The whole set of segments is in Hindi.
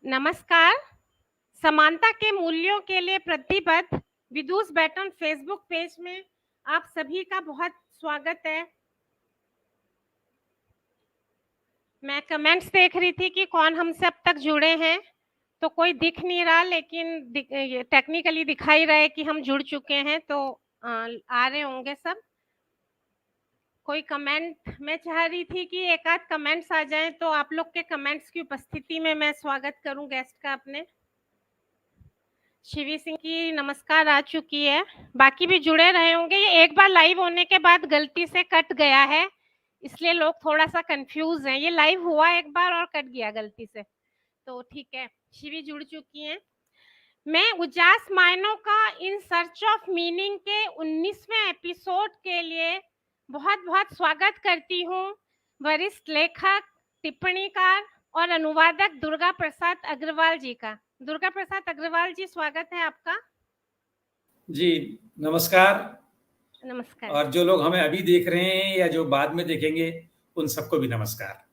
नमस्कार। समानता के मूल्यों के लिए प्रतिबद्ध विदुष बैटन फेसबुक पेज में आप सभी का बहुत स्वागत है। मैं कमेंट्स देख रही थी कि कौन हमसे अब तक जुड़े हैं, तो कोई दिख नहीं रहा, लेकिन टेक्निकली दिखाई रहा है कि हम जुड़ चुके हैं, तो आ रहे होंगे सब। कोई कमेंट मैं चाह रही थी कि एक आध कमेंट्स आ जाएं, तो आप लोग के कमेंट्स की उपस्थिति में मैं स्वागत करूं गेस्ट का अपने। शिवी सिंह की नमस्कार आ चुकी है, बाकी भी जुड़े रहे होंगे। ये एक बार लाइव होने के बाद गलती से कट गया है, इसलिए लोग थोड़ा सा कंफ्यूज हैं। ये लाइव हुआ एक बार और कट गया गलती से, तो ठीक है। शिवी जुड़ चुकी हैं। मैं उजास मायनों का इन सर्च ऑफ मीनिंग के 19वें एपिसोड के लिए बहुत बहुत स्वागत करती हूँ वरिष्ठ लेखक, टिप्पणीकार और अनुवादक दुर्गा प्रसाद अग्रवाल जी का। दुर्गा प्रसाद अग्रवाल जी, स्वागत है आपका। जी नमस्कार। नमस्कार। और जो लोग हमें अभी देख रहे हैं या जो बाद में देखेंगे, उन सबको भी नमस्कार।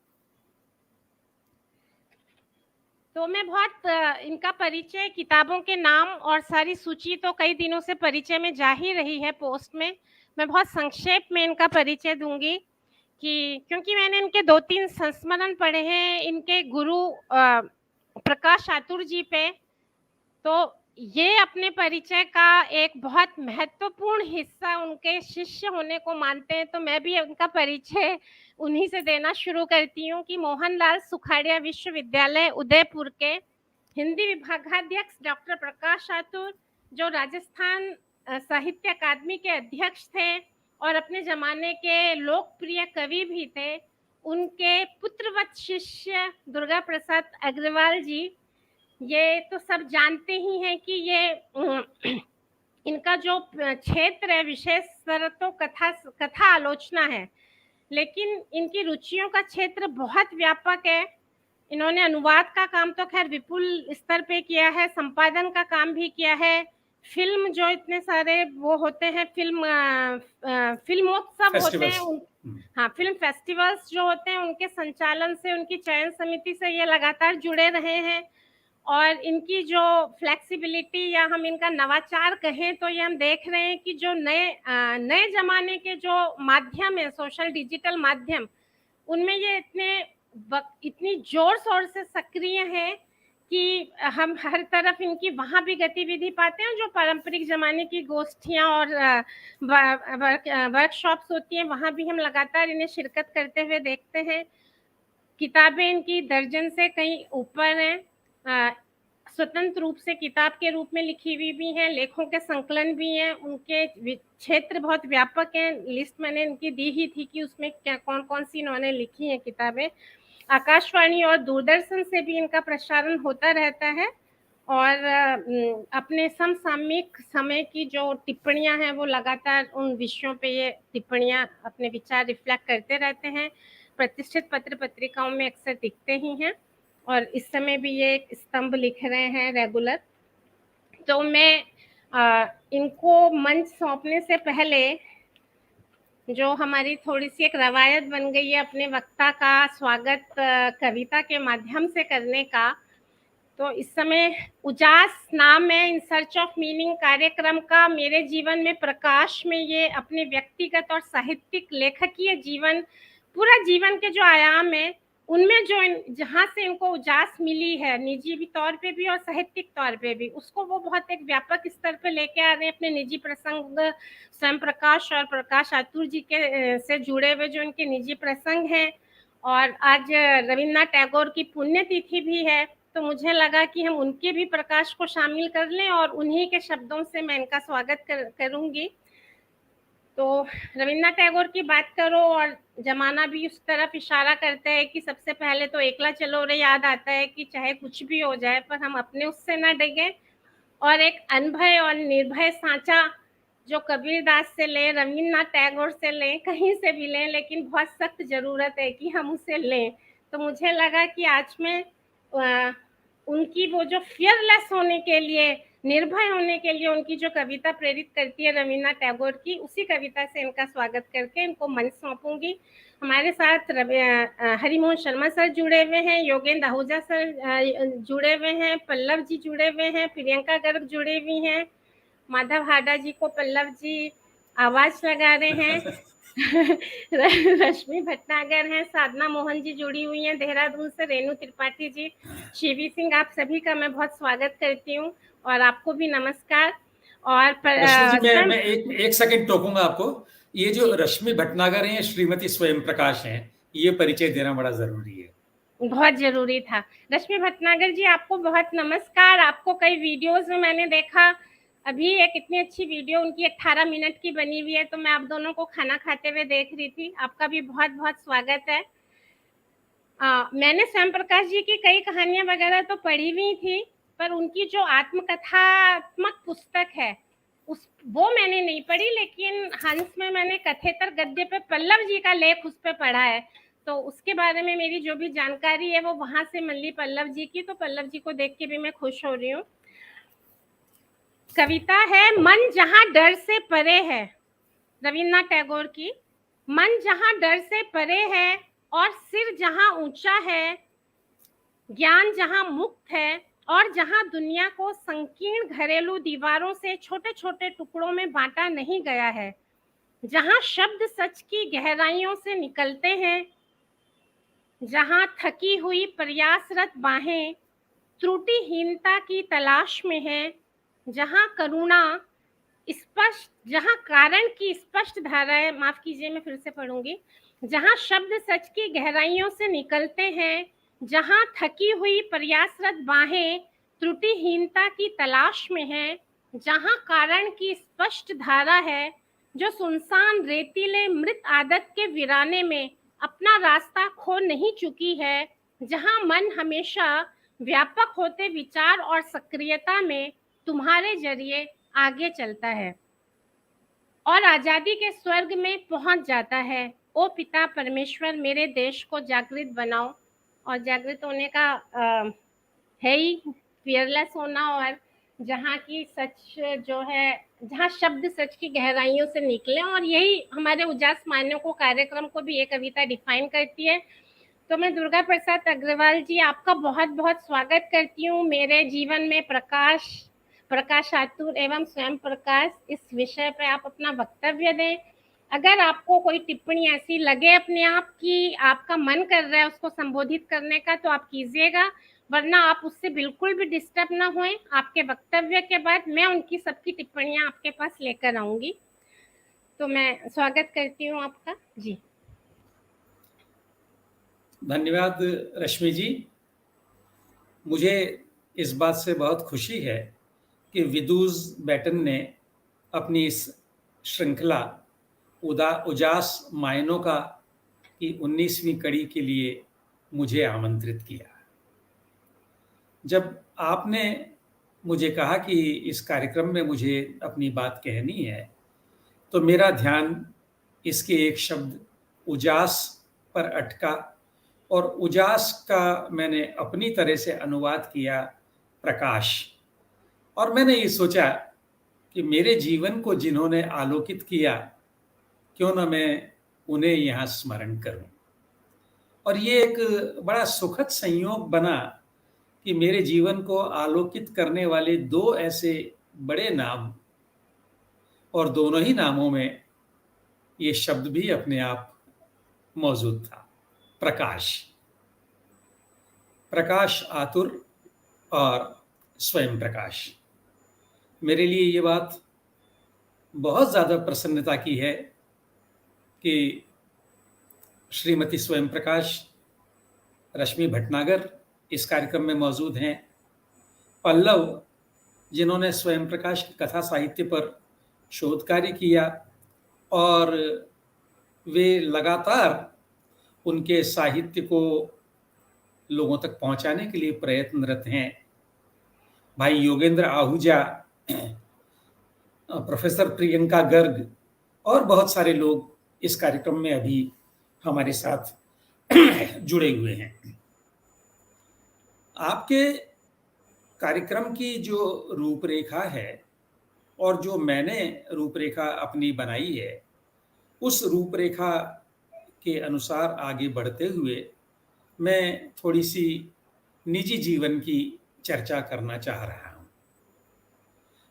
तो मैं बहुत इनका परिचय, किताबों के नाम और सारी सूची तो कई दिनों से परिचय में जा ही रही है पोस्ट में। मैं बहुत संक्षेप में इनका परिचय दूंगी कि क्योंकि मैंने इनके 2-3 संस्मरण पढ़े हैं इनके गुरु प्रकाश आतुर जी पे, तो ये अपने परिचय का एक बहुत महत्वपूर्ण हिस्सा उनके शिष्य होने को मानते हैं। तो मैं भी उनका परिचय उन्हीं से देना शुरू करती हूँ कि मोहनलाल सुखाड़िया विश्वविद्यालय उदयपुर के हिंदी विभागाध्यक्ष डॉक्टर प्रकाश आतुर, जो राजस्थान साहित्य अकादमी के अध्यक्ष थे और अपने जमाने के लोकप्रिय कवि भी थे, उनके पुत्रवत शिष्य दुर्गा प्रसाद अग्रवाल जी। ये तो सब जानते ही हैं कि ये इनका जो क्षेत्र है विशेष तो कथा आलोचना है, लेकिन इनकी रुचियों का क्षेत्र बहुत व्यापक है। इन्होंने अनुवाद का काम तो खैर विपुल स्तर पे किया है, संपादन का काम भी किया है, फिल्म जो इतने सारे वो होते हैं, फिल्मोत्सव होते हैं, हाँ फिल्म फेस्टिवल्स जो होते हैं, उनके संचालन से, उनकी चयन समिति से ये लगातार जुड़े रहे हैं। और इनकी जो फ्लेक्सिबिलिटी या हम इनका नवाचार कहें तो ये हम देख रहे हैं कि जो नए जमाने के जो माध्यम है, सोशल डिजिटल माध्यम, उनमें ये इतनी जोर शोर से सक्रिय है कि हम हर तरफ इनकी वहाँ भी गतिविधि पाते हैं। जो पारंपरिक जमाने की गोष्ठियाँ और वर्कशॉप्स होती हैं, वहाँ भी हम लगातार इन्हें शिरकत करते हुए देखते हैं। किताबें इनकी दर्जन से कहीं ऊपर हैं, स्वतंत्र रूप से किताब के रूप में लिखी हुई भी हैं, लेखों के संकलन भी हैं, उनके क्षेत्र बहुत व्यापक हैं। लिस्ट मैंने इनकी दी ही थी कि उसमें क्या कौन कौन सी इन्होंने लिखी हैं किताबें। आकाशवाणी और दूरदर्शन से भी इनका प्रसारण होता रहता है और अपने समसामयिक समय की जो टिप्पणियां हैं वो लगातार उन विषयों पे ये टिप्पणियां, अपने विचार रिफ्लेक्ट करते रहते हैं। प्रतिष्ठित पत्र पत्रिकाओं में अक्सर दिखते ही हैं और इस समय भी ये एक स्तंभ लिख रहे हैं रेगुलर। तो मैं इनको मंच सौंपने से पहले, जो हमारी थोड़ी सी एक रवायत बन गई है अपने वक्ता का स्वागत कविता के माध्यम से करने का, तो इस समय उजास नाम है इन सर्च ऑफ मीनिंग कार्यक्रम का। मेरे जीवन में प्रकाश में ये अपने व्यक्तिगत और साहित्यिक लेखकीय जीवन, पूरा जीवन के जो आयाम है, उनमें जो जहाँ से इनको उजास मिली है, निजी भी तौर पे भी और साहित्यिक तौर पे भी, उसको वो बहुत एक व्यापक स्तर पे लेके आ रहे हैं। अपने निजी प्रसंग, स्वयं प्रकाश और प्रकाश आतुर जी के से जुड़े हुए जो उनके निजी प्रसंग हैं, और आज रविन्द्रनाथ टैगोर की पुण्यतिथि भी है, तो मुझे लगा कि हम उनके भी प्रकाश को शामिल कर लें और उन्हीं के शब्दों से मैं इनका स्वागत करूंगी। तो रविन्द्रनाथ टैगोर की बात करो और जमाना भी उस तरफ इशारा करता है कि सबसे पहले तो एकला चलो रे याद आता है कि चाहे कुछ भी हो जाए पर हम अपने उससे ना डगे, और एक अनभय और निर्भय सांचा जो कबीरदास से लें, रविन्द्रनाथ टैगोर से लें, कहीं से भी लें, लेकिन बहुत सख्त जरूरत है कि हम उसे लें। तो मुझे लगा कि आज मैं उनकी वो जो फियरलेस होने के लिए निर्भय होने के लिए उनकी जो कविता प्रेरित करती है रवीन्द्रनाथ टैगोर की, उसी कविता से इनका स्वागत करके इनको मंच सौंपूंगी। हमारे साथ हरिमोहन शर्मा सर जुड़े हुए हैं, योगेंद्र आहूजा सर जुड़े हुए हैं, पल्लव जी जुड़े हुए हैं, प्रियंका गर्ग जुड़ी हुई हैं, माधव हाडा जी को पल्लव जी आवाज लगा रहे हैं रश्मि भटनागर हैं, साधना मोहन जी जुड़ी हुई हैं देहरादून से, रेणु त्रिपाठी जी, शिवी सिंह, आप सभी का मैं बहुत स्वागत करती हूँ और आपको भी नमस्कार। और रश्मि जी, मैं एक सेकंड टोकूंगा आपको। ये जो रश्मि भटनागर हैं, श्रीमती स्वयं प्रकाश हैं, ये परिचय देना बड़ा जरूरी है। बहुत जरूरी था। रश्मि भटनागर जी, आपको बहुत नमस्कार। आपको कई वीडियोस में मैंने देखा, अभी एक इतनी अच्छी वीडियो उनकी 18 मिनट की बनी हुई है, तो मैं आप दोनों को खाना खाते हुए देख रही थी। आपका भी बहुत बहुत स्वागत है। मैंने स्वयं प्रकाश जी की कई कहानियां वगैरह तो पढ़ी हुई थी, पर उनकी जो आत्मकथात्मक पुस्तक है वो मैंने नहीं पढ़ी, लेकिन हंस में मैंने कथेतर गद्य पे पल्लव जी का लेख उस पे पढ़ा है, तो उसके बारे में मेरी जो भी जानकारी है वो वहां से मिली पल्लव जी की, तो पल्लव जी को देख के भी मैं खुश हो रही हूँ। कविता है मन जहां डर से परे है, रवीन्द्रनाथ टैगोर की। मन जहां डर से परे है और सिर जहां ऊंचा है, ज्ञान जहां मुक्त है और जहां दुनिया को संकीर्ण घरेलू दीवारों से छोटे छोटे टुकड़ों में बांटा नहीं गया है, जहां शब्द सच की गहराइयों से निकलते हैं, जहां थकी हुई प्रयासरत बाहें त्रुटिहीनता की तलाश में है, जहां करुणा स्पष्ट, जहां कारण की स्पष्ट धाराएं, माफ कीजिए मैं फिर से पढ़ूंगी, जहां शब्द सच की गहराइयों से निकलते हैं, जहां थकी हुई प्रयासरत बाहें त्रुटिहीनता की तलाश में है, जहां कारण की स्पष्ट धारा है जो सुनसान रेतीले मृत आदत के वीराने में अपना रास्ता खो नहीं चुकी है, जहां मन हमेशा व्यापक होते विचार और सक्रियता में तुम्हारे जरिए आगे चलता है और आजादी के स्वर्ग में पहुंच जाता है। ओ पिता परमेश्वर, मेरे देश को जागृत बनाओ। और जागृत होने का है ही फियरलेस होना, और जहाँ की सच जो है, जहाँ शब्द सच की गहराइयों से निकले, और यही हमारे उजास मान्यों को कार्यक्रम को भी ये कविता डिफाइन करती है। तो मैं दुर्गा प्रसाद अग्रवाल जी, आपका बहुत बहुत स्वागत करती हूँ मेरे जीवन में प्रकाशातुर एवं स्वयं प्रकाश, इस विषय पर आप अपना वक्तव्य दें। अगर आपको कोई टिप्पणी ऐसी लगे अपने आप की आपका मन कर रहा है उसको संबोधित करने का, तो आप कीजिएगा, वरना आप उससे बिल्कुल भी डिस्टर्ब ना होएं। आपके वक्तव्य के बाद मैं उनकी सबकी टिप्पणियां आपके पास लेकर आऊंगी। तो मैं स्वागत करती हूँ आपका जी। धन्यवाद रश्मि जी। मुझे इस बात से बहुत खुशी है कि विदूज बैटन ने अपनी इस श्रृंखला उजास मायनों का की 19वीं कड़ी के लिए मुझे आमंत्रित किया। जब आपने मुझे कहा कि इस कार्यक्रम में मुझे अपनी बात कहनी है, तो मेरा ध्यान इसके एक शब्द उजास पर अटका, और उजास का मैंने अपनी तरह से अनुवाद किया प्रकाश। और मैंने ये सोचा कि मेरे जीवन को जिन्होंने आलोकित किया, क्यों ना मैं उन्हें यहाँ स्मरण करूं। और ये एक बड़ा सुखद संयोग बना कि मेरे जीवन को आलोकित करने वाले दो ऐसे बड़े नाम, और दोनों ही नामों में ये शब्द भी अपने आप मौजूद था, प्रकाश। प्रकाश आतुर और स्वयं प्रकाश। मेरे लिए ये बात बहुत ज़्यादा प्रसन्नता की है कि श्रीमती स्वयं प्रकाश, रश्मि भटनागर इस कार्यक्रम में मौजूद हैं। पल्लव, जिन्होंने स्वयं प्रकाश की कथा साहित्य पर शोध कार्य किया और वे लगातार उनके साहित्य को लोगों तक पहुंचाने के लिए प्रयत्नरत हैं। भाई योगेंद्र आहूजा, प्रोफेसर प्रियंका गर्ग और बहुत सारे लोग इस कार्यक्रम में अभी हमारे साथ जुड़े हुए हैं। आपके कार्यक्रम की जो रूपरेखा है और जो मैंने रूपरेखा अपनी बनाई है, उस रूपरेखा के अनुसार आगे बढ़ते हुए मैं थोड़ी-सी निजी जीवन की चर्चा करना चाह रहा हूँ।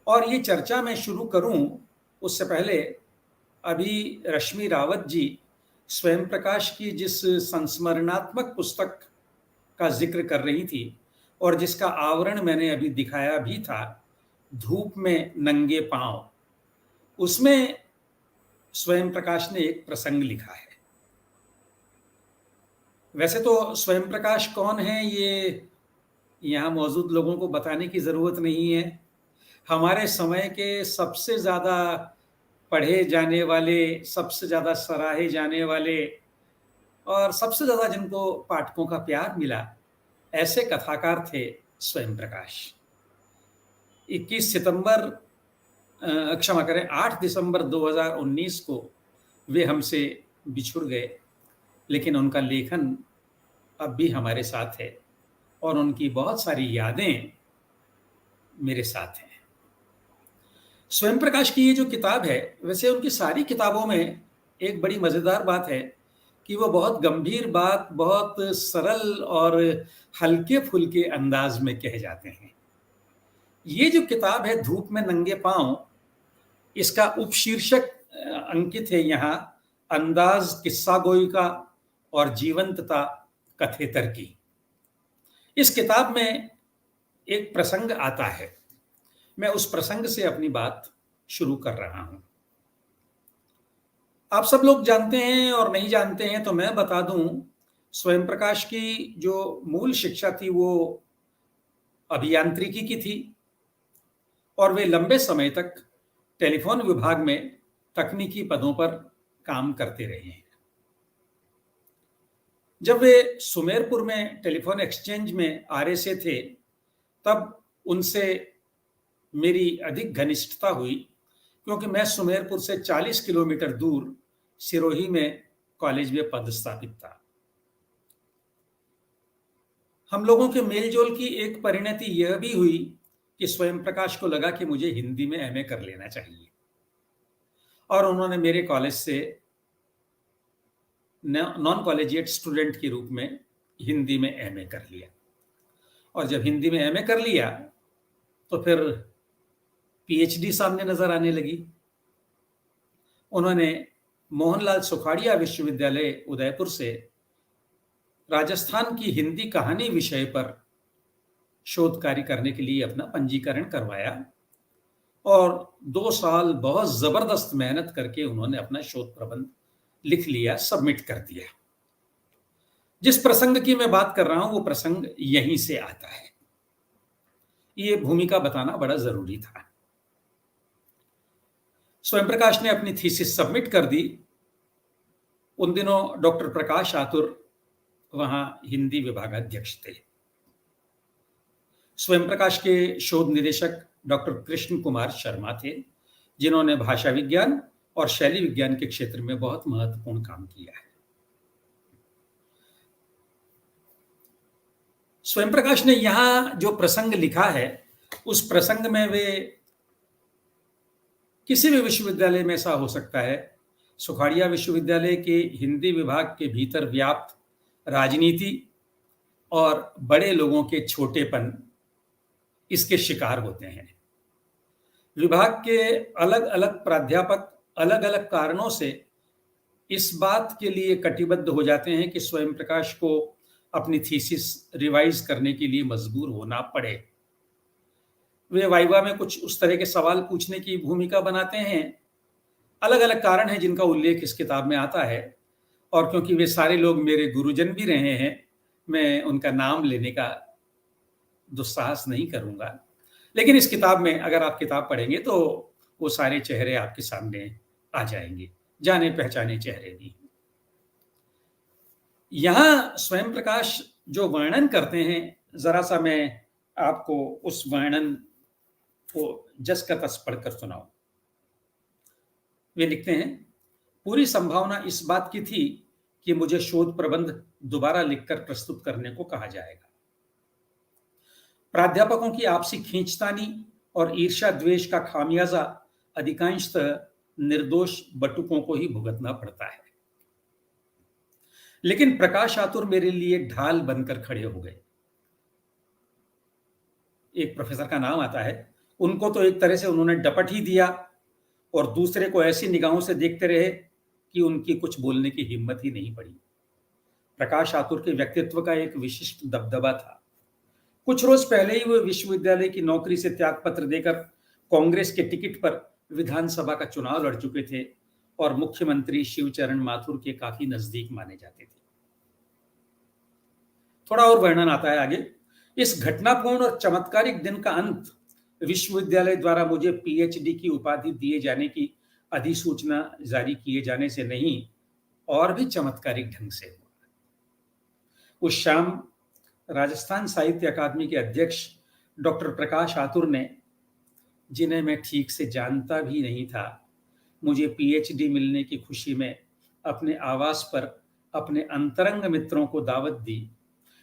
और ये चर्चा मैं शुरू करूँ, उससे पहले अभी रश्मि रावत जी स्वयं प्रकाश की जिस संस्मरणात्मक पुस्तक का ज़िक्र कर रही थी और जिसका आवरण मैंने अभी दिखाया भी था, धूप में नंगे पाँव, उसमें स्वयं प्रकाश ने एक प्रसंग लिखा है। वैसे तो स्वयं प्रकाश कौन है, ये यहाँ मौजूद लोगों को बताने की ज़रूरत नहीं है। हमारे समय के सबसे ज़्यादा पढ़े जाने वाले, सबसे ज़्यादा सराहे जाने वाले और सबसे ज़्यादा जिनको पाठकों का प्यार मिला, ऐसे कथाकार थे स्वयं प्रकाश। 21 सितंबर क्षमा करें 8 दिसंबर 2019 को वे हमसे बिछुड़ गए, लेकिन उनका लेखन अब भी हमारे साथ है और उनकी बहुत सारी यादें मेरे साथ हैं। स्वयं प्रकाश की ये जो किताब है, वैसे उनकी सारी किताबों में एक बड़ी मज़ेदार बात है कि वो बहुत गंभीर बात, बहुत सरल और हल्के-फुल्के अंदाज में कहे जाते हैं। ये जो किताब है धूप में नंगे पाँव, इसका उपशीर्षक अंकित है यहाँ अंदाज किस्सा-गोई का और जीवंतता कथेतर की। इस किताब में एक प्रसंग आता है। मैं उस प्रसंग से अपनी बात शुरू कर रहा हूँ। आप सब लोग जानते हैं और नहीं जानते हैं तो मैं बता दूँ, स्वयं प्रकाश की जो मूल शिक्षा थी वो अभियांत्रिकी की थी और वे लंबे समय तक टेलीफ़ोन विभाग में तकनीकी पदों पर काम करते रहे हैं। जब वे सुमेरपुर में टेलीफ़ोन एक्सचेंज में आरएसए थे, तब उनसे मेरी अधिक घनिष्ठता हुई क्योंकि मैं सुमेरपुर से 40 किलोमीटर दूर सिरोही में कॉलेज में पदस्थापित था। हम लोगों के मेल-जोल की एक परिणति यह भी हुई कि स्वयं प्रकाश को लगा कि मुझे हिंदी में एमए कर लेना चाहिए और उन्होंने मेरे कॉलेज से नॉन कॉलेजिएट स्टूडेंट के रूप में हिंदी में एमए कर लिया और जब हिंदी में एमए कर लिया तो फिर पीएचडी सामने नजर आने लगी। उन्होंने मोहनलाल सुखाड़िया विश्वविद्यालय उदयपुर से राजस्थान की हिंदी कहानी विषय पर शोध कार्य करने के लिए अपना पंजीकरण करवाया और 2 साल बहुत जबरदस्त मेहनत करके उन्होंने अपना शोध प्रबंध लिख लिया, सबमिट कर दिया। जिस प्रसंग की मैं बात कर रहा हूं वो प्रसंग यहीं से आता है। ये भूमिका बताना बड़ा जरूरी था। स्वयं प्रकाश ने अपनी थीसिस सबमिट कर दी। उन दिनों डॉक्टर प्रकाश आतुर वहां हिंदी विभागाध्यक्ष थे। स्वयं प्रकाश के शोध निदेशक डॉक्टर कृष्ण कुमार शर्मा थे, जिन्होंने भाषा विज्ञान और शैली विज्ञान के क्षेत्र में बहुत महत्वपूर्ण काम किया है। स्वयं प्रकाश ने यहां जो प्रसंग लिखा है, उस प्रसंग में वे किसी भी विश्वविद्यालय में ऐसा हो सकता है, सुखाड़िया विश्वविद्यालय के हिंदी विभाग के भीतर व्याप्त राजनीति और बड़े लोगों के छोटेपन इसके शिकार होते हैं। विभाग के अलग-अलग प्राध्यापक अलग-अलग कारणों से इस बात के लिए कटिबद्ध हो जाते हैं कि स्वयं प्रकाश को अपनी थीसिस रिवाइज करने के लिए मजबूर होना पड़े। वे वाइवा में कुछ उस तरह के सवाल पूछने की भूमिका बनाते हैं। अलग-अलग कारण हैं जिनका उल्लेख इस किताब में आता है और क्योंकि वे सारे लोग मेरे गुरुजन भी रहे हैं, मैं उनका नाम लेने का दुस्साहस नहीं करूंगा। लेकिन इस किताब में अगर आप किताब पढ़ेंगे तो वो सारे चेहरे आपके सामने आ जाएंगे, जाने पहचाने चेहरे भी। यहां स्वयं प्रकाश जो वर्णन करते हैं, जरा सा मैं आपको उस वर्णन को जस का तस पढ़कर सुनाऊं। वे लिखते हैं, पूरी संभावना इस बात की थी कि मुझे शोध प्रबंध दोबारा लिखकर प्रस्तुत करने को कहा जाएगा। प्राध्यापकों की आपसी खींचतानी और ईर्ष्या द्वेष का खामियाजा अधिकांशतः निर्दोष बटुकों को ही भुगतना पड़ता है। लेकिन प्रकाश आतुर मेरे लिए ढाल बनकर खड़े हो गए। एक प्रोफेसर का नाम आता है, उनको तो एक तरह से उन्होंने डपट ही दिया और दूसरे को ऐसी निगाहों से देखते रहे कि उनकी कुछ बोलने की हिम्मत ही नहीं पड़ी। प्रकाश आतुर के व्यक्तित्व का एक विशिष्ट दबदबा था। कुछ रोज पहले ही वे विश्वविद्यालय की नौकरी से त्यागपत्र देकर कांग्रेस के टिकट पर विधानसभा का चुनाव लड़ चुके थे और मुख्यमंत्री शिवचरण माथुर के काफी नजदीक माने जाते थे। थोड़ा और वर्णन आता है आगे। इस घटनापूर्ण और चमत्कारिक दिन का अंत विश्वविद्यालय द्वारा मुझे पीएचडी की उपाधि दिए जाने की अधिसूचना जारी किए जाने से नहीं, और भी चमत्कारिक ढंग से हुआ। उस शाम राजस्थान साहित्य अकादमी के अध्यक्ष डॉक्टर प्रकाश आतुर ने, जिन्हें मैं ठीक से जानता भी नहीं था, मुझे पीएचडी मिलने की खुशी में अपने आवास पर अपने अंतरंग मित्रों को दावत दी।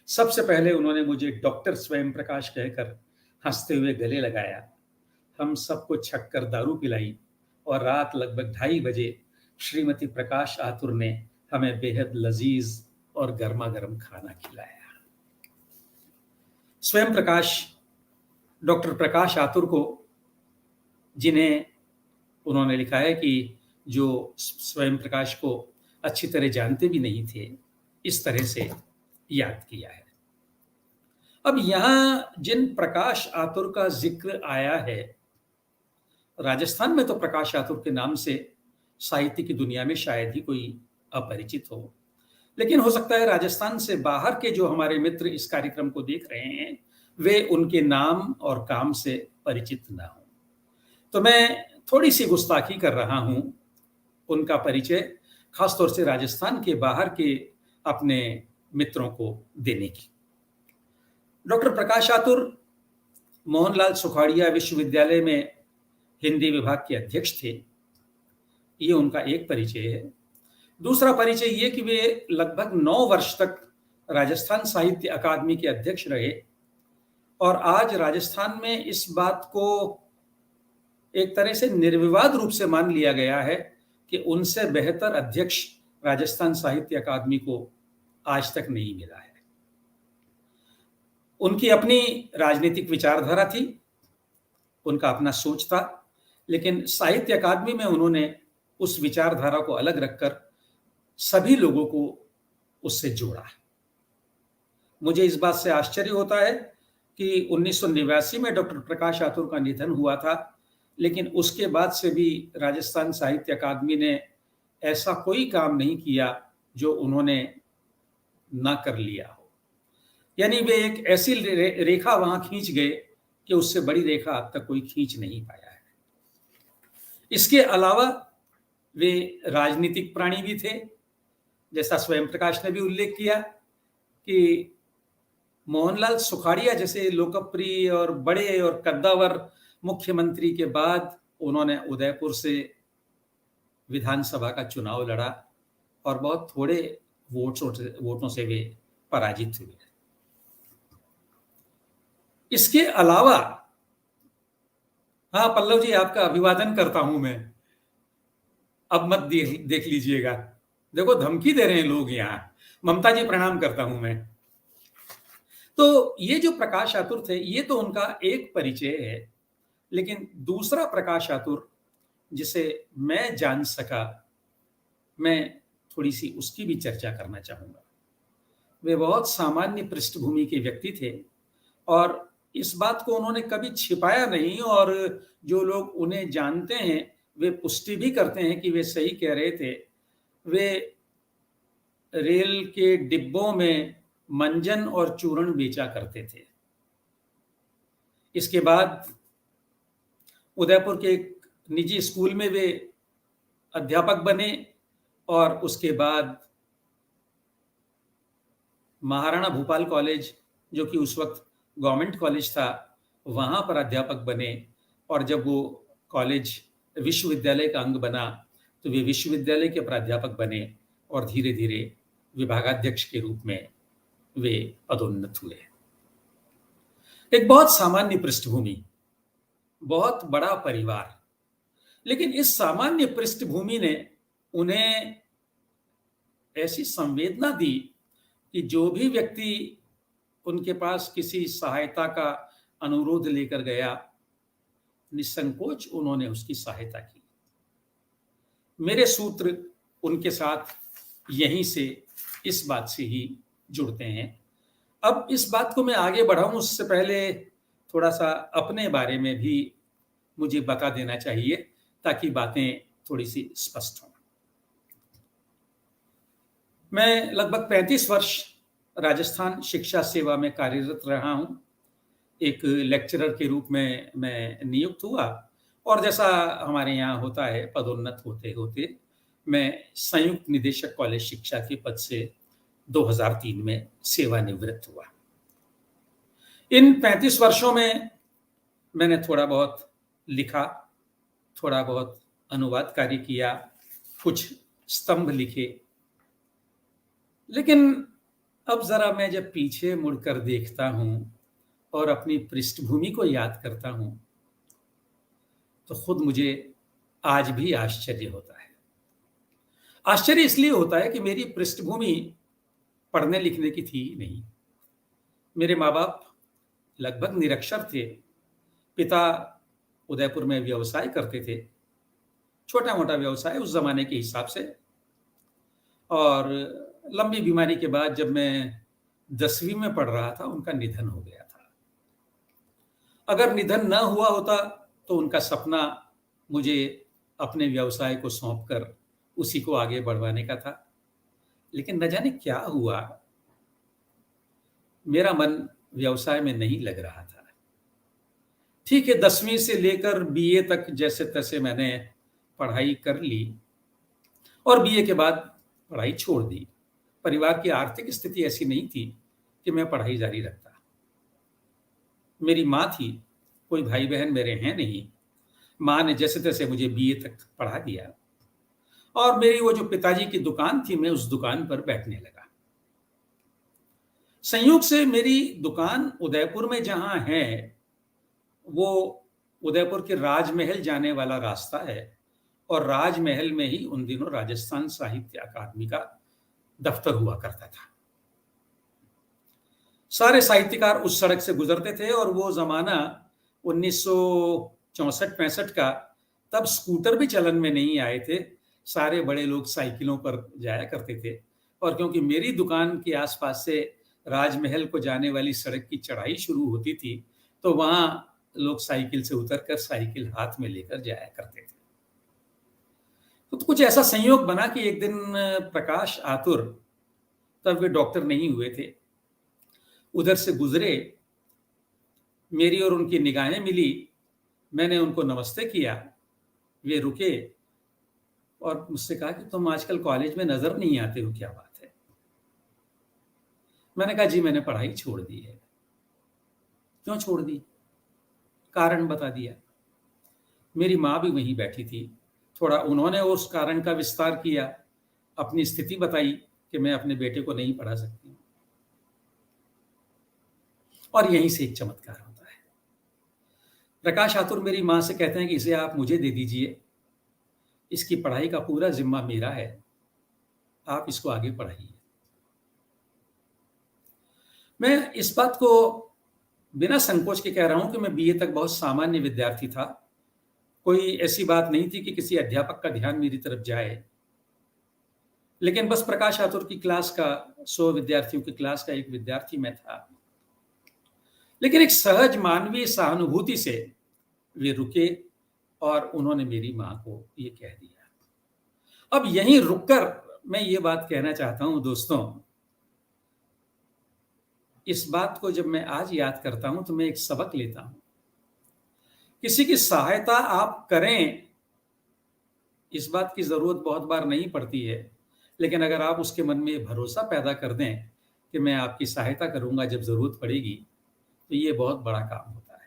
सबसे पहले उन्होंने मुझे डॉक्टर स्वयं प्रकाश कहकर हंसते हुए गले लगाया। हम सबको छक कर दारू पिलाई और रात लगभग 2:30 बजे श्रीमती प्रकाश आतुर ने हमें बेहद लजीज और गर्मा गर्म खाना खिलाया। स्वयं प्रकाश डॉक्टर प्रकाश आतुर को, जिन्हें उन्होंने लिखा है कि जो स्वयं प्रकाश को अच्छी तरह जानते भी नहीं थे, इस तरह से याद किया है। अब यहां जिन प्रकाश आतुर का जिक्र आया है, राजस्थान में तो प्रकाश आतुर के नाम से साहित्य की दुनिया में शायद ही कोई अपरिचित हो, लेकिन हो सकता है राजस्थान से बाहर के जो हमारे मित्र इस कार्यक्रम को देख रहे हैं, वे उनके नाम और काम से परिचित ना हो। तो मैं थोड़ी सी गुस्ताखी कर रहा हूं उनका परिचय खासतौर से राजस्थान के बाहर के अपने मित्रों को देने की। डॉक्टर प्रकाश आतुर मोहनलाल सुखाड़िया विश्वविद्यालय में हिंदी विभाग के अध्यक्ष थे। ये उनका एक परिचय है। दूसरा परिचय ये कि वे लगभग 9 वर्ष तक राजस्थान साहित्य अकादमी के अध्यक्ष रहे और आज राजस्थान में इस बात को एक तरह से निर्विवाद रूप से मान लिया गया है कि उनसे बेहतर अध्यक्ष राजस्थान साहित्य अकादमी को आज तक नहीं मिला है। उनकी अपनी राजनीतिक विचारधारा थी, उनका अपना सोच था, लेकिन साहित्य अकादमी में उन्होंने उस विचारधारा को अलग रखकर सभी लोगों को उससे जोड़ा। मुझे इस बात से आश्चर्य होता है कि 1989 में डॉक्टर प्रकाश आतुर का निधन हुआ था, लेकिन उसके बाद से भी राजस्थान साहित्य अकादमी ने ऐसा कोई काम नहीं किया जो उन्होंने ना कर लिया हो। यानी वे एक ऐसी रेखा वहां खींच गए कि उससे बड़ी रेखा अब तक कोई खींच नहीं पाया है। इसके अलावा वे राजनीतिक प्राणी भी थे। जैसा स्वयं प्रकाश ने भी उल्लेख किया कि मोहनलाल सुखाड़िया जैसे लोकप्रिय और बड़े और कद्दावर मुख्यमंत्री के बाद उन्होंने उदयपुर से विधानसभा का चुनाव लड़ा और बहुत थोड़े वोटों से वे पराजित हुए। इसके अलावा, हाँ पल्लव जी, आपका अभिवादन करता हूं मैं, अब मत देख लीजिएगा, देखो धमकी दे रहे हैं लोग यहां। ममता जी प्रणाम करता हूं मैं। तो ये जो प्रकाश आतुर थे, ये तो उनका एक परिचय है, लेकिन दूसरा प्रकाश आतुर जिसे मैं जान सका, मैं थोड़ी सी उसकी भी चर्चा करना चाहूंगा। वे बहुत सामान्य पृष्ठभूमि के व्यक्ति थे और इस बात को उन्होंने कभी छिपाया नहीं, और जो लोग उन्हें जानते हैं वे पुष्टि भी करते हैं कि वे सही कह रहे थे। वे रेल के डिब्बों में मंजन और चूर्ण बेचा करते थे। इसके बाद उदयपुर के एक निजी स्कूल में वे अध्यापक बने और उसके बाद महाराणा भूपाल कॉलेज, जो कि उस वक्त गवर्नमेंट कॉलेज था, वहां पर अध्यापक बने। और जब वो कॉलेज विश्वविद्यालय का अंग बना तो वे विश्वविद्यालय के प्राध्यापक बने और धीरे धीरे विभागाध्यक्ष के रूप में वे पदोन्नत हुए। एक बहुत सामान्य पृष्ठभूमि, बहुत बड़ा परिवार, लेकिन इस सामान्य पृष्ठभूमि ने उन्हें ऐसी संवेदना दी कि जो भी व्यक्ति उनके पास किसी सहायता का अनुरोध लेकर गया, निसंकोच उन्होंने उसकी सहायता की। मेरे सूत्र उनके साथ यहीं से, इस बात से ही जुड़ते हैं। अब इस बात को मैं आगे बढ़ाऊं उससे पहले थोड़ा सा अपने बारे में भी मुझे बता देना चाहिए, ताकि बातें थोड़ी सी स्पष्ट हों। मैं लगभग 35 वर्ष राजस्थान शिक्षा सेवा में कार्यरत रहा हूं। एक लेक्चरर के रूप में मैं नियुक्त हुआ, और जैसा हमारे यहाँ होता है, पदोन्नत होते होते मैं संयुक्त निदेशक कॉलेज शिक्षा के पद से 2003 में सेवानिवृत्त हुआ। इन 35 वर्षों में मैंने थोड़ा बहुत लिखा, थोड़ा बहुत अनुवाद कार्य किया, कुछ स्तंभ लिखे, लेकिन अब जरा मैं जब पीछे मुड़कर देखता हूं और अपनी पृष्ठभूमि को याद करता हूं, तो खुद मुझे आज भी आश्चर्य होता है। आश्चर्य इसलिए होता है कि मेरी पृष्ठभूमि पढ़ने लिखने की थी ही नहीं। मेरे माँ बाप लगभग निरक्षर थे। पिता उदयपुर में व्यवसाय करते थे, छोटा मोटा व्यवसाय उस जमाने के हिसाब से, और लंबी बीमारी के बाद जब मैं 10वीं में पढ़ रहा था, उनका निधन हो गया था। अगर निधन न हुआ होता तो उनका सपना मुझे अपने व्यवसाय को सौंपकर उसी को आगे बढ़वाने का था, लेकिन न जाने क्या हुआ, मेरा मन व्यवसाय में नहीं लग रहा था। ठीक है, 10वीं से लेकर बीए तक जैसे तैसे मैंने पढ़ाई कर ली, और बीए के बाद पढ़ाई छोड़ दी। परिवार की आर्थिक स्थिति ऐसी नहीं थी कि मैं पढ़ाई जारी रखता। मेरी माँ थी, कोई भाई बहन मेरे हैं नहीं। माँ ने जैसे तैसे मुझे बीए तक पढ़ा दिया, और मेरी वो जो पिताजी की दुकान थी, मैं उस दुकान पर बैठने लगा। संयोग से मेरी दुकान उदयपुर में जहां है, वो उदयपुर के राजमहल जाने वाला रास्ता है, और राजमहल में ही उन दिनों राजस्थान साहित्य अकादमी का दफ्तर हुआ करता था। सारे साहित्यकार उस सड़क से गुजरते थे, और वो जमाना 1964-65 का, तब स्कूटर भी चलन में नहीं आए थे। सारे बड़े लोग साइकिलों पर जाया करते थे, और क्योंकि मेरी दुकान के आसपास से राजमहल को जाने वाली सड़क की चढ़ाई शुरू होती थी, तो वहां लोग साइकिल से उतरकर साइकिल हाथ में लेकर जाया करते थे। तो कुछ ऐसा संयोग बना कि एक दिन प्रकाश आतुर, तब वे डॉक्टर नहीं हुए थे, उधर से गुजरे। मेरी और उनकी निगाहें मिली, मैंने उनको नमस्ते किया। वे रुके और मुझसे कहा कि तुम आजकल कॉलेज में नजर नहीं आते हो, क्या बात है? मैंने कहा जी मैंने पढ़ाई छोड़ दी है। क्यों छोड़ दी? कारण बता दिया। मेरी माँ भी वहीं बैठी थी, थोड़ा उन्होंने उस कारण का विस्तार किया, अपनी स्थिति बताई कि मैं अपने बेटे को नहीं पढ़ा सकती। और यहीं से एक चमत्कार होता है। प्रकाश आतुर मेरी माँ से कहते हैं कि इसे आप मुझे दे दीजिए, इसकी पढ़ाई का पूरा जिम्मा मेरा है, आप इसको आगे पढ़ाइए। मैं इस बात को बिना संकोच के कह रहा हूं कि मैं बीए तक बहुत सामान्य विद्यार्थी था। कोई ऐसी बात नहीं थी कि किसी अध्यापक का ध्यान मेरी तरफ जाए, लेकिन बस प्रकाश आतुर की क्लास का, 100 विद्यार्थियों की क्लास का एक विद्यार्थी मैं था। लेकिन एक सहज मानवीय सहानुभूति से वे रुके, और उन्होंने मेरी मां को ये कह दिया। अब यहीं रुककर मैं ये बात कहना चाहता हूं दोस्तों, इस बात को जब मैं आज याद करता हूं तो मैं एक सबक लेता हूं। किसी की सहायता आप करें, इस बात की जरूरत बहुत बार नहीं पड़ती है, लेकिन अगर आप उसके मन में भरोसा पैदा कर दें कि मैं आपकी सहायता करूंगा जब जरूरत पड़ेगी, तो ये बहुत बड़ा काम होता है।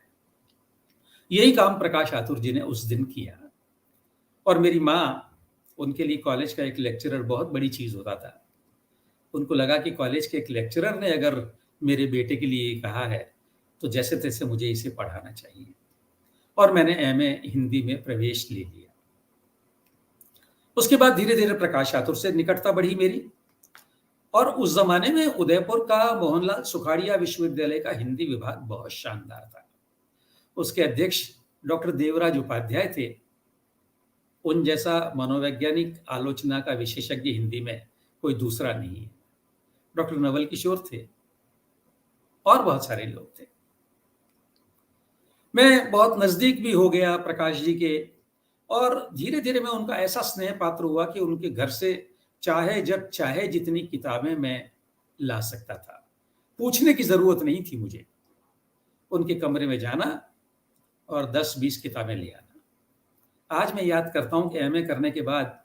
यही काम प्रकाश आतुर जी ने उस दिन किया। और मेरी माँ, उनके लिए कॉलेज का एक लेक्चरर बहुत बड़ी चीज होता था। उनको लगा कि कॉलेज के एक लेक्चरर ने अगर मेरे बेटे के लिए कहा है, तो जैसे तैसे मुझे इसे पढ़ाना चाहिए और मैंने एमए हिंदी में प्रवेश ले लिया। उसके बाद धीरे-धीरे प्रकाश आतुर से निकटता बढ़ी मेरी और उस ज़माने में उदयपुर का मोहनलाल सुखाड़िया विश्वविद्यालय का हिंदी विभाग बहुत शानदार था। उसके अध्यक्ष डॉक्टर देवराज उपाध्याय थे। उन जैसा मनोवैज्ञानिक आलोचना का विशेषज्ञ हिंदी में कोई दूसरा नहीं है। डॉक्टर नवल किशोर थे और बहुत सारे लोग थे। मैं बहुत नज़दीक भी हो गया प्रकाश जी के और धीरे-धीरे मैं उनका ऐसा स्नेह पात्र हुआ कि उनके घर से चाहे जब चाहे जितनी किताबें मैं ला सकता था। पूछने की ज़रूरत नहीं थी मुझे। उनके कमरे में जाना और 10-20 किताबें ले आना। आज मैं याद करता हूँ कि एमए करने के बाद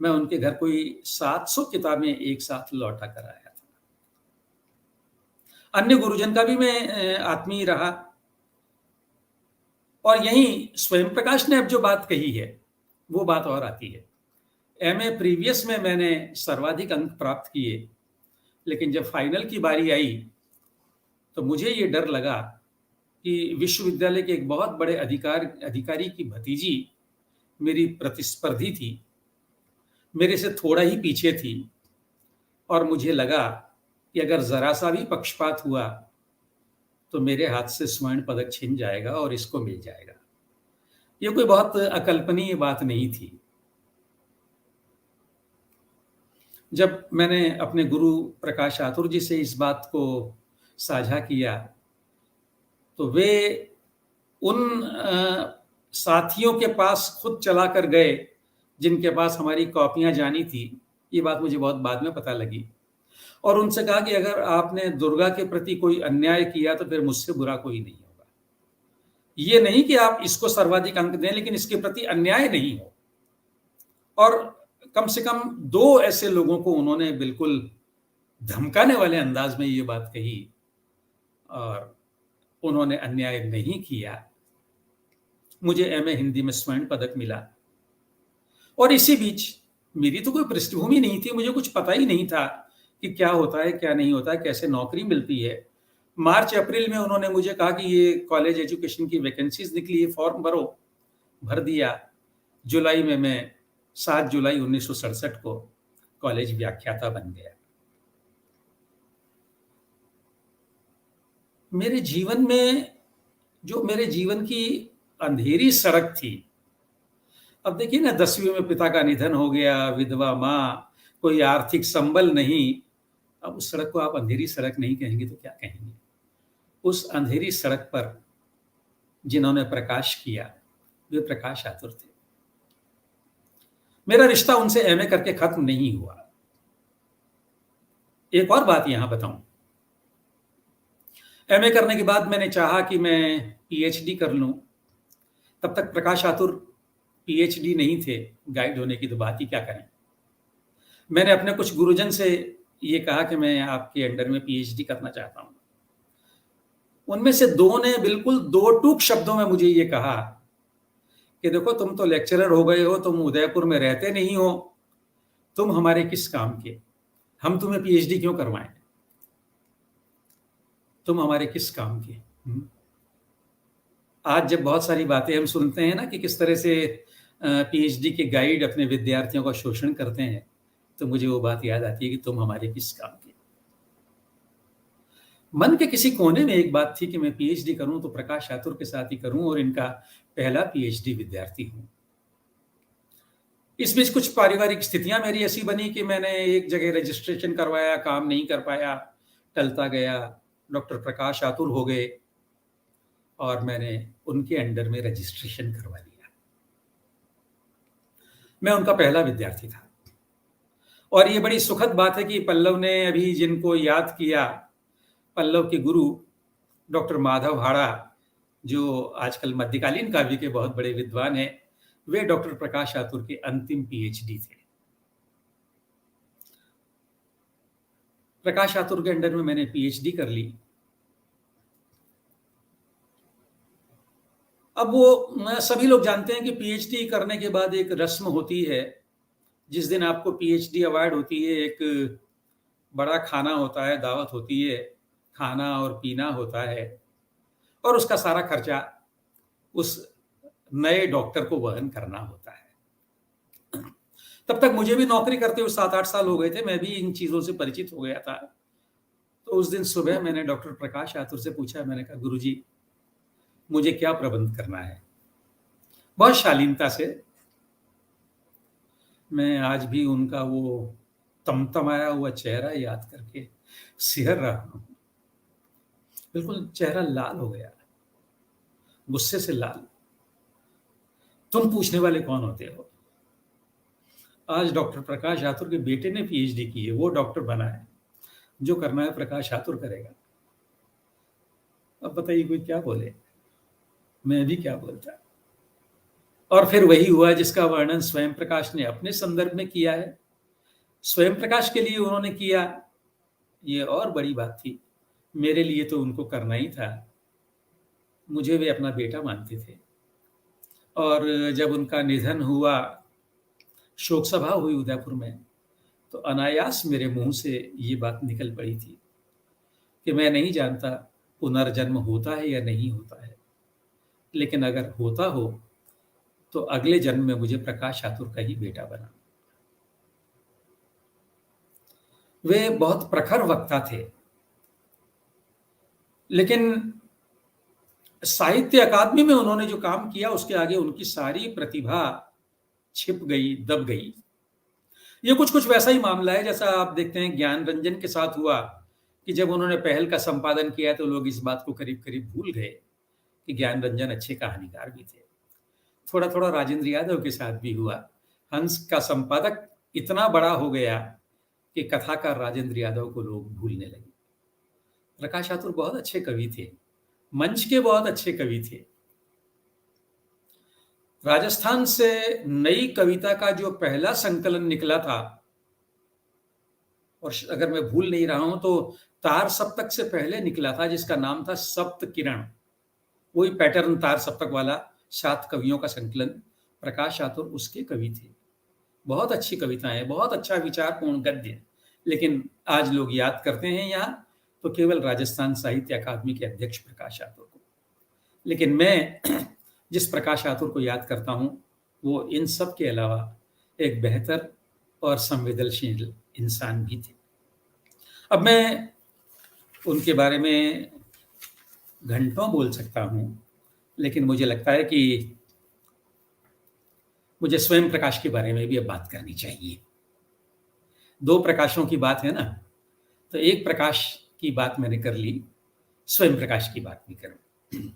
मैं उनके घर कोई 700 किताबें एक साथ लौटा कर आया था। अन्य गुरुजन का भी मैं आत्मीय रहा और यहीं स्वयं प्रकाश ने अब जो बात कही है, वो बात और आती है। एमए प्रीवियस में मैंने सर्वाधिक अंक प्राप्त किए, लेकिन जब फाइनल की बारी आई, तो मुझे ये डर लगा कि विश्वविद्यालय के एक बहुत बड़े अधिकारी की भतीजी मेरी प्रतिस्पर्धी थी, मेरे से थोड़ा ही पीछे थी और मुझे लगा कि अगर ज़रा-सा भी पक्षपात हुआ, तो मेरे हाथ से स्वर्ण पदक छिन जाएगा और इसको मिल जाएगा। ये कोई बहुत अकल्पनीय बात नहीं थी। जब मैंने अपने गुरु प्रकाश आतुर जी से इस बात को साझा किया, तो वे उन साथियों के पास खुद चला कर गए, जिनके पास हमारी कॉपियाँ जानी थी। ये बात मुझे बहुत बाद में पता लगी और उनसे कहा कि अगर आपने दुर्गा के प्रति कोई अन्याय किया, तो फिर मुझसे बुरा कोई नहीं होगा। ये नहीं कि आप इसको सर्वाधिक अंक दें, लेकिन इसके प्रति अन्याय नहीं हो। और कम से कम 2 ऐसे लोगों को उन्होंने बिल्कुल धमकाने वाले अंदाज में ये बात कही और उन्होंने अन्याय नहीं किया। मुझे एमए हिंदी में स्वर्ण पदक मिला और इसी बीच मेरी तो कोई पृष्ठभूमि नहीं थी, मुझे कुछ पता ही नहीं था कि क्या होता है, क्या नहीं होता है, कैसे नौकरी मिलती है। मार्च-अप्रैल में उन्होंने मुझे कहा कि ये कॉलेज एजुकेशन की वैकेंसीज़ निकली है, फॉर्म भरो। भर दिया। जुलाई में मैं 7 जुलाई 1967 को कॉलेज व्याख्याता बन गया। मेरे जीवन में जो मेरे जीवन की अंधेरी सड़क थी, अब देखिए ना 10वीं में पिता का निधन हो गया, विधवा माँ, कोई आर्थिक संबल नहीं। अब उस सड़क को आप अंधेरी सड़क नहीं कहेंगे तो क्या कहेंगे? उस अंधेरी सड़क पर जिन्होंने प्रकाश किया, वे प्रकाश आतुर थे। मेरा रिश्ता उनसे एमए करके खत्म नहीं हुआ। एक और बात यहां बताऊं, एमए करने के बाद मैंने चाहा कि मैं पीएचडी कर लूं। तब तक प्रकाश आतुर पीएचडी नहीं थे, गाइड होने की तो बात ही क्या करें। मैंने अपने कुछ गुरुजन से ये कहा कि मैं आपके अंडर में पीएचडी करना चाहता हूं। उनमें से 2 ने बिल्कुल 2 टूक शब्दों में मुझे ये कहा कि देखो तुम तो लेक्चरर हो गए हो, तुम उदयपुर में रहते नहीं हो, तुम हमारे किस काम के, हम तुम्हें पीएचडी क्यों करवाएं, तुम हमारे किस काम के। आज जब बहुत सारी बातें हम सुनते हैं ना कि किस तरह से पीएचडी के गाइड अपने विद्यार्थियों का शोषण करते हैं, तो मुझे वो बात याद आती है कि तुम हमारे किस काम के। मन के किसी कोने में एक बात थी कि मैं पीएचडी करूं तो प्रकाश आतुर के साथ ही करूं और इनका पहला पीएचडी विद्यार्थी हूं। इस बीच कुछ पारिवारिक स्थितियां मेरी ऐसी बनी कि मैंने एक जगह रजिस्ट्रेशन करवाया, काम नहीं कर पाया, टलता गया। डॉक्टर प्रकाश आतुर हो गए और मैंने उनके अंडर में रजिस्ट्रेशन करवा लिया। मैं उनका पहला विद्यार्थी था और ये बड़ी सुखद बात है कि पल्लव ने अभी जिनको याद किया, पल्लव के गुरु डॉक्टर माधव हाड़ा, जो आजकल मध्यकालीन काव्य के बहुत बड़े विद्वान हैं, वे डॉक्टर प्रकाश आतुर के अंतिम पीएचडी थे। प्रकाश आतुर के अंडर में मैंने पीएचडी कर ली। अब वो सभी लोग जानते हैं कि पीएचडी करने के बाद एक रस्म होती है, जिस दिन आपको पीएचडी अवार्ड होती है, एक बड़ा खाना होता है, दावत होती है, खाना और पीना होता है। और उसका सारा खर्चा उस नए डॉक्टर को वहन करना होता है। तब तक मुझे भी नौकरी करते हुए 7-8 साल हो गए थे, मैं भी इन चीज़ों से परिचित हो गया था। तो उस दिन सुबह मैंने डॉक्टर प्रकाश आतुर से पूछा, मैंने कहा, गुरुजी, मुझे क्या प्रबंध करना है? बहुत शालीनता से। मैं आज भी उनका वो तमतमाया हुआ चेहरा याद करके सिहर रहा हूँ। बिल्कुल चेहरा लाल हो गया, गुस्से से लाल। तुम पूछने वाले कौन होते हो? आज डॉक्टर प्रकाश आतुर के बेटे ने पीएचडी की है, वो डॉक्टर बना है। जो करना है प्रकाश आतुर करेगा। अब बताइए कोई क्या बोले? मैं भी क्या बोलता? और फिर वही हुआ जिसका वर्णन स्वयं प्रकाश ने अपने संदर्भ में किया है। स्वयं प्रकाश के लिए उन्होंने किया, ये और बड़ी बात थी। मेरे लिए तो उनको करना ही था। मुझे वे अपना बेटा मानते थे। और जब उनका निधन हुआ, शोक सभा हुई उदयपुर में, तो अनायास मेरे मुंह से ये बात निकल पड़ी थी कि मैं नहीं जानता पुनर्जन्म होता है या नहीं होता है, लेकिन अगर होता हो तो अगले जन्म में मुझे प्रकाश आतुर का ही बेटा बना। वे बहुत प्रखर वक्ता थे, लेकिन साहित्य अकादमी में उन्होंने जो काम किया उसके आगे उनकी सारी प्रतिभा छिप गई, दब गई। ये कुछ वैसा ही मामला है जैसा आप देखते हैं ज्ञान रंजन के साथ हुआ कि जब उन्होंने पहल का संपादन किया तो लोग इस बात को करीब-करीब भूल गए कि ज्ञान रंजन अच्छे कहानीकार भी थे। थोड़ा-थोड़ा राजेंद्र यादव के साथ भी हुआ। हंस का संपादक इतना बड़ा हो गया कि कथाकार राजेंद्र यादव को लोग भूलने लगे। प्रकाश आतुर बहुत अच्छे कवि थे, मंच के बहुत अच्छे कवि थे। राजस्थान से नई कविता का जो पहला संकलन निकला था, और अगर मैं भूल नहीं रहा हूं तो तार सप्तक से पहले निकला था, जिसका नाम था सप्त किरण। वही पैटर्न तार सप्तक वाला 7 कवियों का संकलन, प्रकाश आतुर उसके कवि थे। बहुत अच्छी कविताएं, बहुत अच्छा विचारपूर्ण गद्य, लेकिन आज लोग याद करते हैं यहाँ तो केवल राजस्थान साहित्य अकादमी के अध्यक्ष प्रकाश आतुर को। लेकिन मैं जिस प्रकाश आतुर को याद करता हूँ वो इन सब के अलावा एक बेहतर और संवेदनशील इंसान भी थे। अब मैं उनके बारे में घंटों बोल सकता हूँ, लेकिन मुझे लगता है कि मुझे स्वयं प्रकाश के बारे में भी अब बात करनी चाहिए। 2 प्रकाशों की बात है ना, तो एक प्रकाश की बात मैंने कर ली, स्वयं प्रकाश की बात भी करूं।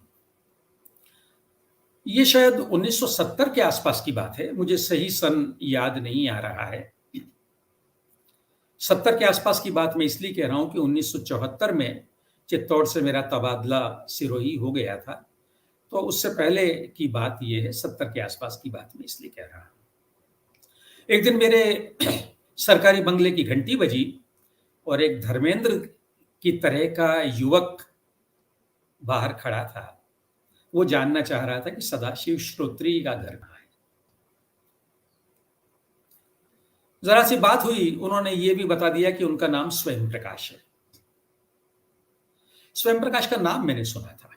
ये शायद 1970 के आसपास की बात है, मुझे सही सन याद नहीं आ रहा है। 70 के आसपास की बात मैं इसलिए कह रहा हूं कि 1974 में चित्तौड़ से मेरा तबादला सिरोही हो गया था, तो उससे पहले की बात ये है, 70 के आसपास की बात मैं इसलिए कह रहा हूं। एक दिन मेरे सरकारी बंगले की घंटी बजी और एक धर्मेंद्र की तरह का युवक बाहर खड़ा था। वो जानना चाह रहा था कि सदाशिव श्रोत्री का घर कहाँ है। जरा सी बात हुई, उन्होंने ये भी बता दिया कि उनका नाम स्वयं प्रकाश है। स्वयं प्रकाश का नाम मैंने सुना था।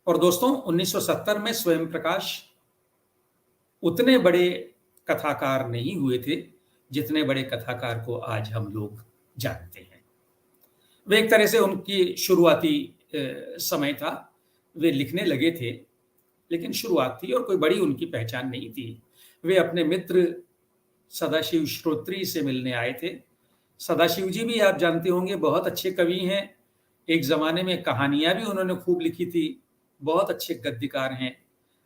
और दोस्तों, 1970 में स्वयं प्रकाश उतने बड़े कथाकार नहीं हुए थे जितने बड़े कथाकार को आज हम लोग जानते हैं। वे एक तरह से उनकी शुरुआती समय था, वे लिखने लगे थे, लेकिन शुरुआत थी और कोई बड़ी उनकी पहचान नहीं थी। वे अपने मित्र सदाशिव श्रोत्री से मिलने आए थे। सदाशिव जी भी आप जानते होंगे बहुत अच्छे कवि हैं। एक ज़माने में कहानियाँ भी उन्होंने खूब लिखी थी, बहुत अच्छे गद्यकार हैं।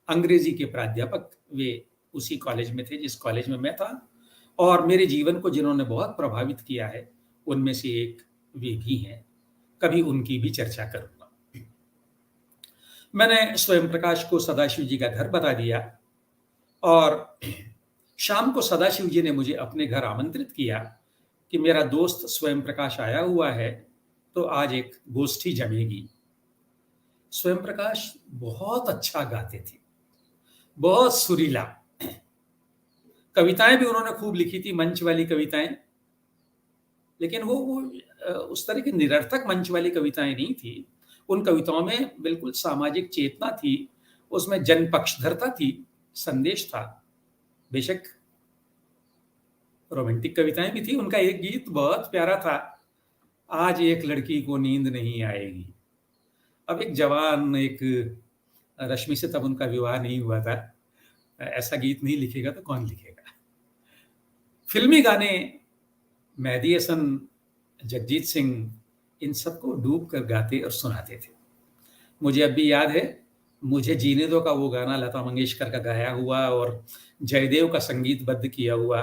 अंग्रेजी के प्राध्यापक वे उसी कॉलेज में थे जिस कॉलेज में मैं था, और मेरे जीवन को जिन्होंने बहुत प्रभावित किया है उनमें से एक वे भी हैं। कभी उनकी भी चर्चा करूंगा। मैंने स्वयं प्रकाश को सदाशिव जी का घर बता दिया और शाम को सदाशिव जी ने मुझे अपने घर आमंत्रित किया कि मेरा दोस्त स्वयं प्रकाश आया हुआ है, तो आज एक गोष्ठी जमेगी। स्वयं प्रकाश बहुत अच्छा गाते थे, बहुत सुरीला। कविताएं भी उन्होंने खूब लिखी थी, मंच वाली कविताएं, लेकिन वो उस तरह की निरर्थक मंच वाली कविताएं नहीं थी। उन कविताओं में बिल्कुल सामाजिक चेतना थी, उसमें जनपक्षधरता थी, संदेश था। बेशक रोमांटिक कविताएं भी थी। उनका एक गीत बहुत प्यारा था, आज एक लड़की को नींद नहीं आएगी। अब एक जवान, एक रश्मि से तब उनका विवाह नहीं हुआ था, ऐसा गीत नहीं लिखेगा तो कौन लिखेगा। फिल्मी गाने मेहदी हसन, जगजीत सिंह, इन सबको डूब कर गाते और सुनाते थे। मुझे अब भी याद है, मुझे जीने दो का वो गाना लता मंगेशकर का गाया हुआ और जयदेव का संगीतबद्ध किया हुआ,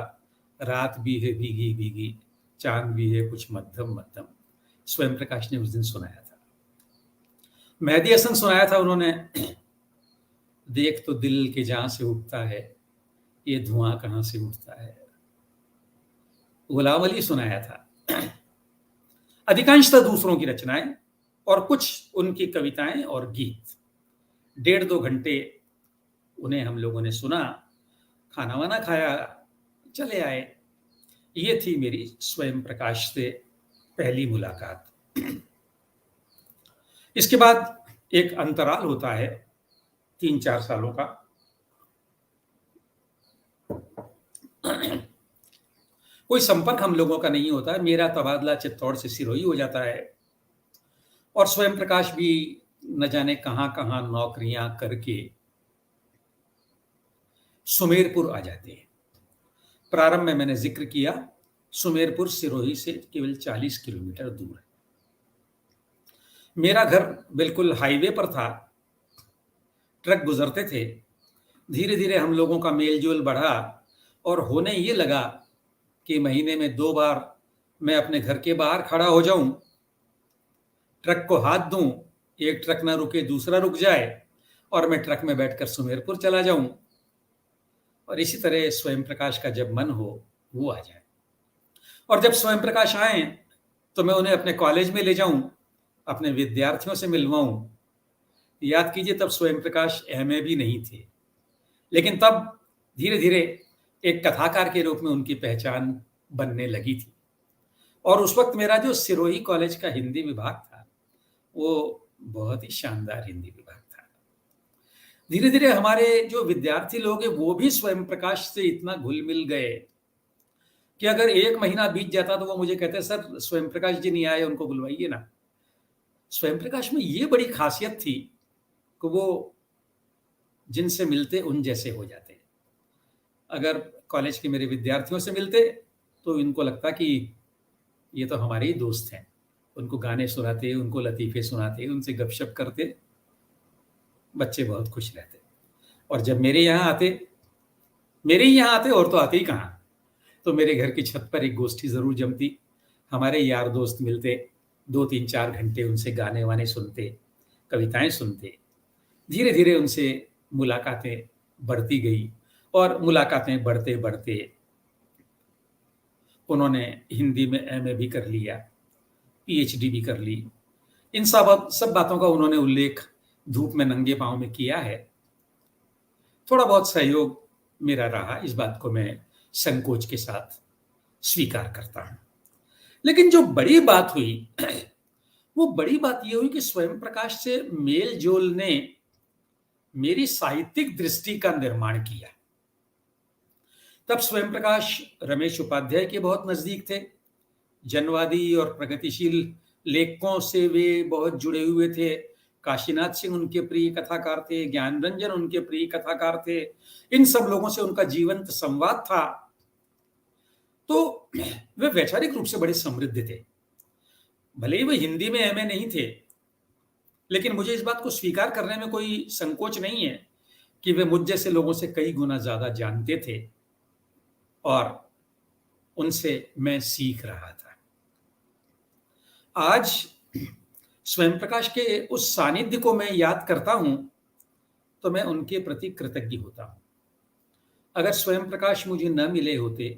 रात भी है भीगी भीगी, चांद भी है कुछ मध्यम मध्यम, स्वयं प्रकाश ने उस दिन सुनाया था। मेहदी हसन सुनाया था उन्होंने, देख तो दिल के जहां से उठता है, ये धुआं कहां से उठता है। गुलाम अली सुनाया था। अधिकांशतः दूसरों की रचनाएं और कुछ उनकी कविताएं और गीत। 1.5-2 घंटे उन्हें हम लोगों ने सुना, खाना वाना खाया, चले आए। ये थी मेरी स्वयं प्रकाश से पहली मुलाकात। इसके बाद एक अंतराल होता है 3-4 सालों का। कोई संपर्क हम लोगों का नहीं होता है। मेरा तबादला चित्तौड़ से सिरोही हो जाता है और स्वयं प्रकाश भी न जाने कहां कहां नौकरियां करके सुमेरपुर आ जाते हैं। प्रारंभ में मैंने जिक्र किया, सुमेरपुर सिरोही से केवल 40 किलोमीटर दूर है। मेरा घर बिल्कुल हाईवे पर था, ट्रक गुजरते थे। धीरे धीरे हम लोगों का मेलजोल बढ़ा और होने ये लगा कि महीने में 2 बार मैं अपने घर के बाहर खड़ा हो जाऊं, ट्रक को हाथ दूं, एक ट्रक ना रुके दूसरा रुक जाए और मैं ट्रक में बैठकर सुमेरपुर चला जाऊं और इसी तरह स्वयं प्रकाश का जब मन हो वो आ जाए। और जब स्वयं प्रकाश आए तो मैं उन्हें अपने कॉलेज में ले जाऊं, अपने विद्यार्थियों से मिलवाऊं। याद कीजिए, तब स्वयं प्रकाश एमए भी नहीं थे, लेकिन तब धीरे धीरे एक कथाकार के रूप में उनकी पहचान बनने लगी थी। और उस वक्त मेरा जो सिरोही कॉलेज का हिंदी विभाग था वो बहुत ही शानदार हिंदी विभाग था। धीरे धीरे हमारे जो विद्यार्थी लोग हैं वो भी स्वयं प्रकाश से इतना घुल मिल गए कि अगर 1 महीना बीत जाता तो वो मुझे कहते, सर स्वयं प्रकाश जी नहीं आए, उनको बुलवाइए ना। स्वयं प्रकाश में ये बड़ी खासियत थी कि वो जिनसे मिलते उन जैसे हो जाते। अगर कॉलेज के मेरे विद्यार्थियों से मिलते तो इनको लगता कि ये तो हमारे ही दोस्त हैं। उनको गाने सुनाते, उनको लतीफ़े सुनाते, उनसे गपशप करते, बच्चे बहुत खुश रहते। और जब मेरे ही यहाँ आते और तो आते ही कहाँ, तो मेरे घर की छत पर एक गोष्ठी ज़रूर जमती। हमारे यार दोस्त मिलते, 2-3-4 घंटे उनसे गाने वाने सुनते, कविताएं सुनते। धीरे धीरे उनसे मुलाकातें बढ़ती गई और मुलाकातें बढ़ते बढ़ते उन्होंने हिंदी में एमए भी कर लिया, पीएचडी भी कर ली। इन सब बातों का उन्होंने उल्लेख धूप में नंगे पांव में किया है। थोड़ा बहुत सहयोग मेरा रहा, इस बात को मैं संकोच के साथ स्वीकार करता हूं। लेकिन जो बड़ी बात हुई वो बड़ी बात यह हुई कि स्वयं प्रकाश से मेल जोल ने मेरी साहित्यिक दृष्टि का निर्माण किया। तब स्वयं प्रकाश रमेश उपाध्याय के बहुत नजदीक थे। जनवादी और प्रगतिशील लेखकों से वे बहुत जुड़े हुए थे। काशीनाथ सिंह उनके प्रिय कथाकार थे, ज्ञान रंजन उनके प्रिय कथाकार थे। इन सब लोगों से उनका जीवंत संवाद था। तो वे वैचारिक रूप से बड़े समृद्ध थे। भले ही वे हिंदी में एमए नहीं थे, लेकिन मुझे इस बात को स्वीकार करने में कोई संकोच नहीं है कि वे मुझ जैसे लोगों से कई गुना ज्यादा जानते थे और उनसे मैं सीख रहा था। आज स्वयं प्रकाश के उस सानिध्य को मैं याद करता हूं तो मैं उनके प्रति कृतज्ञ होता हूं। अगर स्वयं प्रकाश मुझे न मिले होते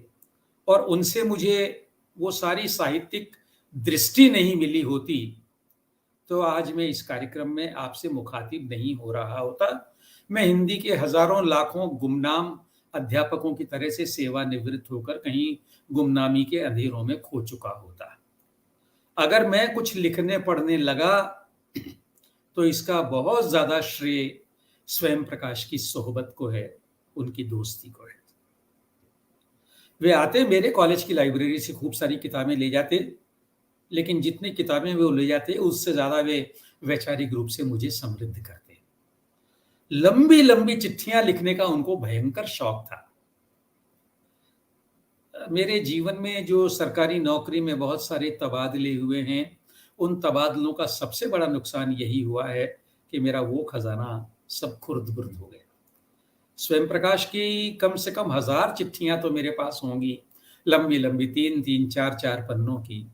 और उनसे मुझे वो सारी साहित्यिक दृष्टि नहीं मिली होती तो आज मैं इस कार्यक्रम में आपसे मुखातिब नहीं हो रहा होता। मैं हिंदी के हजारों लाखों गुमनाम अध्यापकों की तरह से सेवानिवृत्त होकर कहीं गुमनामी के अंधेरों में खो चुका होता। अगर मैं कुछ लिखने पढ़ने लगा तो इसका बहुत ज़्यादा श्रेय स्वयं प्रकाश की सोहबत को है, उनकी दोस्ती को है। वे आते मेरे कॉलेज की लाइब्रेरी से खूब सारी किताबें ले जाते, लेकिन जितनी किताबें वो ले जाते उससे ज़्यादा वे वैचारिक रूप से मुझे समृद्ध करते। लंबी-लंबी चिट्ठियाँ लिखने का उनको भयंकर शौक था। मेरे जीवन में जो सरकारी नौकरी में बहुत सारे तबादले हुए हैं, उन तबादलों का सबसे बड़ा नुकसान यही हुआ है कि मेरा वो खज़ाना सब खुर्द-बुर्द हो गया। स्वयं प्रकाश की कम से कम 1000 चिट्ठियाँ तो मेरे पास होंगी, लंबी-लंबी 3-3, 4-4 पन्नों की,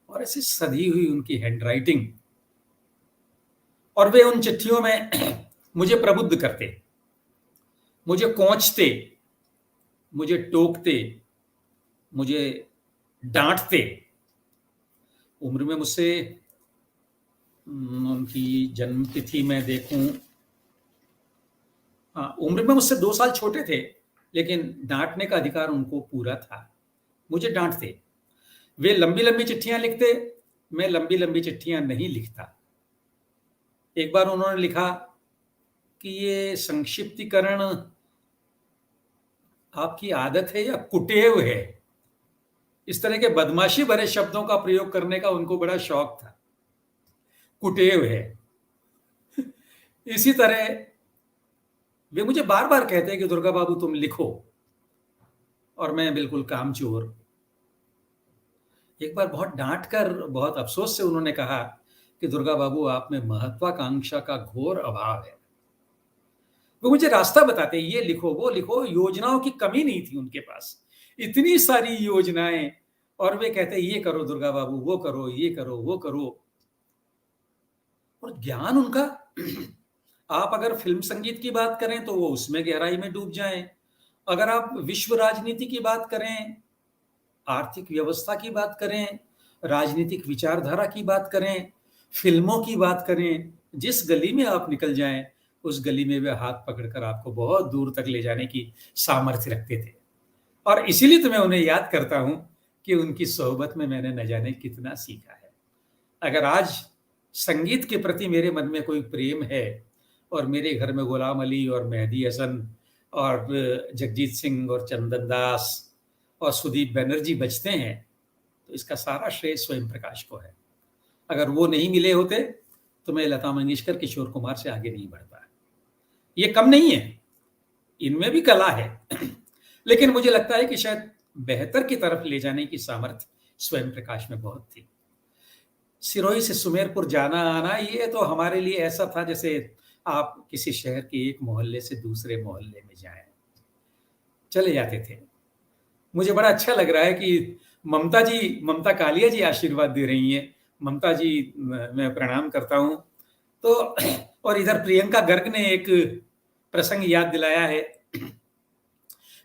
और ऐसी सधी हुई उनकी हैंडराइटिंग। और वे उन चिट्ठियों में मुझे प्रबुद्ध करते, मुझे कोंचते, मुझे टोकते, मुझे डाँटते। उम्र में मुझसे उनकी जन्म तिथि मैं देखूँ, हाँ, उम्र में मुझसे 2 साल छोटे थे, लेकिन डाँटने का अधिकार उनको पूरा था। मुझे डाँटते। वे लंबी-लंबी चिट्ठियाँ लिखते, मैं लंबी-लंबी चिट्ठियाँ नहीं लिखता। एक बार उन्होंने लिखा कि ये संक्षिप्तीकरण आपकी आदत है या कुटेव है? इस तरह के बदमाशी भरे शब्दों का प्रयोग करने का उनको बड़ा शौक था। कुटेव है। इसी तरह वे मुझे बार-बार कहते हैं कि दुर्गा बाबू तुम लिखो, और मैं बिल्कुल कामचोर। एक बार बहुत डाँट कर, बहुत अफ़सोस से उन्होंने कहा कि दुर्गा बाबू आप में महत्वाकांक्षा का घोर अभाव है। वो मुझे रास्ता बताते, ये लिखो, वो लिखो, योजनाओं की कमी नहीं थी उनके पास। इतनी सारी योजनाएँ, और वे कहते ये करो दुर्गा बाबू, वो करो, ये करो, वो करो। और ज्ञान उनका आप अगर फ़िल्म संगीत की बात करें तो वो उसमें गहराई में डूब जाएँ। अगर आप विश्व राजनीति की बात करें, आर्थिक व्यवस्था की बात करें, राजनीतिक विचारधारा की बात करें, फ़िल्मों की बात करें, जिस गली में आप निकल जाएँ, उस गली में वे हाथ पकड़कर आपको बहुत दूर तक ले जाने की सामर्थ्य रखते थे। और इसीलिए तो मैं उन्हें याद करता हूँ कि उनकी सोहबत में मैंने न जाने कितना सीखा है। अगर आज संगीत के प्रति मेरे मन में कोई प्रेम है, और मेरे घर में गुलाम अली और मेहदी हसन और जगजीत सिंह और चंदन दास और सुदीप बनर्जी बजते हैं, तो इसका सारा श्रेय स्वयं प्रकाश को है। अगर वो नहीं मिले होते, तो मैं लता मंगेशकर, किशोर कुमार से आगे नहीं बढ़ता। ये कम नहीं है, इनमें भी कला है, लेकिन मुझे लगता है कि शायद बेहतर की तरफ ले जाने की सामर्थ्य स्वयं प्रकाश में बहुत थी। सिरोही से सुमेरपुर जाना-आना, ये तो हमारे लिए ऐसा था जैसे आप किसी शहर के एक मोहल्ले से दूसरे मोहल्ले में जाएँ। चले जाते थे। मुझे बड़ा अच्छा लग रहा है कि ममता कालिया जी आशीर्वाद दे रही हैं। ममता जी, मैं प्रणाम करता हूँ। तो और इधर प्रियंका गर्ग ने एक प्रसंग याद दिलाया है।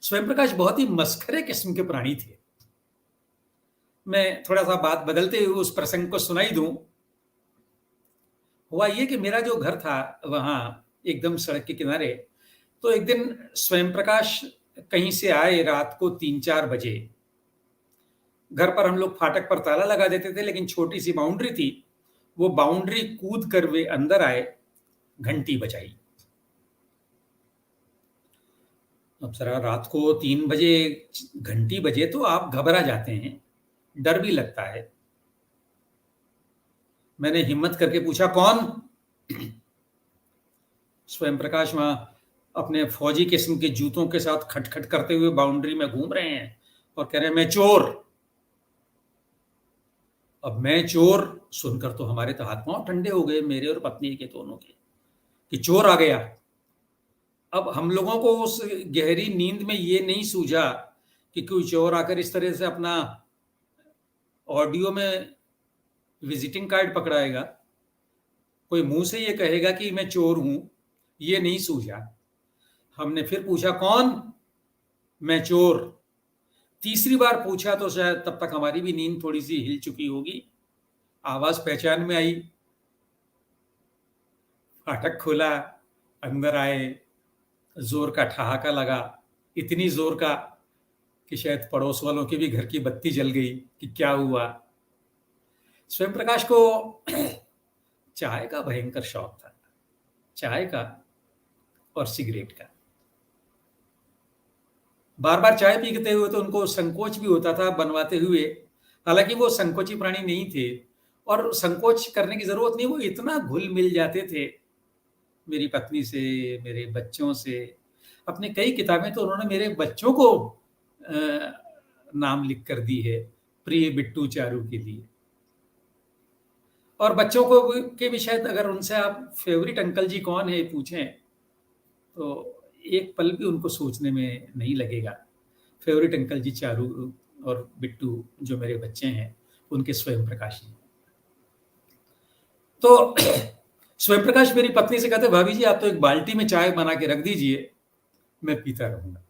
स्वयं प्रकाश बहुत ही मस्खरे किस्म के प्राणी थे। मैं थोड़ा-सा बात बदलते हुए उस प्रसंग को सुनाई दूँ। हुआ ये कि मेरा जो घर था वहाँ एकदम सड़क के किनारे, तो एक दिन स्वयं प्रकाश कहीं से आए रात को 3-4 बजे। घर पर हम लोग फाटक पर ताला लगा देते थे, लेकिन छोटी-सी बाउंड्री थी। वो बाउंड्री कूद कर वे अंदर आए, घंटी बजाई। अब ज़रा रात को 3 बजे घंटी बजे तो आप घबरा जाते हैं, डर भी लगता है। मैंने हिम्मत करके पूछा, कौन? स्वयं प्रकाश वहाँ अपने फौजी किस्म के जूतों के साथ खटखट करते हुए बाउंड्री में घूम रहे हैं और कह रहे हैं, मैं चोर। अब मैं चोर सुनकर तो हमारे तो हाथ पांव ठंडे हो गए, मेरे और पत्नी के दोनों के, कि चोर आ गया। अब हम लोगों को उस गहरी नींद में ये नहीं सूझा कि कोई चोर आकर इस तरह से अपना ऑडियो में विजिटिंग कार्ड पकड़ाएगा, कोई मुंह से ये कहेगा कि मैं चोर हूं, ये नहीं सूझा। हमने फिर पूछा, कौन? मैं चोर। तीसरी बार पूछा तो शायद तब तक हमारी भी नींद थोड़ी सी हिल चुकी होगी। आवाज पहचान में आई, फाटक खोला, अंदर आए, जोर का ठहाका लगा, इतनी जोर का कि शायद पड़ोस वालों की भी घर की बत्ती जल गई कि क्या हुआ। स्वयं प्रकाश को चाय का भयंकर शौक था। चाय का और सिगरेट का। बार-बार चाय पीते हुए तो उनको संकोच भी होता था बनवाते हुए, हालाँकि वो संकोची प्राणी नहीं थे और संकोच करने की ज़रूरत नहीं, वो इतना घुल-मिल जाते थे मेरी पत्नी से, मेरे बच्चों से। अपनी कई किताबें तो उन्होंने मेरे बच्चों को नाम लिख कर दी है, प्रिय बिट्टू चारू के लिए। और बच्चों को के भी शायद अगर उनसे आप फ़ेवरेट अंकल जी कौन है पूछें, तो एक पल भी उनको सोचने में नहीं लगेगा। फ़ेवरेट अंकल जी चारू और बिट्टू जो मेरे बच्चे हैं, उनके स्वयं प्रकाश जी। तो स्वयं प्रकाश मेरी पत्नी से कहते, "भाभी जी आप तो एक बाल्टी में चाय बना के रख दीजिए, मैं पीता रहूँगा।"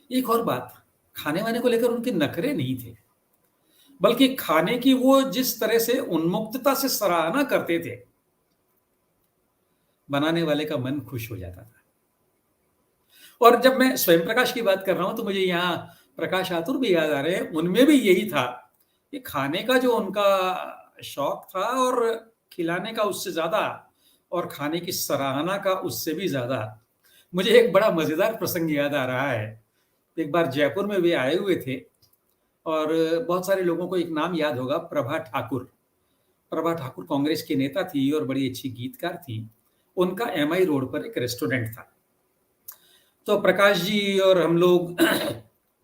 एक और बात, खाने-वाने को लेकर उनके नखरे नहीं थे, बल्कि खाने की वो जिस तरह से उन्मुक्तता से सराहना करते थे, बनाने वाले का मन खुश हो जाता था। और जब मैं स्वयं प्रकाश की बात कर रहा हूँ, तो मुझे यहाँ प्रकाश आतुर भी याद आ रहे हैं, उनमें भी यही था कि खाने का जो उनका शौक था और खिलाने का उससे ज़्यादा और खाने की सराहना का उससे भी ज़्यादा। मुझे एक बड़ा मज़ेदार प्रसंग याद आ रहा है। एक बार जयपुर में वे आए हुए थे और बहुत सारे लोगों को एक नाम याद होगा, प्रभा ठाकुर। प्रभा ठाकुर कांग्रेस की नेता थी और बड़ी अच्छी गीतकार थी। उनका एमआई रोड पर एक रेस्टोरेंट था। तो प्रकाश जी और हम लोग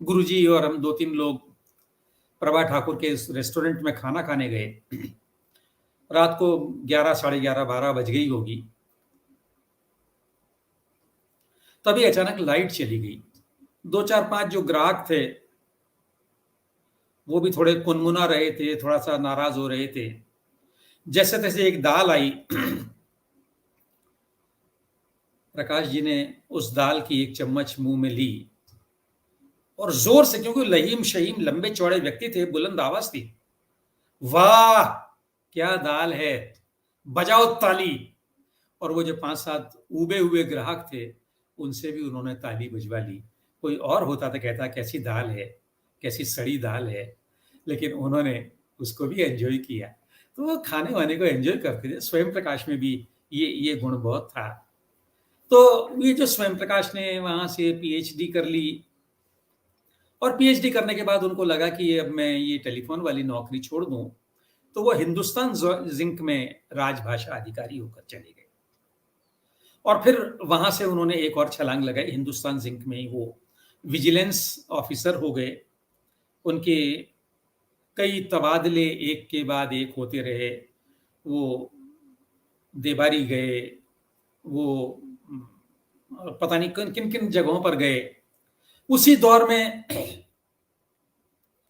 गुरुजी और हम 2-3 लोग प्रभा ठाकुर के इस रेस्टोरेंट में खाना खाने गए। रात को 11, साढ़े 11, 12 बज गई होगी। तभी अचानक लाइट चली गई। 2, 4, 5 जो ग्राहक थे, वो भी थोड़े कुनमुना रहे थे, थोड़ा-सा नाराज़ हो रहे थे। जैसे-तैसे एक दाल आई। प्रकाश जी ने उस दाल की एक चम्मच मुँह में ली और ज़ोर से, क्योंकि लहीम-शहीम लंबे-चौड़े व्यक्ति थे, बुलंद आवाज़ थी। वाह! क्या दाल है! बजाओ ताली। और वो जो 5-7 ऊबे हुए ग्राहक थे, उनसे भी उन्होंने ताली बजवा ली। कोई और होता तो कहता कैसी दाल है, कैसी सड़ी दाल है, लेकिन उन्होंने उसको भी एन्जॉय किया। तो वो खाने-वाने को एन्जॉय करते थे। स्वयं प्रकाश में भी ये गुण बहुत था। तो ये जो स्वयं प्रकाश ने वहाँ से पीएचडी कर ली और पीएचडी करने के बाद उनको लगा कि अब मैं ये टेलीफ़ोन वाली नौकरी छोड़ दूँ, तो वो हिंदुस्तान ज़िंक में राजभाषा अधिकारी होकर चले गए। और फिर वहाँ से उन्होंने एक और छलांग लगाई, हिंदुस्तान ज़िंक में ही वो विजिलेंस ऑफ़िसर हो गए। उनके कई तबादले एक के बाद एक होते रहे। वो देबारी गए, वो पता नहीं किन-किन जगहों पर गए। उसी दौर में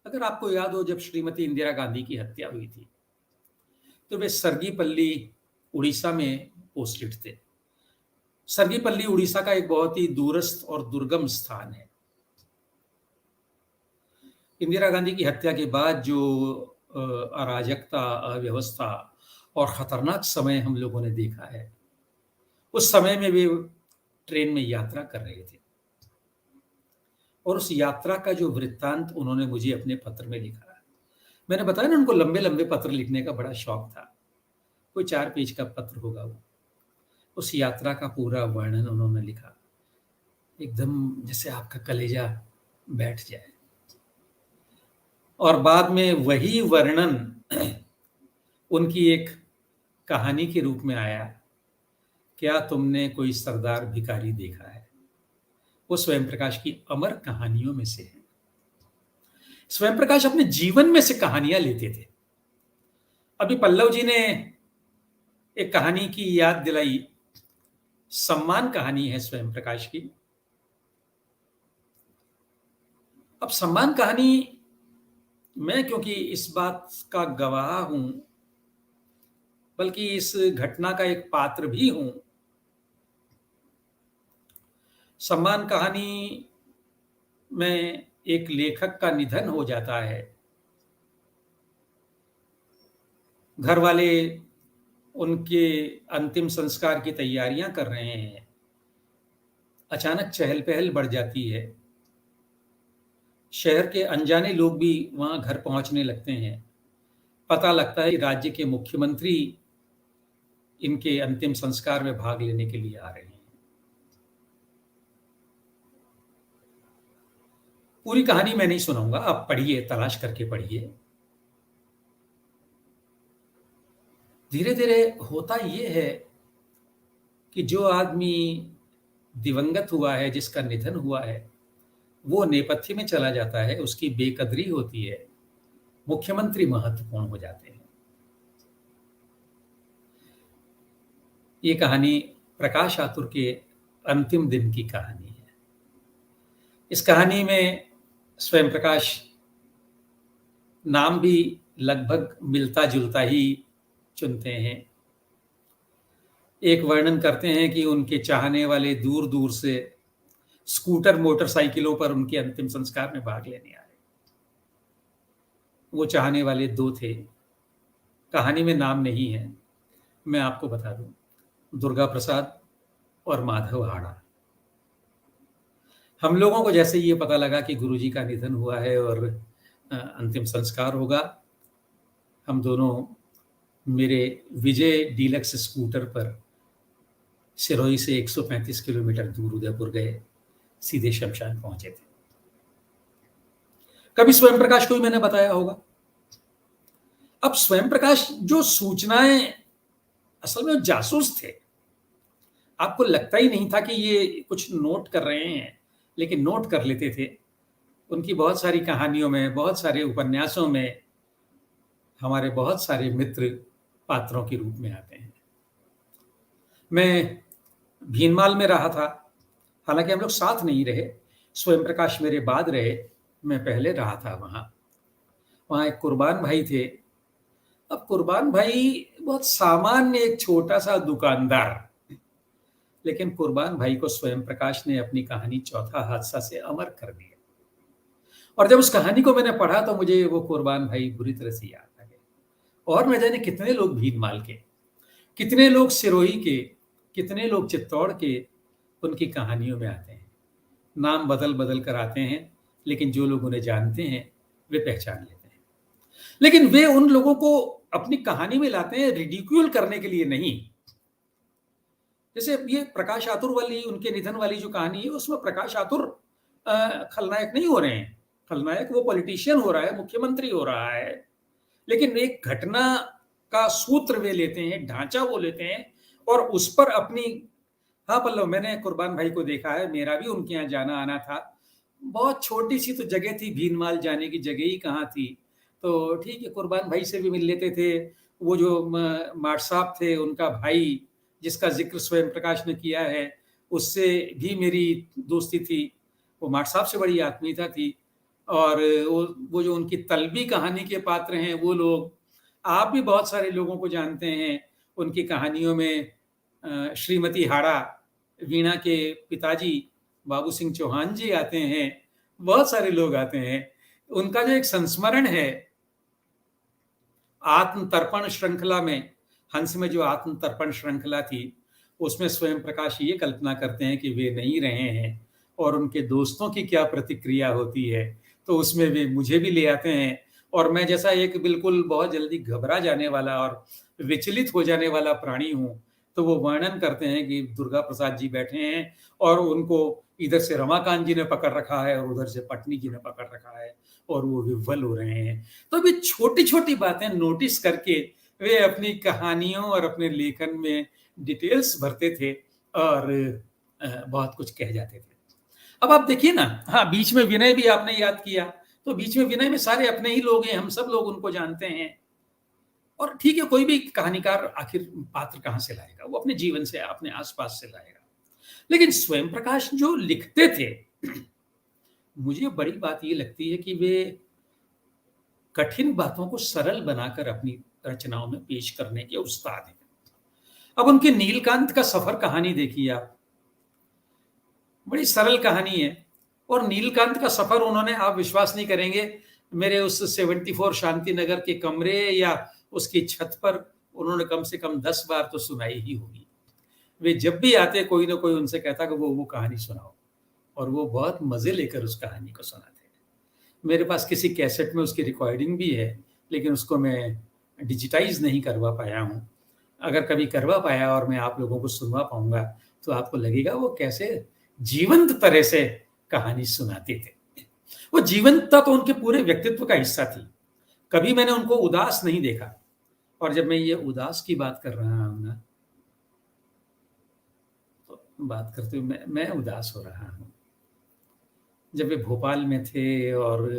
अगर आपको याद हो, जब श्रीमती इंदिरा गांधी की हत्या हुई थी, तो वे सरगीपल्ली, उड़ीसा में पोस्टेड थे। सरगीपल्ली उड़ीसा का एक बहुत ही दूरस्थ और दुर्गम स्थान है। इंदिरा गांधी की हत्या के बाद जो अराजकता, अव्यवस्था और खतरनाक समय हम लोगों ने देखा है, उस समय में वे ट्रेन में यात्रा कर रहे थे और उस यात्रा का जो वृत्तांत उन्होंने मुझे अपने पत्र में लिखा। मैंने बताया ना, उनको लंबे-लंबे पत्र लिखने का बड़ा शौक था। कोई 4 पेज का पत्र होगा वो। उस यात्रा का पूरा वर्णन उन्होंने लिखा। एकदम जैसे आपका कलेजा बैठ जाए। और बाद में वही वर्णन उनकी एक कहानी के रूप में आया, क्या तुमने कोई सरदार भिखारी देखा है? वो स्वयं प्रकाश की अमर कहानियों में से है। स्वयं प्रकाश अपने जीवन में से कहानियाँ लेते थे। अभी पल्लव जी ने एक कहानी की याद दिलाई, सम्मान कहानी है स्वयं प्रकाश की। अब सम्मान कहानी, मैं क्योंकि इस बात का गवाह हूँ, बल्कि इस घटना का एक पात्र भी हूँ। सम्मान कहानी में एक लेखक का निधन हो जाता है। घर वाले उनके अंतिम संस्कार की तैयारियां कर रहे हैं। अचानक चहल-पहल बढ़ जाती है। शहर के अनजाने लोग भी वहां घर पहुंचने लगते हैं। पता लगता है कि राज्य के मुख्यमंत्री इनके अंतिम संस्कार में भाग लेने के लिए आ रहे हैं। पूरी कहानी मैं नहीं सुनाऊंगा, आप पढ़िए, तलाश करके पढ़िए। धीरे धीरे होता ये है कि जो आदमी दिवंगत हुआ है, जिसका निधन हुआ है, वो नेपथ्य में चला जाता है, उसकी बेकदरी होती है, मुख्यमंत्री महत्वपूर्ण हो जाते हैं। ये कहानी प्रकाश आतुर के अंतिम दिन की कहानी है। इस कहानी में स्वयं प्रकाश नाम भी लगभग मिलता जुलता ही चुनते हैं। एक वर्णन करते हैं कि उनके चाहने वाले दूर दूर से स्कूटर मोटरसाइकिलों पर उनके अंतिम संस्कार में भाग लेने आए। वो चाहने वाले दो थे, कहानी में नाम नहीं है, मैं आपको बता दूं, दुर्गा प्रसाद और माधव हाड़ा। हम लोगों को जैसे ये पता लगा कि गुरुजी का निधन हुआ है और अंतिम संस्कार होगा, हम दोनों मेरे विजय डीलक्स स्कूटर पर सिरोही से 135 किलोमीटर दूर उदयपुर गए, सीधे शमशान पहुंचे थे। कभी स्वयं प्रकाश को ही मैंने बताया होगा। अब स्वयं प्रकाश जो सूचनाएं, असल में जासूस थे, आपको लगता ही नहीं था कि ये कुछ नोट कर रहे हैं, लेकिन नोट कर लेते थे। उनकी बहुत सारी कहानियों में, बहुत सारे उपन्यासों में हमारे बहुत सारे मित्र पात्रों के रूप में आते हैं। मैं भीनमाल में रहा था, हालांकि हम लोग साथ नहीं रहे, स्वयं प्रकाश मेरे बाद रहे, मैं पहले रहा था वहाँ एक कुर्बान भाई थे। अब कुर्बान भाई बहुत सामान्य एक छोटा सा दुकानदार, लेकिन कुर्बान भाई को स्वयं प्रकाश ने अपनी कहानी चौथा हादसा से अमर कर दिया। और जब उस कहानी को मैंने पढ़ा तो मुझे वो कुर्बान भाई बुरी तरह से याद आ गए। और न जाने कितने लोग भीनमाल के, कितने लोग सिरोही के, कितने लोग चित्तौड़ के उनकी कहानियों में आते हैं। नाम बदल बदल कर आते हैं, लेकिन जो लोग उन्हें जानते हैं वे पहचान लेते हैं। लेकिन वे उन लोगों को अपनी कहानी में लाते हैं रिडिक्यूल करने के लिए नहीं। जैसे ये प्रकाश आतुर वाली, उनके निधन वाली जो कहानी है, उसमें प्रकाश आतुर खलनायक नहीं हो रहे हैं। खलनायक वो पॉलिटिशियन हो रहा है, मुख्यमंत्री हो रहा है, लेकिन एक घटना का सूत्र वे लेते हैं, ढांचा वो लेते हैं और उस पर अपनी। हाँ पल्लव, मैंने कुर्बान भाई को देखा है, मेरा भी उनके यहाँ जाना आना था। बहुत छोटी सी तो जगह थी, भीनमाल जाने की जगह ही कहाँ थी। तो ठीक है, कुर्बान भाई से भी मिल लेते थे। वो जो माट साहब थे, उनका भाई जिसका जिक्र स्वयं प्रकाश ने किया है, उससे भी मेरी दोस्ती थी। वो माट साहब से बड़ी आत्मीयता थी। और वो जो उनकी तलबी कहानी के पात्र हैं, वो लोग, आप भी बहुत सारे लोगों को जानते हैं। उनकी कहानियों में श्रीमती हाड़ा, वीणा के पिताजी बाबू सिंह चौहान जी आते हैं, बहुत सारे लोग आते हैं। उनका जो एक संस्मरण है आत्म तर्पण श्रृंखला में, हंस में जो आत्म तर्पण श्रृंखला थी, उसमें स्वयं प्रकाश ये कल्पना करते हैं कि वे नहीं रहे हैं और उनके दोस्तों की क्या प्रतिक्रिया होती है। तो उसमें वे मुझे भी ले आते हैं और मैं जैसा एक बिल्कुल बहुत जल्दी घबरा जाने वाला और विचलित हो जाने वाला प्राणी हूँ, तो वो वर्णन करते हैं कि दुर्गा प्रसाद जी बैठे हैं और उनको इधर से रमाकांत जी ने पकड़ रखा है और उधर से पत्नी जी ने पकड़ रखा है और वो विह्वल हो रहे हैं। तो अभी छोटी छोटी बातें नोटिस करके वे अपनी कहानियों और अपने लेखन में डिटेल्स भरते थे और बहुत कुछ कह जाते थे। अब आप देखिए ना, हाँ, बीच में विनय भी आपने याद किया, तो बीच में विनय में सारे अपने ही लोग हैं, हम सब लोग उनको जानते हैं। और ठीक है, कोई भी कहानीकार आखिर पात्र कहाँ से लाएगा, वो अपने जीवन से, अपने आसपास से लाएगा। लेकिन स्वयं प्रकाश जो लिखते थे, मुझे बड़ी बात ये लगती है कि वे कठिन बातों को सरल बनाकर अपनी रचनाओं में पेश करने के उस्ताद हैं। अब उनके नीलकांत का सफर कहानी देखिए आप, बड़ी सरल कहानी है। और नीलकांत का सफर उन्होंने, आप विश्वास नहीं करेंगे, मेरे उस 74 शांति नगर के कमरे या उसकी छत पर उन्होंने कम से कम 10 बार तो सुनाई ही होगी। वे जब भी आते, कोई ना कोई उनसे कहता कि वो कहानी सुनाओ, और वो बहुत मजे लेकर उस कहानी को सुनाते हैं। मेरे पास किसी कैसेट में उसकी रिकॉर्डिंग भी है, लेकिन उसको मैं डिजिटाइज नहीं करवा पाया हूँ। अगर कभी करवा पाया और मैं आप लोगों को सुनवा पाऊँगा, तो आपको लगेगा वो कैसे जीवंत तरह से कहानी सुनाते थे। वो जीवंतता तो उनके पूरे व्यक्तित्व का हिस्सा थी। कभी मैंने उनको उदास नहीं देखा और जब मैं ये उदास की बात कर रहा हूँ ना, तो बात करते हुए मैं उदास हो रहा हूँ। जब वे भोपाल में थे और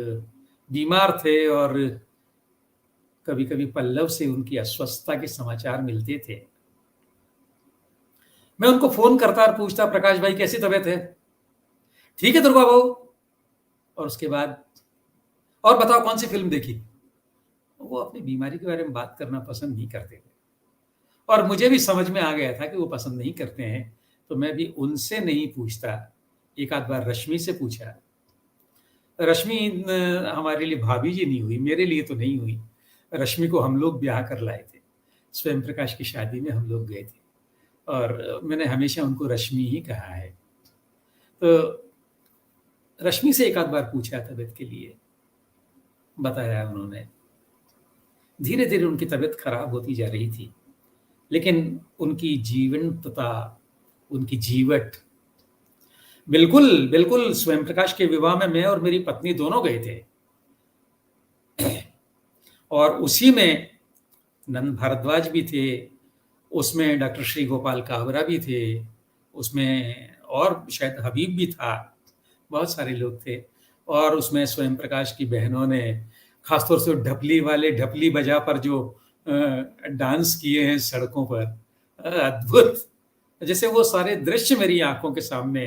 बीमार थे और कभी-कभी पल्लव से उनकी अस्वस्थता के समाचार मिलते थे। मैं उनको फ़ोन करता और पूछता, प्रकाश भाई कैसी तबीयत है? ठीक है दुर्गा बहू। और उसके बाद और बताओ कौन सी फ़िल्म देखी? वो अपनी बीमारी के बारे में बात करना पसंद नहीं करते थे और मुझे भी समझ में आ गया था कि वो पसंद नहीं करते हैं, तो मैं भी उनसे नहीं पूछता। एक आध बार रश्मि से पूछा। रश्मि हमारे लिए भाभी जी नहीं हुई, मेरे लिए तो नहीं हुई। रश्मि को हम लोग ब्याह कर लाए थे। स्वयं प्रकाश की शादी में हम लोग गए थे और मैंने हमेशा उनको रश्मि ही कहा है। तो रश्मि से एक आध बार पूछा तबीयत के लिए, बताया उन्होंने। धीरे-धीरे उनकी तबीयत खराब होती जा रही थी, लेकिन उनकी जीवंतता, उनकी जीवट बिल्कुल, बिल्कुल स्वयं प्रकाश के विवाह में मैं और मेरी पत्नी दोनों गए थे। और उसी में नंद भारद्वाज भी थे, उसमें डॉक्टर श्री गोपाल काबरा भी थे, उसमें और शायद हबीब भी था, बहुत सारे लोग थे और उसमें स्वयं प्रकाश की बहनों ने खासतौर से ढपली वाले ढपली बजा पर जो डांस किए हैं सड़कों पर, अद्भुत! जैसे वो सारे दृश्य मेरी आँखों के सामने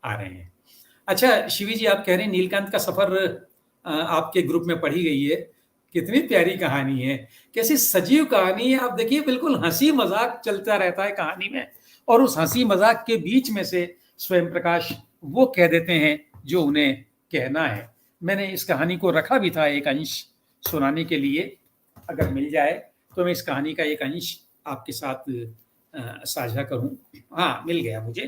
आ रहे हैं। अच्छा शिवी जी, आप कह रहे हैं नीलकांत का सफ़र आपके ग्रुप में पढ़ी गई है। कितनी प्यारी कहानी है, कैसी सजीव कहानी है। आप देखिए बिल्कुल हँसी-मज़ाक चलता रहता है कहानी में और उस हँसी-मज़ाक के बीच में से स्वयं प्रकाश वो कह देते हैं जो उन्हें कहना है। मैंने इस कहानी को रखा भी था एक अंश सुनाने के लिए, अगर मिल जाए तो मैं इस कहानी का एक अंश आपके साथ साझा करूँ। हाँ, मिल गया मुझे।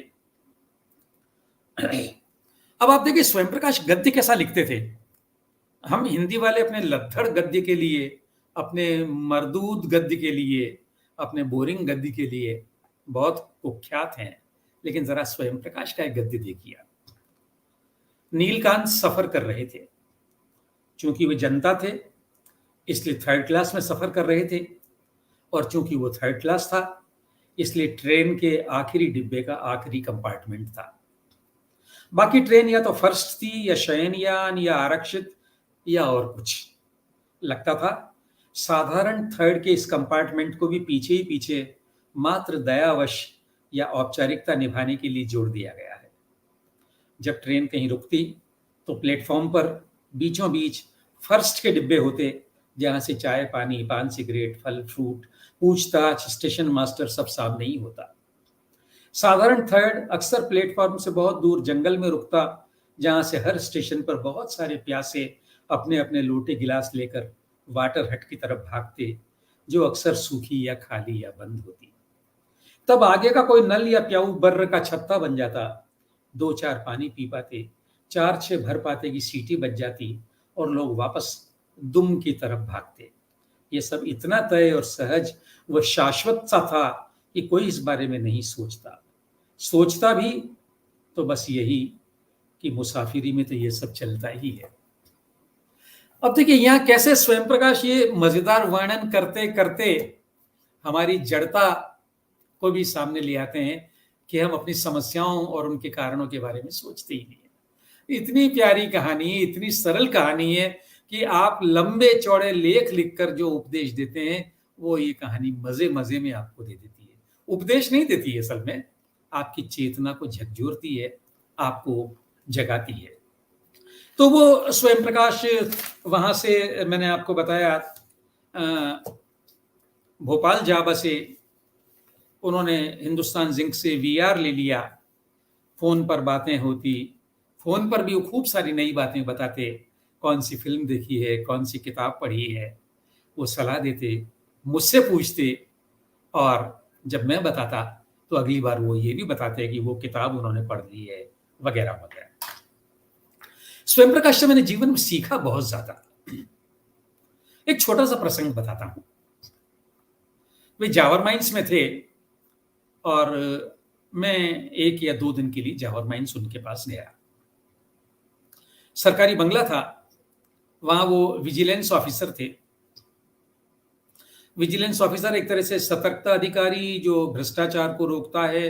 अब आप देखिए स्वयं प्रकाश गद्य कैसा लिखते थे। हम हिंदी वाले अपने लद्दड़ गद्य के लिए, अपने मरदूद गद्य के लिए, अपने बोरिंग गद्य के लिए बहुत कुख्यात हैं। लेकिन ज़रा स्वयं प्रकाश का एक गद्य देखिए आप। नीलकांत सफ़र कर रहे थे। चूँकि वे जनता थे, इसलिए थर्ड क्लास में सफ़र कर रहे थे और चूँकि वो थर्ड क्लास था, इसलिए ट्रेन के आखिरी डिब्बे का आखिरी कंपार्टमेंट था। बाकी ट्रेन या तो फर्स्ट थी या शयनयान या आरक्षित या और कुछ। लगता था साधारण थर्ड के इस कंपार्टमेंट को भी पीछे ही पीछे मात्र दयावश या औपचारिकता निभाने के लिए जोड़ दिया गया है। जब ट्रेन कहीं रुकती तो प्लेटफॉर्म पर बीचों बीच फर्स्ट के डिब्बे होते, जहाँ से चाय पानी, पान सिगरेट, फल फ्रूट, पूछताछ, स्टेशन मास्टर सब सामने ही होता। साधारण थर्ड अक्सर प्लेटफॉर्म से बहुत दूर जंगल में रुकता, जहाँ से हर स्टेशन पर बहुत सारे प्यासे अपने अपने लोटे गिलास लेकर वाटर हट की तरफ भागते, जो अक्सर सूखी या खाली या बंद होती। तब आगे का कोई नल या प्याऊ बर्र का छत्ता बन जाता, 2-4 पानी पी पाते, 4-6 भर पाते की सीटी बज जाती और लोग वापस दुम की तरफ भागते। ये सब इतना तय और सहज व शाश्वत सा था कि कोई इस बारे में नहीं सोचता। सोचता भी तो बस यही कि मुसाफिरी में तो ये सब चलता ही है। अब देखिए यहाँ कैसे स्वयं प्रकाश ये मजेदार वर्णन करते करते हमारी जड़ता को भी सामने ले आते हैं कि हम अपनी समस्याओं और उनके कारणों के बारे में सोचते ही नहीं है। इतनी प्यारी कहानी, इतनी सरल कहानी है कि आप लंबे चौड़े लेख लिखकर जो उपदेश देते हैं, वो ये कहानी मजे-मजे में आपको दे देती है। उपदेश नहीं देती है असल में, आपकी चेतना को झकझोरती है, आपको जगाती है। तो वो स्वयं प्रकाश वहाँ से मैंने आपको बताया भोपाल जा बसे, उन्होंने हिंदुस्तान जिंक से वीआर ले लिया, फ़ोन पर बातें होती, फ़ोन पर भी वो खूब सारी नई बातें बताते, कौन सी फ़िल्म देखी है, कौन सी किताब पढ़ी है, वो सलाह देते, मुझसे पूछते और जब मैं बताता तो अगली बार वो ये भी बताते कि वो किताब उन्होंने पढ़ ली है, वगैरह-वगैरह। स्वयं प्रकाश से मैंने जीवन में सीखा बहुत ज़्यादा। एक छोटा-सा प्रसंग बताता हूँ। वे जावर माइन्स में थे और मैं 1 या 2 दिन के लिए जावर माइन्स उनके पास गया। सरकारी बंगला था, वहाँ वो विजिलेंस ऑफिसर थे। विजिलेंस ऑफिसर एक तरह से सतर्कता अधिकारी जो भ्रष्टाचार को रोकता है,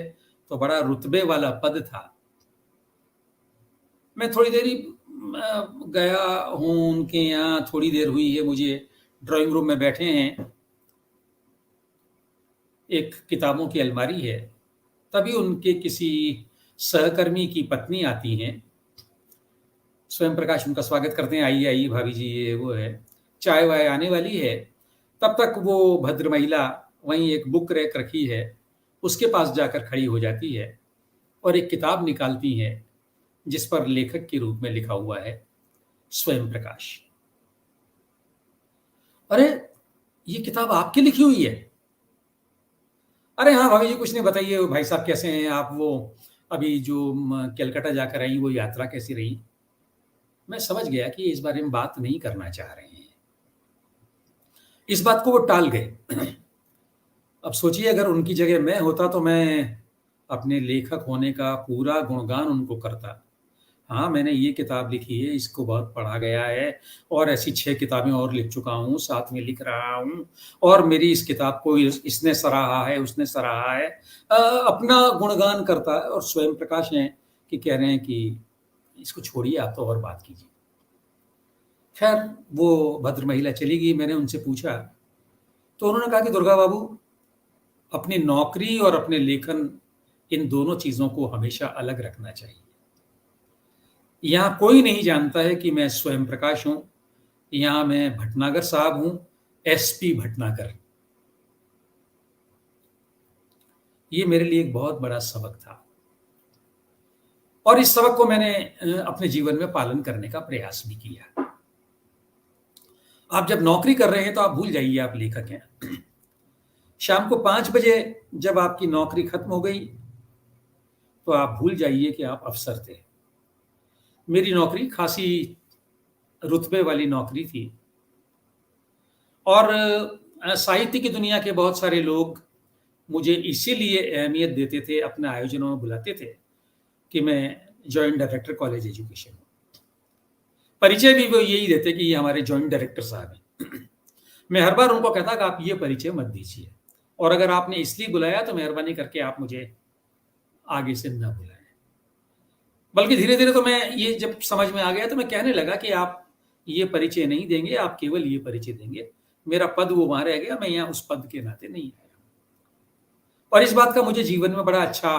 तो बड़ा रुतबे वाला पद था। मैं थोड़ी देर ही गया हूँ उनके यहाँ, थोड़ी देर हुई है मुझे, ड्राइंग रूम में बैठे हैं, एक किताबों की अलमारी है, तभी उनके किसी सहकर्मी की पत्नी आती हैं। स्वयं प्रकाश उनका स्वागत करते हैं, आइए आइए भाभी जी, ये वो है, चाय वाय आने वाली है। तब तक वो भद्र महिला वहीं एक बुक रैक रखी है, उसके पास जाकर खड़ी हो जाती है और एक किताब निकालती है जिस पर लेखक के रूप में लिखा हुआ है स्वयं प्रकाश। अरे, ये किताब आपकी लिखी हुई है? अरे हाँ भाभी जी, कुछ नहीं, बताइए भाई साहब कैसे हैं आप? वो अभी जो कलकत्ता जाकर आई, वो यात्रा कैसी रही? मैं समझ गया कि इस बारे में बात नहीं करना चाह रहे हैं। इस बात को वो टाल गए। अब सोचिए, अगर उनकी जगह मैं होता तो मैं अपने लेखक होने का पूरा गुणगान उनको करता। हाँ, मैंने ये किताब लिखी है, इसको बहुत पढ़ा गया है और ऐसी 6 किताबें और लिख चुका हूँ, साथ में लिख रहा हूँ और मेरी इस किताब को इसने सराहा है, उसने सराहा है। अपना गुणगान करता है और स्वयं प्रकाश हैं कि कह रहे हैं कि इसको छोड़िए, आप तो और बात कीजिए। खैर, वो भद्र महिला चली गई। मैंने उनसे पूछा, तो उन्होंने कहा कि दुर्गा बाबू, अपनी नौकरी और अपने लेखन, इन दोनों चीज़ों को हमेशा अलग रखना चाहिए। यहाँ कोई नहीं जानता है कि मैं स्वयं प्रकाश हूँ, यहाँ मैं भटनागर साहब हूँ, एसपी भटनागर। ये मेरे लिए एक बहुत बड़ा सबक था और इस सबक को मैंने अपने जीवन में पालन करने का प्रयास भी किया। आप जब नौकरी कर रहे हैं तो आप भूल जाइए आप लेखक हैं। शाम को 5 बजे जब आपकी नौकरी खत्म हो गई तो आप भूल जाइए कि आप अफसर थे। मेरी नौकरी खासी रुतबे वाली नौकरी थी और साहित्य की दुनिया के बहुत सारे लोग मुझे इसीलिए अहमियत देते थे, अपने आयोजनों में बुलाते थे कि मैं जॉइंट डायरेक्टर कॉलेज एजुकेशन हूँ। परिचय भी वो यही देते कि ये हमारे जॉइंट डायरेक्टर साहब हैं। मैं हर बार उनको कहता कि आप ये परिचय मत दीजिए और अगर आपने इसलिए बुलाया तो मेहरबानी करके आप मुझे आगे से न बुलाएं। बल्कि धीरे-धीरे तो मैं ये जब समझ में आ गया तो मैं कहने लगा कि आप ये परिचय नहीं देंगे, आप केवल ये परिचय देंगे। मेरा पद वो वहाँ रह गया, मैं यहाँ उस पद के नाते नहीं आया। और इस बात का मुझे जीवन में बड़ा अच्छा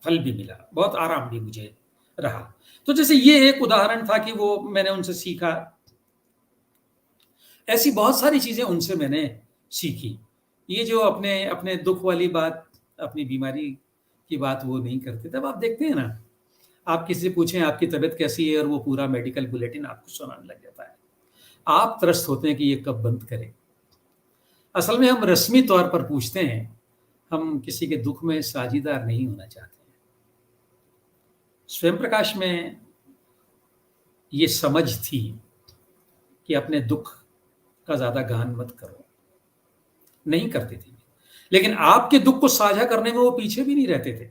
फल भी मिला, बहुत आराम भी मुझे रहा। तो जैसे ये एक उदाहरण था कि वो मैंने उनसे सीखा। ऐसी बहुत सारी चीज़ें उनसे मैंने सीखी। ये जो अपने अपने दुःख वाली बात, अपनी बीमारी की बात वो नहीं करते। तब आप देखते हैं ना, आप किसी से पूछें आपकी तबीयत कैसी है और वो पूरा मेडिकल बुलेटिन आपको सुनाने लग जाता है। आप त्रस्त होते हैं कि ये कब बंद करें। असल में हम रस्मी तौर पर पूछते हैं, हम किसी के दुःख में साझीदार नहीं होना चाहते हैं। स्वयं प्रकाश में ये समझ थी कि अपने दुःख का ज़्यादा गान मत करो। नहीं करते थे। लेकिन आपके दुःख को साझा करने में वो पीछे भी नहीं रहते थे।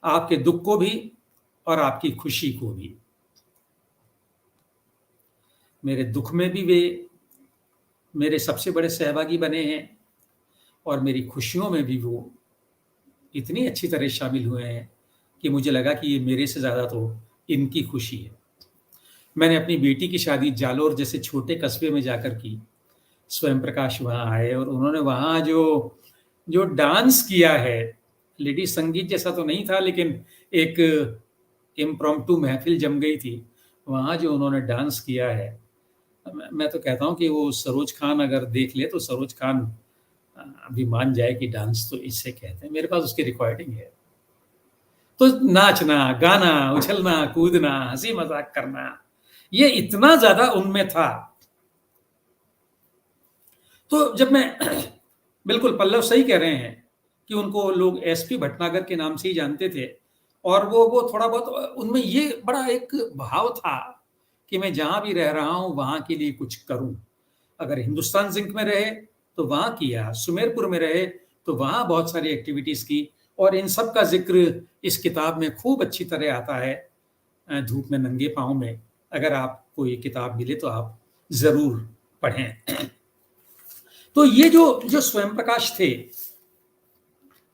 आपके दुःख को भी और आपकी खुशी को भी। मेरे दुःख में भी वे मेरे सबसे बड़े सहभागी बने हैं और मेरी खुशियों में भी वो इतनी अच्छी तरह शामिल हुए हैं कि मुझे लगा कि ये मेरे से ज़्यादा तो इनकी खुशी है। मैंने अपनी बेटी की शादी जालोर जैसे छोटे कस्बे में जाकर की। स्वयं प्रकाश वहाँ आए और उन्होंने वहाँ जो डांस किया है, लेडीज संगीत जैसा तो नहीं था लेकिन एक इम्प्रॉम्प्टू महफिल जम गई थी। वहाँ जो उन्होंने डांस किया है, मैं तो कहता हूँ कि वो सरोज खान अगर देख ले तो सरोज खान अभी मान जाए कि डांस तो इससे कहते हैं। मेरे पास उसकी रिकॉर्डिंग है। तो नाचना, गाना, उछलना, कूदना, हंसी मजाक करना, ये इतना ज्यादा उनमें था। तो जब मैं बिल्कुल पल्लव सही कह रहे हैं कि उनको लोग एसपी भटनागर के नाम से ही जानते थे और वो थोड़ा बहुत उनमें ये बड़ा एक भाव था कि मैं जहाँ भी रह रहा हूँ वहाँ के लिए कुछ करूँ। अगर हिंदुस्तान जिंक में रहे तो वहां किया, सुमेरपुर में रहे तो वहां बहुत सारी एक्टिविटीज की, और इन सब का जिक्र इस किताब में खूब अच्छी तरह आता है, धूप में नंगे पाँव में। अगर आपको ये किताब मिले तो आप जरूर पढ़ें। तो ये जो जो स्वयं प्रकाश थे,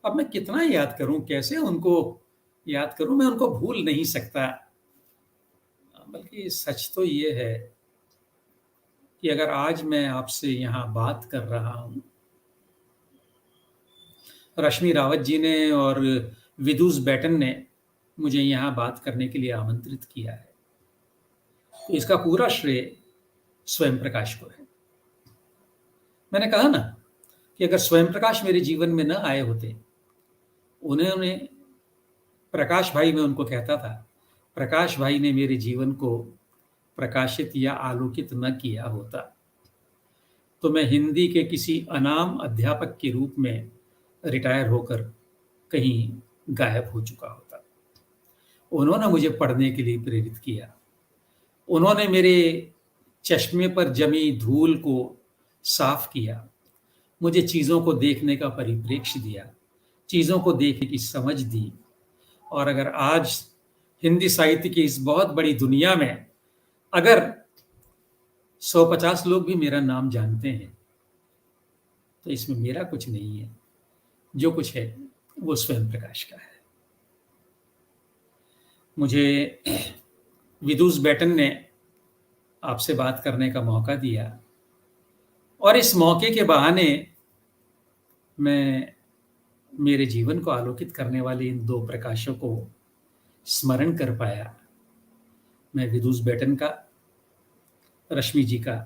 अब मैं कितना याद करूं, कैसे उनको याद करूं, मैं उनको भूल नहीं सकता। बल्कि सच तो ये है कि अगर आज मैं आपसे यहाँ बात कर रहा हूं, रश्मि रावत जी ने और विदुष बैटन ने मुझे यहाँ बात करने के लिए आमंत्रित किया है, तो इसका पूरा श्रेय स्वयं प्रकाश को है। मैंने कहा ना कि अगर स्वयं प्रकाश मेरे जीवन में न आए होते, उन्होंने, प्रकाश भाई मैं उनको कहता था, प्रकाश भाई ने मेरे जीवन को प्रकाशित या आलोकित न किया होता तो मैं हिंदी के किसी अनाम अध्यापक के रूप में रिटायर होकर कहीं गायब हो चुका होता। उन्होंने मुझे पढ़ने के लिए प्रेरित किया, उन्होंने मेरे चश्मे पर जमी धूल को साफ किया, मुझे चीज़ों को देखने का परिप्रेक्ष्य दिया, चीज़ों को देखने की समझ दी। और अगर आज हिंदी साहित्य की इस बहुत बड़ी दुनिया में अगर 150 लोग भी मेरा नाम जानते हैं तो इसमें मेरा कुछ नहीं है, जो कुछ है वो स्वयं प्रकाश का है। मुझे विदुष बैटन ने आपसे बात करने का मौका दिया, और इस मौके के बहाने मैं मेरे जीवन को आलोकित करने वाले इन दो प्रकाशों को स्मरण कर पाया। मैं विदुष बैटन का, रश्मि जी का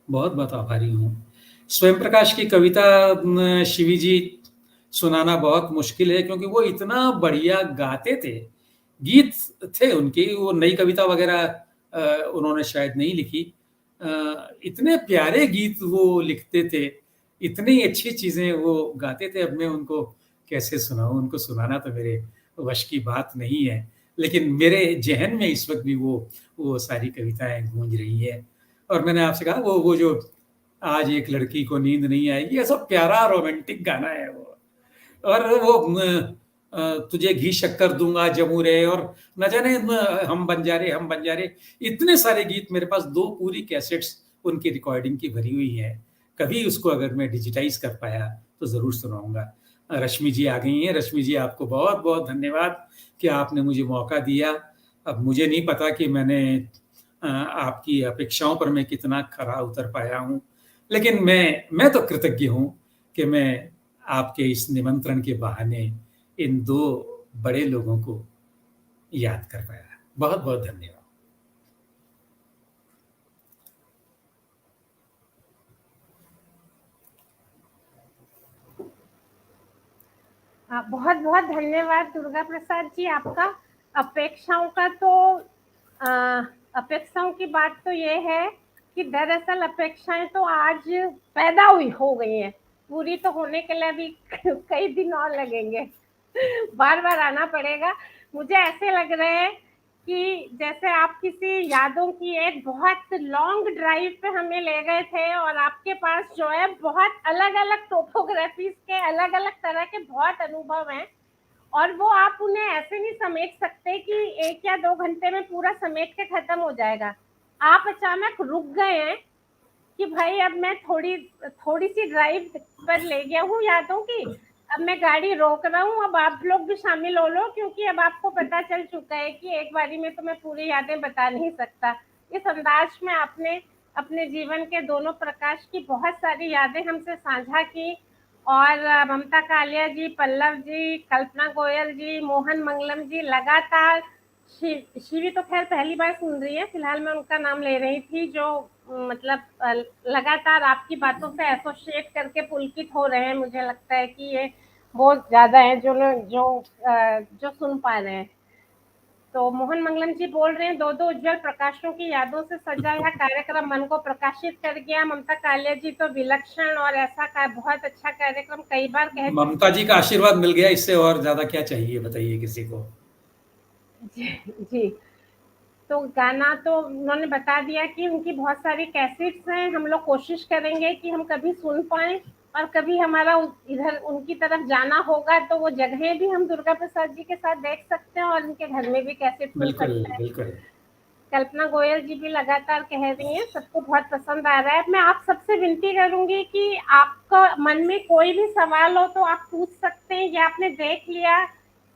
बहुत बहुत आभारी हूँ। स्वयं प्रकाश की कविता शिवी जी सुनाना बहुत मुश्किल है, क्योंकि वो इतना बढ़िया गाते थे, गीत थे उनकी, वो नई कविता वगैरह उन्होंने शायद नहीं लिखी, इतने प्यारे गीत वो लिखते थे, इतनी अच्छी चीजें वो गाते थे। अब मैं उनको कैसे सुनाऊं, उनको सुनाना तो मेरे वश की बात नहीं है, लेकिन मेरे जहन में इस वक्त भी वो सारी कविताएं गूंज रही है। और मैंने आपसे कहा वो जो आज एक लड़की को नींद नहीं आएगी, ये सब प्यारा रोमांटिक गाना है वो। और वो तुझे घी शक्कर दूंगा जमू रे, और न जाने हम बंजारे, इतने सारे गीत मेरे पास, 2 पूरी कैसेट्स उनकी रिकॉर्डिंग की भरी हुई है। कभी उसको अगर मैं डिजिटाइज कर पाया तो जरूर सुनाऊंगा। रश्मि जी आ गई हैं। रश्मि जी, आपको बहुत बहुत धन्यवाद कि आपने मुझे मौका दिया। अब मुझे नहीं पता कि मैंने आपकी अपेक्षाओं पर मैं कितना खरा उतर पाया हूँ, लेकिन मैं तो कृतज्ञ हूँ कि मैं आपके इस निमंत्रण के बहाने इन 2 बड़े लोगों को याद कर पाया। बहुत बहुत धन्यवाद। बहुत बहुत धन्यवाद दुर्गा प्रसाद जी आपका। अपेक्षाओं का तो अपेक्षाओं की बात तो ये है कि दरअसल अपेक्षाएं तो आज पैदा हुई हो गई हैं, पूरी तो होने के लिए भी कई दिन और लगेंगे, बार बार आना पड़ेगा। मुझे ऐसे लग रहे हैं कि जैसे आप किसी यादों की एक बहुत लॉन्ग ड्राइव पे हमें ले गए थे, और आपके पास जो है बहुत अलग अलग टोपोग्राफीज के अलग अलग तरह के बहुत अनुभव हैं, और वो आप उन्हें ऐसे नहीं समेट सकते कि 1 या 2 घंटे में पूरा समेट के खत्म हो जाएगा। आप अचानक रुक गए हैं कि भाई अब मैं थोड़ी सी ड्राइव पर ले गया हूँ यादों की, अब मैं गाड़ी रोक रहा हूँ, अब आप लोग भी शामिल हो लो, क्योंकि अब आपको पता चल चुका है कि एक बारी में तो मैं पूरी यादें बता नहीं सकता। इस अंदाज में आपने अपने जीवन के दोनों प्रकाश की बहुत सारी यादें हमसे साझा की, और ममता कालिया जी, पल्लव जी, कल्पना गोयल जी, मोहन मंगलम जी लगातार, शिवी तो खैर पहली बार सुन रही है, फिलहाल मैं उनका नाम ले रही थी, जो मतलब लगातार आपकी बातों से एसोसिएट करके पुलकित हो रहे हैं। मुझे लगता है कि ये बहुत ज्यादा है जो सुन पा रहे हैं। तो मोहन मंगलम जी बोल रहे हैं, 2 उज्जवल प्रकाशों की यादों से सजा यह कार्यक्रम मन को प्रकाशित कर गया। ममता कालिया जी तो विलक्षण और ऐसा का बहुत अच्छा कार्यक्रम कई बार कह चुकी। ममता जी का आशीर्वाद मिल गया, इससे और ज्यादा क्या चाहिए बताइए किसी को। जी जी। तो गाना तो उन्होंने बता दिया कि उनकी बहुत सारी कैसेट्स हैं, हम लोग कोशिश करेंगे कि हम कभी सुन पाएँ और कभी हमारा इधर उनकी तरफ जाना होगा तो वो जगहें भी हम दुर्गा प्रसाद जी के साथ देख सकते हैं और उनके घर में भी कैसेट सुन बिल्कुल, सकते हैं। बिल्कुल। कल्पना गोयल जी भी लगातार कह रही हैं, सबको बहुत पसंद आ रहा है। मैं आप सबसे विनती करूंगी कि आपका मन में कोई भी सवाल हो तो आप पूछ सकते हैं। ये आपने देख लिया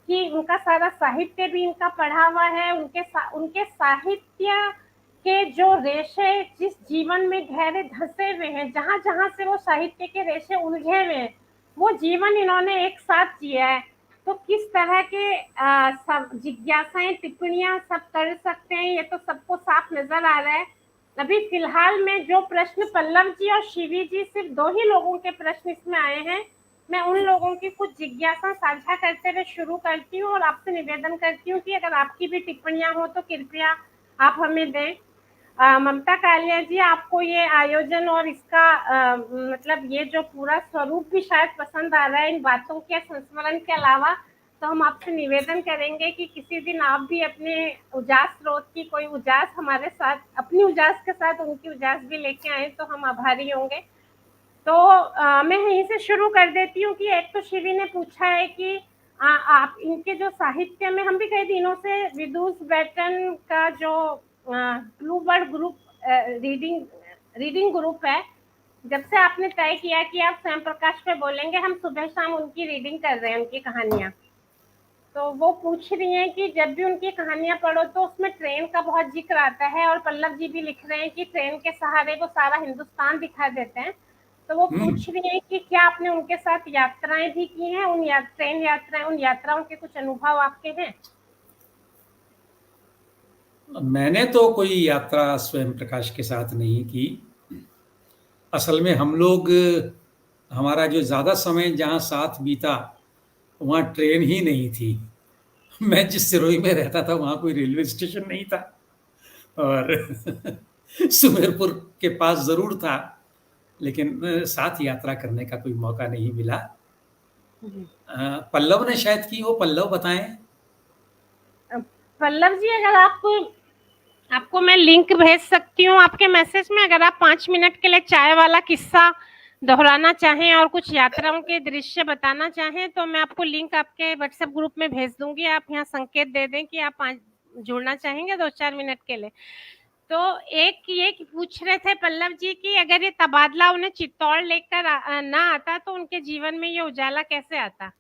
कि उनका सारा साहित्य भी इनका पढ़ा हुआ है, उनके साहित्य के जो रेशे जिस जीवन में गहरे धंसे हुए हैं, जहां जहां से वो साहित्य के रेशे उलझे हुए हैं, वो जीवन इन्होंने एक साथ जिया है। तो किस तरह के सब जिज्ञासाएं टिप्पणियां सब कर सकते हैं, ये तो सबको साफ नजर आ रहा है। अभी फिलहाल में जो प्रश्न पल्लव जी और शिवी जी, सिर्फ 2 ही लोगों के प्रश्न इसमें आए हैं। मैं उन लोगों की कुछ जिज्ञासा साझा करते हुए शुरू करती हूँ और आपसे निवेदन करती हूँ कि अगर आपकी भी टिप्पणियां हो तो कृपया आप हमें दें। ममता कालिया जी, आपको ये आयोजन और इसका मतलब ये जो पूरा स्वरूप भी शायद पसंद आ रहा है इन बातों के संस्मरण के अलावा, तो हम आपसे निवेदन करेंगे कि किसी दिन आप भी अपने उजास स्रोत की कोई उजास हमारे साथ, अपनी उजास के साथ उनकी उजास भी लेके आए तो हम आभारी होंगे। तो मैं यहीं से शुरू कर देती हूँ कि एक तो शिवी ने पूछा है कि आप इनके जो साहित्य में, हम भी कई दिनों से विदुष बैटन का जो blue bird group reading group है, जब से आपने तय किया कि आप स्वयं प्रकाश पे बोलेंगे, हम सुबह शाम उनकी रीडिंग कर रहे हैं, उनकी कहानियां। तो वो पूछ रही हैं कि जब भी उनकी कहानियां पढ़ो तो उसमें ट्रेन का बहुत जिक्र आता है और पल्लव जी भी लिख रहे हैं कि ट्रेन के सहारे वो सारा हिंदुस्तान दिखा देते हैं। तो वो पूछ रही हैं कि क्या आपने उनके साथ यात्राएं भी की हैं, ट्रेन यात्राएं, उन यात्राओं के कुछ अनुभव आपके हैं? मैंने तो कोई यात्रा स्वयं प्रकाश के साथ नहीं की। असल में हम लोग, हमारा जो ज़्यादा समय जहाँ साथ बीता, वहाँ ट्रेन ही नहीं थी। मैं जिस सिरोही में रहता था वहाँ कोई रेलवे स्टेशन नहीं था, और सुमेरपुर के पास ज़रूर था, लेकिन साथ यात्रा करने का कोई मौका नहीं मिला। पल्लव ने शायद की हो, पल्लव बताएं। पल्लव जी, अगर आपको मैं लिंक भेज सकती हूँ आपके मैसेज में, अगर आप 5 मिनट के लिए चाय वाला किस्सा दोहराना चाहें और कुछ यात्राओं के दृश्य बताना चाहें तो मैं आपको लिंक आपके व्हाट्सएप ग्रुप में भेज दूंगी। आप यहाँ संकेत दे दें कि आप जुड़ना चाहेंगे 2-4 मिनट के लिए। तो एक ये पूछ रहे थे पल्लव जी कि अगर ये तबादला उन्हें चित्तौड़ लेकर ना आता तो उनके जीवन में ये उजाला कैसे आता?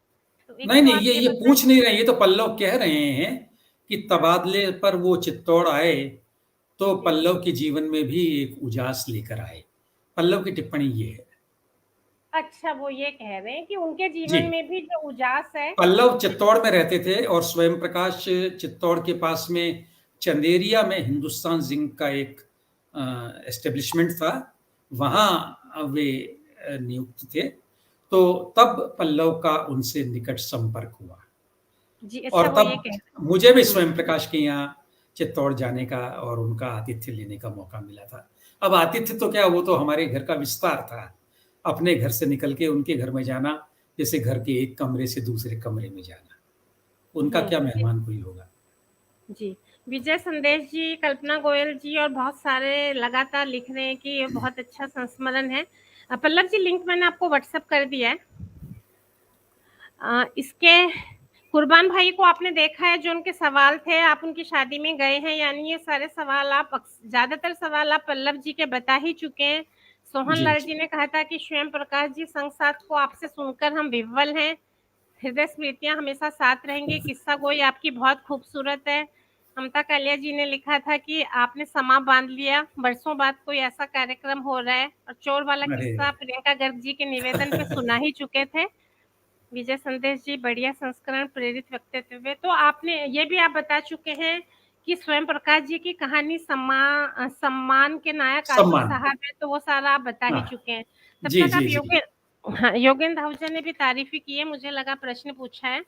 तो एक नहीं तो नहीं, आप ये बताएं। पूछ नहीं रहे, ये तो पल्लव कह रहे हैं कि तबादले पर वो चित्तौड़ आए तो जी, पल्लव के जीवन में भी एक उजास लेकर आए। पल्लव की टिप्पणी ये है। अच्छा, वो ये कह रहे हैं कि उनके जी, जीवन में भी जो उजास है। पल्लव चित्तौड़ में रहते थे और स्वयं प्रकाश चित्तौड़ के पास में चंदेरिया में हिंदुस्तान जिंक का एक एस्टेब्लिशमेंट था, वहाँ वे नियुक्त थे। तो तब पल्लव का उनसे निकट संपर्क हुआ, जी, और अच्छा, वो ये तब कह रहे मुझे भी हैं। स्वयं प्रकाश के यहाँ चित्तौड़ जाने का और उनका आतिथ्य लेने का मौका मिला था। अब आतिथ्य तो क्या, वो तो हमारे घर का विस्तार था। अपने घर से निकल के उनके घर में जाना, जैसे घर के एक कमरे से दूसरे कमरे में जाना। उनका क्या जी, मेहमान कोई होगा। जी। विजय संदेश जी, कल्पना गोयल जी और बहुत सारे लगातार लिख रहे हैं कि ये बहुत अच्छा संस्मरण है। पल्लव जी, लिंक मैंने आपको व्हाट्सएप कर दिया है। इसके कुर्बान भाई को आपने देखा है, जो उनके सवाल थे, आप उनकी शादी में गए हैं, यानी ये सारे सवाल आप, ज्यादातर सवाल आप पल्लव जी के बता ही चुके हैं। सोहन जी, लाल जी। जी ने कहा था कि स्वयं प्रकाश जी, संग साथ को आपसे सुनकर हम विह्वल हैं, हृदय स्मृतियां हमेशा साथ रहेंगी, किस्सा गोई आपकी बहुत खूबसूरत है। ममता कालिया जी ने लिखा था कि आपने समा बांध लिया, बरसों बाद कोई ऐसा कार्यक्रम हो रहा है। और चोर वाला अरे! किस्सा प्रियंका गर्ग जी के निवेदन पे सुना ही चुके थे। विजय संदेश जी, बढ़िया संस्करण, प्रेरित व्यक्तित्व। तो आपने ये भी आप बता चुके हैं कि स्वयं प्रकाश जी की कहानी सम्मान के नायक आशिक सम्मान। साहब है, तो वो सारा आप बता ही हाँ। चुके हैं। तब जी, तक आप जी, जी। हाँ, योगेंद्र आहूजा ने भी तारीफ ही की है, मुझे लगा प्रश्न पूछा है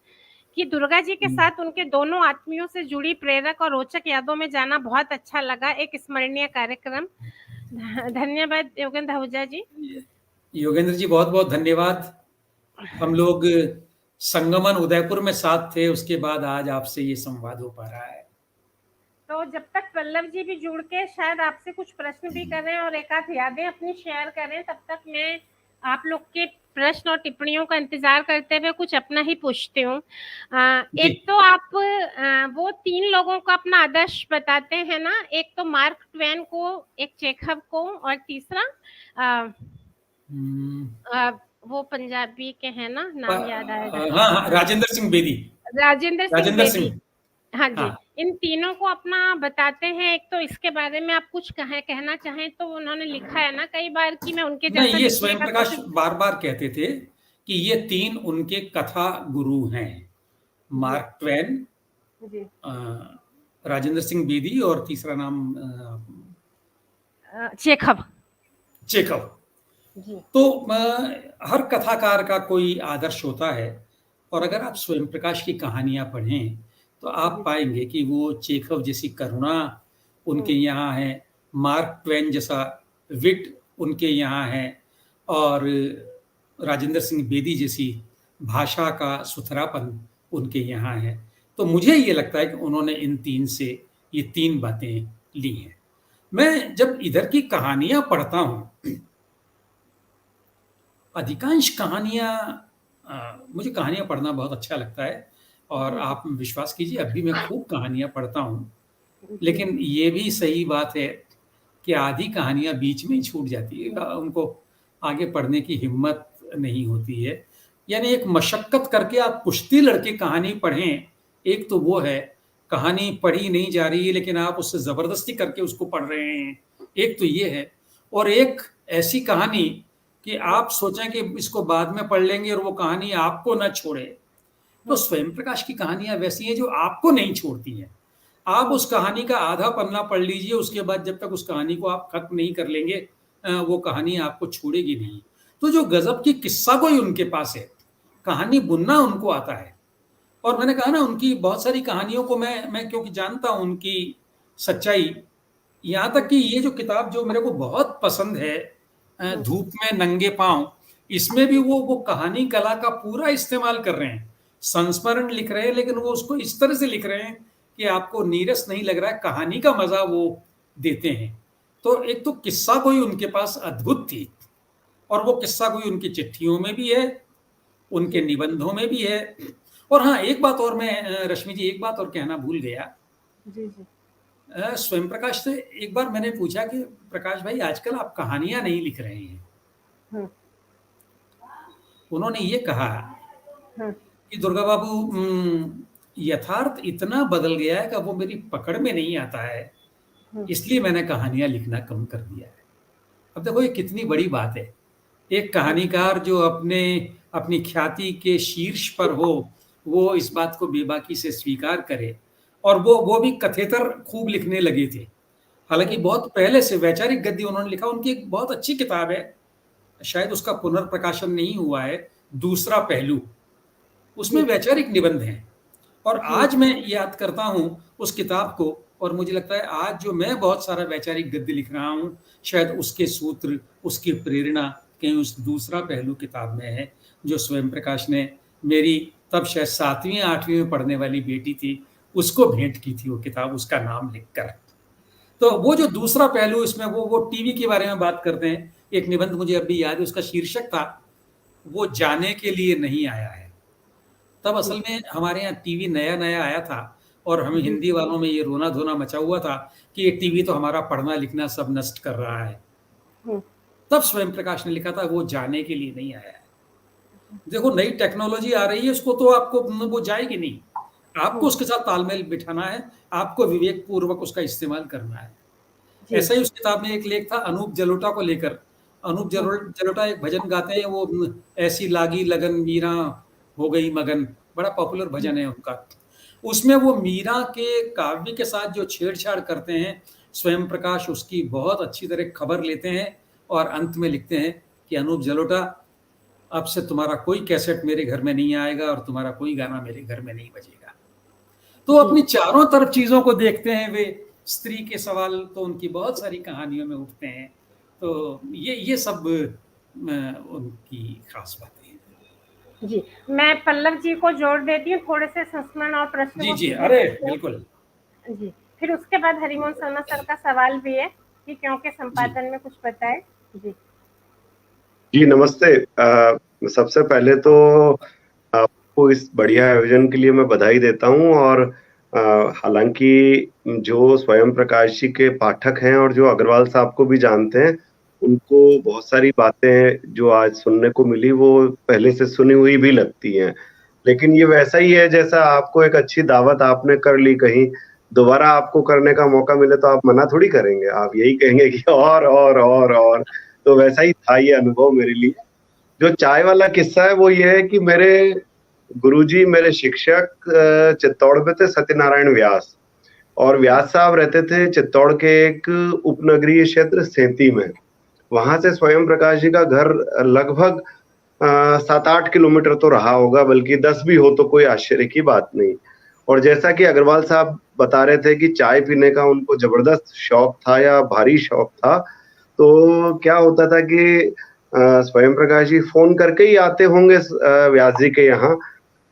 कि दुर्गा जी के हुँ। साथ उनके दोनों आत्मियों से जुड़ी प्रेरक और रोचक यादों में जाना बहुत अच्छा लगा, एक स्मरणीय कार्यक्रम। धन्यवाद योगेंद्र आहूजा जी। योगेंद्र जी, बहुत-बहुत धन्यवाद। हम लोग संगमन उदयपुर में साथ थे, उसके बाद आज आपसे ये संवाद हो पा रहा है। तो जब तक पल्लव जी भी जुड़ के शायद आपसे कुछ प्रश्न भी करें और एक आध यादें अपनी शेयर करें, तब तक मैं आप लोग के प्रश्न और टिप्पणियों का इंतजार करते हुए कुछ अपना ही पूछती हूँ। जी। एक तो आप वो 3 लोगों को अपना आदर्श बताते हैं ना, एक तो मार्क ट्वेन को, एक चेखव को, और तीसरा हम्म, वो पंजाबी के हैं ना, नाम याद आएगा। हाँ हाँ, राजेंद्र सिंह बेदी। राजेंद्र सिंह राजेंद्र बेदी। सिंह। हाँ जी, हाँ। इन तीनों को अपना बताते हैं। एक तो इसके बारे में आप कुछ कहना चाहें तो उन्होंने लिखा है ना कई बार कि मैं उनके नहीं, जैसा ये लिखने स्वयं का प्रकाश कोशिश। बार बार कहते थे कि ये 3 उनके कथा गुरु हैं, जी मार्क ट्वेन, जी। अ, राजेंद्र सिंह बेदी और तीसरा नाम चेखव। चेखव। जी तो हर कथाकार का कोई आदर्श होता है, और जी अगर आप स्वयं प्रकाश की कहानियां पढ़ें तो आप जी। पाएंगे कि वो चेखव जैसी करुणा उनके यहाँ है, मार्क ट्वेन जैसा विट उनके यहाँ है, और राजेंद्र सिंह बेदी जैसी भाषा का सुथरापन उनके यहाँ है। तो मुझे ये लगता है कि उन्होंने इन 3 से ये 3 बातें ली हैं। मैं जब इधर की कहानियां पढ़ता हूं, अधिकांश कहानियां, मुझे कहानियां पढ़ना बहुत अच्छा लगता है, और जी आप विश्वास कीजिए अब भी मैं खूब कहानियां पढ़ता हूं। जी। लेकिन ये भी सही बात है कि आधी कहानियां बीच में ही छूट जाती है, उनको आगे पढ़ने की हिम्मत नहीं होती है। यानी एक मशक्कत करके आप कुश्ती लड़के कहानी पढ़ें, एक तो वो है, कहानी पढ़ी नहीं जा रही है लेकिन आप उससे जबरदस्ती करके उसको पढ़ रहे हैं, एक तो ये है। और एक ऐसी कहानी कि आप सोचें कि इसको बाद में पढ़ लेंगे और वो कहानी आपको ना छोड़े। तो स्वयं प्रकाश की कहानियां वैसी हैं जो आपको नहीं छोड़ती हैं। आप उस कहानी का आधा पन्ना पढ़ लीजिए, उसके बाद जब तक उस कहानी को आप खत्म नहीं कर लेंगे, वो कहानी आपको छोड़ेगी नहीं। तो जो गजब की किस्सा कोई उनके पास है, कहानी बुनना उनको आता है। और मैंने कहा ना, उनकी बहुत सारी कहानियों को मैं क्योंकि जानता हूं उनकी सच्चाई, यहाँ तक कि ये जो किताब जो मेरे को बहुत पसंद है, धूप में नंगे पांव, इसमें भी वो कहानी कला का पूरा इस्तेमाल कर रहे हैं। संस्मरण लिख रहे हैं लेकिन वो उसको इस तरह से लिख रहे हैं कि आपको नीरस नहीं लग रहा है, कहानी का मजा वो देते हैं। तो एक तो किस्सा कोई उनके पास अद्भुत थी, और वो किस्सा कोई उनकी चिट्ठियों में भी है, उनके निबंधों में भी है। और हाँ, एक बात और मैं, रश्मि जी, एक बात और कहना भूल गया। जी जी। स्वयं प्रकाश से एक बार मैंने पूछा कि प्रकाश भाई, आजकल आप कहानियां नहीं लिख रहे हैं। हम्म उन्होंने ये कहा हम्म कि दुर्गा बाबू, यथार्थ इतना बदल गया है कि अब वो मेरी पकड़ में नहीं आता है, हम्म। इसलिए मैंने कहानियां लिखना कम कर दिया है। अब देखो ये कितनी बड़ी बात है, एक कहानीकार जो अपने अपनी ख्याति के शीर्ष पर हो, वो इस बात को बेबाकी से स्वीकार करे, और वो भी कथेतर खूब लिखने लगे थे। हालांकि बहुत पहले से वैचारिक गद्य उन्होंने लिखा, उनकी एक बहुत अच्छी किताब है, शायद उसका पुनर्प्रकाशन नहीं हुआ है, दूसरा पहलू, उसमें जी वैचारिक निबंध हैं। और जी आज मैं याद करता हूं उस किताब को, और मुझे लगता है आज जो मैं बहुत सारा वैचारिक गद्य लिख रहा हूं, शायद उसके सूत्र, उसकी प्रेरणा कहीं उस दूसरा पहलू किताब में है, जो स्वयं प्रकाश ने मेरी तब शायद 7वीं 8वीं में पढ़ने वाली बेटी थी, उसको भेंट की थी वो किताब, उसका नाम लिखकर। तो वो जो दूसरा पहलू, इसमें वो टीवी के बारे में बात करते हैं। एक निबंध मुझे अभी याद है, उसका शीर्षक था, वो जाने के लिए नहीं आया है। तब जी असल में हमारे यहाँ टीवी नया नया आया था, और हमें जी। हिंदी वालों में ये रोना धोना मचा हुआ था कि ये टीवी तो हमारा पढ़ना लिखना सब नष्ट कर रहा है। हम्म तब स्वयं प्रकाश ने लिखा था, वो जाने के लिए नहीं आया है। देखो, नई टेक्नोलॉजी आ रही है, उसको तो आपको वो जाएगी नहीं, आपको हम्म। उसके साथ तालमेल बिठाना है, आपको विवेक पूर्वक उसका इस्तेमाल करना है। जी। ऐसा ही उस किताब में एक लेख था अनूप जलोटा को लेकर। अनूप हम्म जलोटा एक भजन गाते हैं, वो ऐसी लागी लगन मीरा हो गई मगन, बड़ा पॉपुलर हम्म भजन है उनका। उसमें वो मीरा के काव्य के साथ जो छेड़छाड़ करते हैं, स्वयं प्रकाश उसकी बहुत अच्छी तरह खबर लेते हैं, और अंत में लिखते हैं कि अनूप जलोटा, अब से तुम्हारा कोई कैसेट मेरे घर में नहीं आएगा और तुम्हारा कोई गाना मेरे घर में नहीं बजेगा। तो जी अपनी चारों तरफ चीजों को देखते हैं वे। स्त्री के सवाल तो उनकी बहुत सारी कहानियों में उठते हैं। तो ये सब उनकी खास बातें हैं। जी। मैं पल्लव जी को जोड़ देती हूँ, थोड़े से संस्मरण और प्रश्न जी वो जी, सीधे अरे पूछते बिल्कुल। हैं। जी। फिर उसके बाद हरिमोहन सोना सर का सवाल भी है कि क्योंकि संपादन में कुछ बताए। जी जी नमस्ते। सबसे पहले तो आपको इस बढ़िया आयोजन के लिए मैं बधाई देता हूँ। और हालांकि जो स्वयं प्रकाश जी के पाठक हैं और जो अग्रवाल साहब को भी जानते हैं, उनको बहुत सारी बातें जो आज सुनने को मिली वो पहले से सुनी हुई भी लगती हैं। लेकिन ये वैसा ही है जैसा आपको एक अच्छी दावत आपने कर ली, कहीं दोबारा आपको करने का मौका मिले तो आप मना थोड़ी करेंगे, आप यही कहेंगे कि और। तो वैसा ही था ये अनुभव मेरे लिए। जो चाय वाला किस्सा है वो ये है कि मेरे गुरुजी, मेरे शिक्षक चित्तौड़ में थे, सत्यनारायण व्यास। और व्यास साहब रहते थे चित्तौड़ के एक उपनगरीय क्षेत्र सेंती में। वहां से स्वयं प्रकाश जी का घर लगभग 7-8 किलोमीटर तो रहा होगा, बल्कि 10 भी हो तो कोई आश्चर्य की बात नहीं। और जैसा कि अग्रवाल साहब बता रहे थे कि चाय पीने का उनको जबरदस्त शौक था या भारी शौक था, तो क्या होता था कि स्वयं प्रकाश जी फोन करके ही आते होंगे व्यास जी के यहाँ।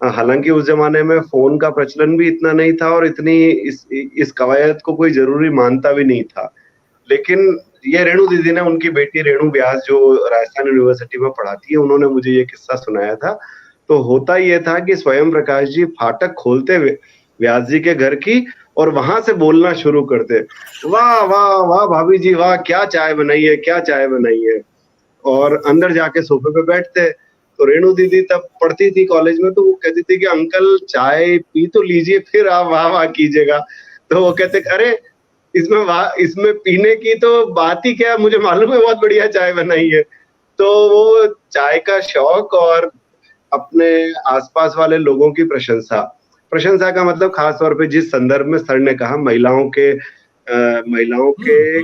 हालांकि उस जमाने में फोन का प्रचलन भी इतना नहीं था और इतनी इस कवायद को कोई जरूरी मानता भी नहीं था। लेकिन ये रेणु दीदी ने, उनकी बेटी रेणु व्यास जो राजस्थान यूनिवर्सिटी में पढ़ाती है, उन्होंने मुझे ये किस्सा सुनाया था। तो होता ये था कि स्वयं प्रकाश जी फाटक खोलते हुए व्यास जी के घर की और वहां से बोलना शुरू करते, वाह वाह वाह भाभी जी वाह, क्या चाय बनाई है, क्या चाय बनाई है। और अंदर जाके सोफे पे बैठते। तो रेणु दीदी तब पढ़ती थी कॉलेज में, तो वो कहती थी कि अंकल चाय पी तो लीजिए, फिर आप वाह वाह कीजिएगा। तो वो कहते अरे इसमें पीने की तो बात ही क्या, मुझे मालूम है बहुत बढ़िया चाय बनाई है। तो वो चाय का शौक और अपने आसपास वाले लोगों की प्रशंसा का मतलब खास तौर पे जिस संदर्भ में सर ने कहा महिलाओं के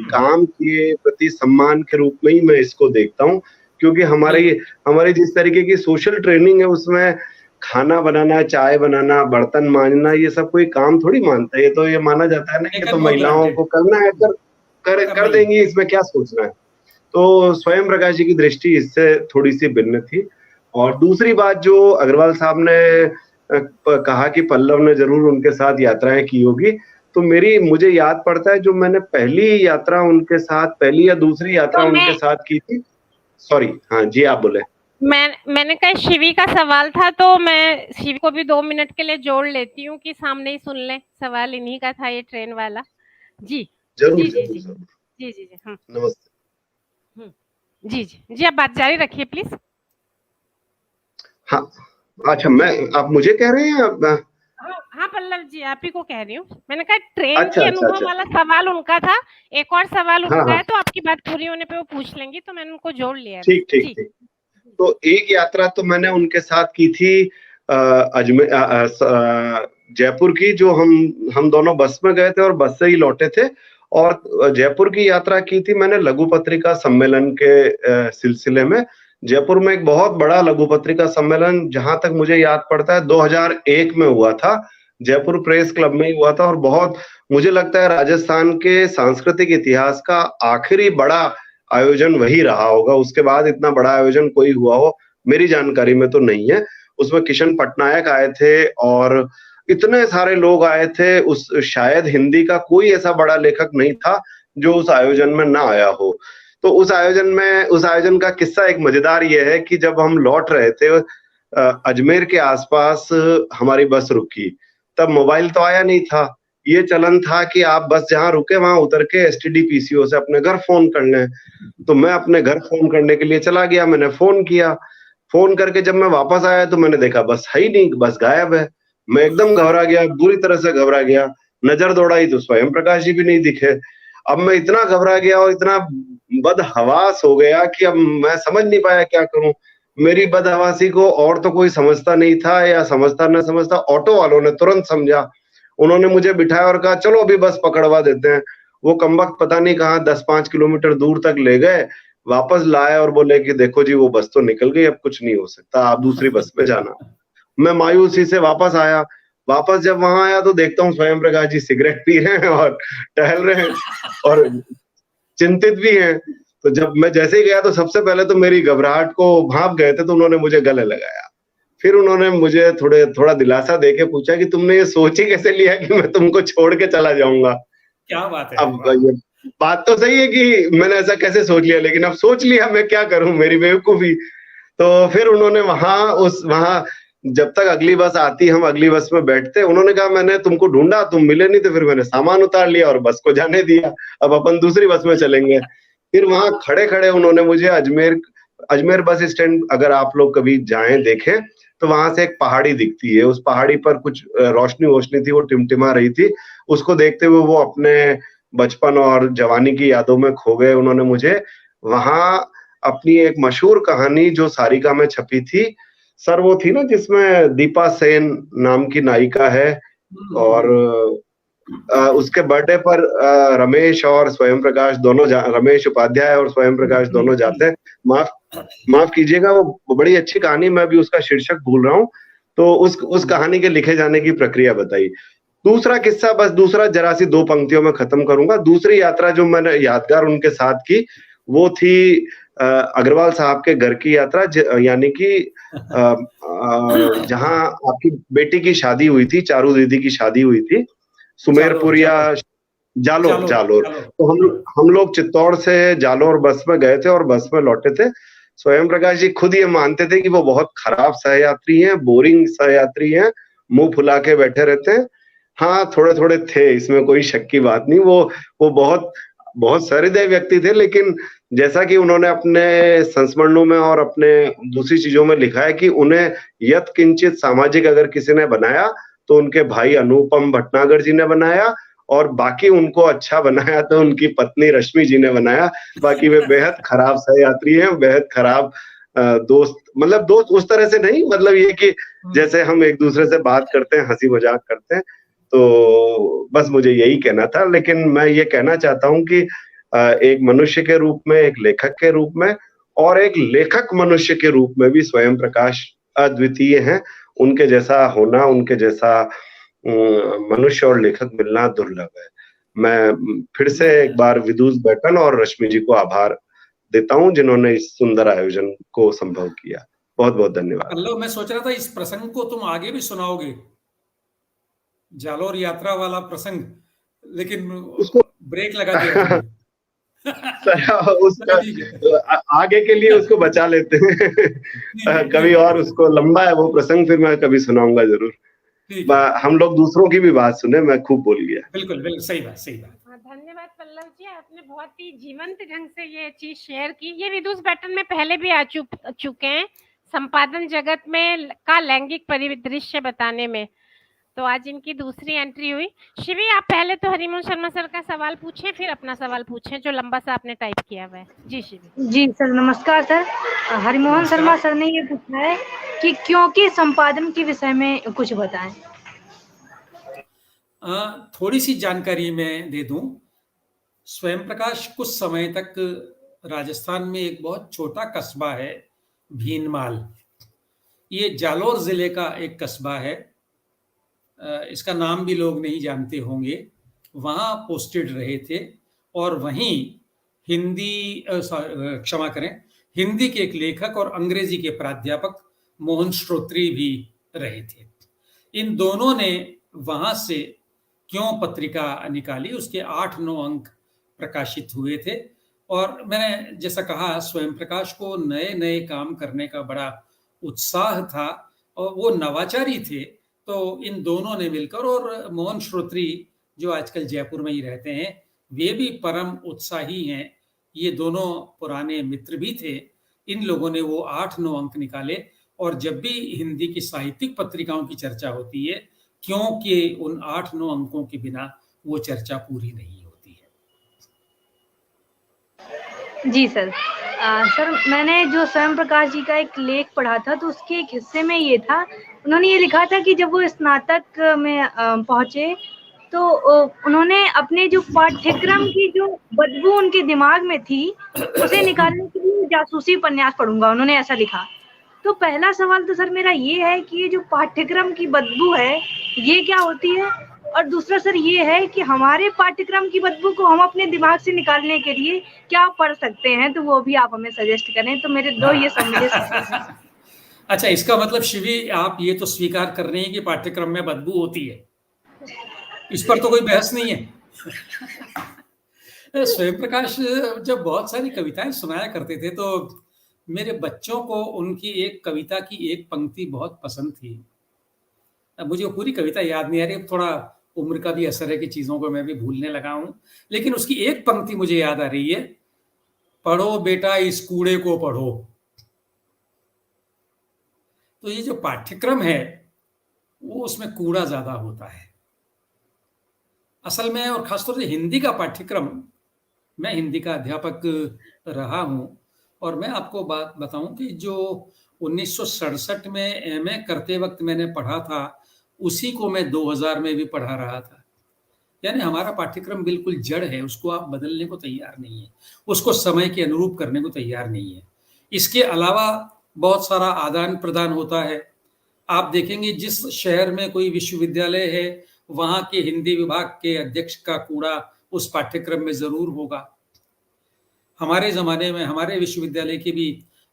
काम के प्रति सम्मान के रूप में ही मैं इसको देखता हूँ। क्योंकि हमारी जिस तरीके की सोशल ट्रेनिंग है उसमें खाना बनाना, चाय बनाना, बर्तन मांजना ये सब कोई काम थोड़ी मानता है। ये तो ये माना जाता है ना कि तो महिलाओं को करना है, कर देंगी, इसमें क्या सोचना है। तो स्वयं प्रकाश जी की दृष्टि इससे थोड़ी सी भिन्न थी। और दूसरी बात जो अग्रवाल साहब ने कहा कि पल्लव ने जरूर उनके साथ यात्राएं की होगी, तो मुझे याद पड़ता है जो मैंने पहली या दूसरी यात्रा उनके साथ की थी। सॉरी, हाँ जी आप बोले। मैंने कहा शिवी का सवाल था, तो मैं शिवी को भी 2 मिनट के लिए जोड़ लेती हूँ कि सामने ही सुन ले, सवाल इन्हीं का था ये ट्रेन वाला। जी जरूर जी जी जी जी जी नमस्ते। जी आप बात जारी रखिए प्लीज। हाँ अच्छा, आप मुझे कह रहे हैं? हाँ पल्लव जी आप ही को कह रही हूँ। मैंने कहा ट्रेन के अनुभव वाला सवाल उनका था, एक और सवाल उनका है, तो आपकी बात पूरी होने पे वो पूछ लेंगी, तो मैंने उनको जोड़ लिया। ठीक। तो एक यात्रा तो मैंने उनके साथ की थी अजमेर जयपुर की, जो हम दोनों बस में गए थे और बस से ही लौटे थे। और जयपुर की यात्रा की थी मैंने लघु पत्रिका सम्मेलन के सिलसिले में। जयपुर में एक बहुत बड़ा लघु पत्रिका सम्मेलन, जहां तक मुझे याद पड़ता है 2001 में हुआ था, जयपुर प्रेस क्लब में ही हुआ था। और बहुत मुझे लगता है राजस्थान के सांस्कृतिक इतिहास का आखिरी बड़ा आयोजन वही रहा होगा। उसके बाद इतना बड़ा आयोजन कोई हुआ हो मेरी जानकारी में तो नहीं है। उसमें किशन पटनायक आए थे और इतने सारे लोग आए थे, शायद हिंदी का कोई ऐसा बड़ा लेखक नहीं था जो उस आयोजन में ना आया हो। तो उस आयोजन का किस्सा एक मजेदार ये है कि जब हम लौट रहे थे अजमेर के आसपास हमारी बस रुकी, तब मोबाइल तो आया नहीं था। ये चलन था कि आप बस जहां रुके वहां उतर के एसटीडी पीसीओ से अपने घर फोन कर लें। तो मैं अपने घर फोन करने के लिए चला गया, मैंने फोन किया। फोन करके जब मैं वापस आया तो मैंने देखा बस है ही नहीं, बस गायब है। मैं एकदम घबरा गया, बुरी तरह से घबरा गया। नजर दौड़ाई तो स्वयं प्रकाश जी भी नहीं दिखे। अब मैं इतना घबरा गया और इतना बदहवास हो गया कि अब मैं समझ नहीं पाया क्या करूं। मेरी बदहवासी को और तो कोई समझता नहीं था, या समझता न समझता ऑटो वालों ने तुरंत समझा। उन्होंने मुझे बिठाया और कहा चलो अभी बस पकड़वा देते हैं। वो कमबख्त पता नहीं कहाँ 10-5 किलोमीटर दूर तक ले गए, वापस लाए और बोले कि देखो जी वो बस तो निकल गई, अब कुछ नहीं हो सकता, आप दूसरी बस में जाना। मैं मायूसी से वापस आया। वापस जब वहां आया तो देखता हूँ स्वयं प्रकाश जी सिगरेट पी रहे हैं और टहल रहे हैं और चिंतित भी हैं। तो जब मैं जैसे ही गया तो सबसे पहले तो मेरी घबराहट को भांप गए थे, तो उन्होंने मुझे गले लगाया। फिर उन्होंने मुझे थोड़ा दिलासा देके पूछा कि तुमने ये सोच ही कैसे लिया कि मैं तुमको छोड़ के चला जाऊंगा। क्या बात है। अब ये बात तो सही है कि मैंने ऐसा कैसे सोच लिया, लेकिन अब सोच लिया, मैं क्या करूं, मेरी बेवकूफी। तो फिर उन्होंने वहां जब तक अगली बस आती, हम अगली बस में बैठते, उन्होंने कहा मैंने तुमको ढूंढा, तुम मिले नहीं, तो फिर मैंने सामान उतार लिया और बस को जाने दिया, अब अपन दूसरी बस में चलेंगे। फिर वहां खड़े खड़े उन्होंने मुझे अजमेर बस स्टैंड, अगर आप लोग कभी जाएं देखें, तो वहां से एक पहाड़ी दिखती है, उस पहाड़ी पर कुछ रोशनी वोशनी थी, वो टिमटिमा रही थी। उसको देखते हुए वो अपने बचपन और जवानी की यादों में खो गए। उन्होंने मुझे वहां अपनी एक मशहूर कहानी जो सारिका में छपी थी, सर वो थी ना जिसमें दीपा सेन नाम की नायिका है, और उसके बर्थडे पर रमेश और स्वयं प्रकाश दोनों रमेश उपाध्याय और स्वयं प्रकाश दोनों जाते हैं। माफ कीजिएगा, वो बड़ी अच्छी कहानी, मैं भी उसका शीर्षक भूल रहा हूँ। तो उस कहानी के लिखे जाने की प्रक्रिया बताई। दूसरा किस्सा, बस दूसरा जरा सी 2 पंक्तियों में खत्म करूंगा। दूसरी यात्रा जो मैंने यादगार उनके साथ की, वो थी अग्रवाल साहब के घर की यात्रा, यानी कि जहां आपकी बेटी की शादी हुई थी, चारू दीदी की शादी हुई थी, सुमेरपुर या जालोर। तो हम लोग चित्तौड़ से जालोर बस में गए थे और बस में लौटे थे। स्वयं प्रकाश जी खुद ये मानते थे कि वो बहुत खराब सहयात्री हैं, बोरिंग सहयात्री हैं, मुंह फुला के बैठे रहते हैं। हाँ, थोड़े थोड़े थे, इसमें कोई शक की बात नहीं। वो बहुत बहुत सहृदय व्यक्ति थे, लेकिन जैसा कि उन्होंने अपने संस्मरणों में और अपने दूसरी चीजों में लिखा है कि उन्हें यत किंचित सामाजिक अगर किसी ने बनाया तो उनके भाई अनुपम भटनागर जी ने बनाया, और बाकी उनको अच्छा बनाया तो उनकी पत्नी रश्मि जी ने बनाया। बाकी वे बेहद खराब सहयात्री हैं, बेहद खराब दोस्त, मतलब दोस्त उस तरह से नहीं, मतलब ये कि जैसे हम एक दूसरे से बात करते हैं, हंसी मजाक करते हैं। तो बस मुझे यही कहना था। लेकिन मैं ये कहना चाहता हूँ कि एक मनुष्य के रूप में, एक लेखक के रूप में और एक लेखक मनुष्य के रूप में भी स्वयं प्रकाश अद्वितीय हैं। उनके जैसा होना, उनके जैसा मनुष्य और लेखक मिलना दुर्लभ है। मैं फिर से एक बार विदुष बैठन और रश्मि जी को आभार देता हूं जिन्होंने इस सुंदर आयोजन को संभव किया। बहुत बहुत धन्यवाद। पल्लव, मैं सोच रहा था इस प्रसंग को तुम आगे भी सुनाओगे, जालोर यात्रा वाला प्रसंग, लेकिन उसको ब्रेक लगा दिया उसका आगे के लिए उसको बचा लेते हैं कभी और, उसको लंबा है वो प्रसंग, फिर मैं कभी सुनाऊंगा जरूर। हम लोग दूसरों की भी बात सुने, मैं खूब बोल गया। बिल्कुल बिल्कुल, सही बात, सही बात। धन्यवाद पल्लव जी, आपने बहुत ही जीवंत ढंग से ये चीज शेयर की। ये विदुष बैठन में पहले भी आ चुके हैं, संपादन जगत में का लैंगिक परिदृश्य बताने में। तो आज इनकी दूसरी एंट्री हुई। शिवी, आप पहले तो हरिमोहन शर्मा सर का सवाल पूछें, फिर अपना सवाल पूछें जो लंबा सा आपने टाइप किया हुआ है। जी शिवी। जी सर, नमस्कार सर। हरिमोहन शर्मा सर ने ये पूछा है कि क्योंकि संपादन के विषय में कुछ बताएं। थोड़ी सी जानकारी मैं दे दूं। स्वयं प्रकाश कुछ समय तक राजस्थान में एक बहुत छोटा कस्बा है भीनमाल, ये जालोर जिले का एक कस्बा है, इसका नाम भी लोग नहीं जानते होंगे। वहाँ पोस्टेड रहे थे और वहीं हिंदी, क्षमा करें, हिंदी के एक लेखक और अंग्रेजी के प्राध्यापक मोहन श्रोत्री भी रहे थे। इन दोनों ने वहाँ से क्यों पत्रिका निकाली, उसके 8-9 अंक प्रकाशित हुए थे। और मैंने जैसा कहा, स्वयं प्रकाश को नए नए काम करने का बड़ा उत्साह था और वो नवाचारी थे। तो इन दोनों ने मिलकर, और मोहन श्रोत्री जो आजकल जयपुर में ही रहते हैं, वे भी परम उत्साही हैं। ये दोनों पुराने मित्र भी थे। इन लोगों ने वो 8-9 अंक निकाले। और जब भी हिंदी की साहित्यिक पत्रिकाओं की चर्चा होती है, क्योंकि उन 8-9 अंकों के बिना वो चर्चा पूरी नहीं होती है। जी सर। सर, मैंने जो स्वयं प्रकाश जी का एक लेख पढ़ा था, तो उसके एक हिस्से में ये था, उन्होंने ये लिखा था कि जब वो स्नातक में पहुंचे तो उन्होंने अपने जो पाठ्यक्रम की जो बदबू उनके दिमाग में थी, उसे निकालने के लिए जासूसी उपन्यास पढ़ूंगा, उन्होंने ऐसा लिखा। तो पहला सवाल तो सर मेरा ये है कि ये जो पाठ्यक्रम की बदबू है, ये क्या होती है? और दूसरा सर ये है कि हमारे पाठ्यक्रम की बदबू को हम अपने दिमाग से निकालने के लिए क्या पढ़ सकते हैं, तो वो भी आप हमें सजेस्ट करें। तो मेरे दो ये सवाल। अच्छा, इसका मतलब शिवी, आप ये तो स्वीकार कर रहे हैं कि पाठ्यक्रम में बदबू होती है, इस पर तो कोई बहस नहीं है। स्वयं प्रकाश जब बहुत सारी कविताएं सुनाया करते थे तो मेरे बच्चों को उनकी एक कविता की एक पंक्ति बहुत पसंद थी। अब मुझे वो पूरी कविता याद नहीं आ रही, थोड़ा उम्र का भी असर है कि चीज़ों को मैं भी भूलने लगा हूँ, लेकिन उसकी एक पंक्ति मुझे याद आ रही है, पढ़ो बेटा इस कूड़े को पढ़ो। तो ये जो पाठ्यक्रम है वो उसमें कूड़ा ज़्यादा होता है असल में, और खासतौर से हिंदी का पाठ्यक्रम। मैं हिंदी का अध्यापक रहा हूँ और मैं आपको बात बताऊं कि जो 1967 में एमए करते वक्त मैंने पढ़ा था उसी को मैं 2000 में भी पढ़ा रहा था। यानी हमारा पाठ्यक्रम बिल्कुल जड़ है, उसको आप बदलने को तैयार नहीं है, उसको समय के अनुरूप करने को तैयार नहीं है। इसके अलावा बहुत सारा आदान प्रदान होता है। आप देखेंगे जिस शहर में कोई विश्वविद्यालय है वहाँ के हिंदी विभाग के अध्यक्ष का कूड़ा उस पाठ्यक्रम में जरूर होगा। हमारे ज़माने में हमारे विश्वविद्यालय के भी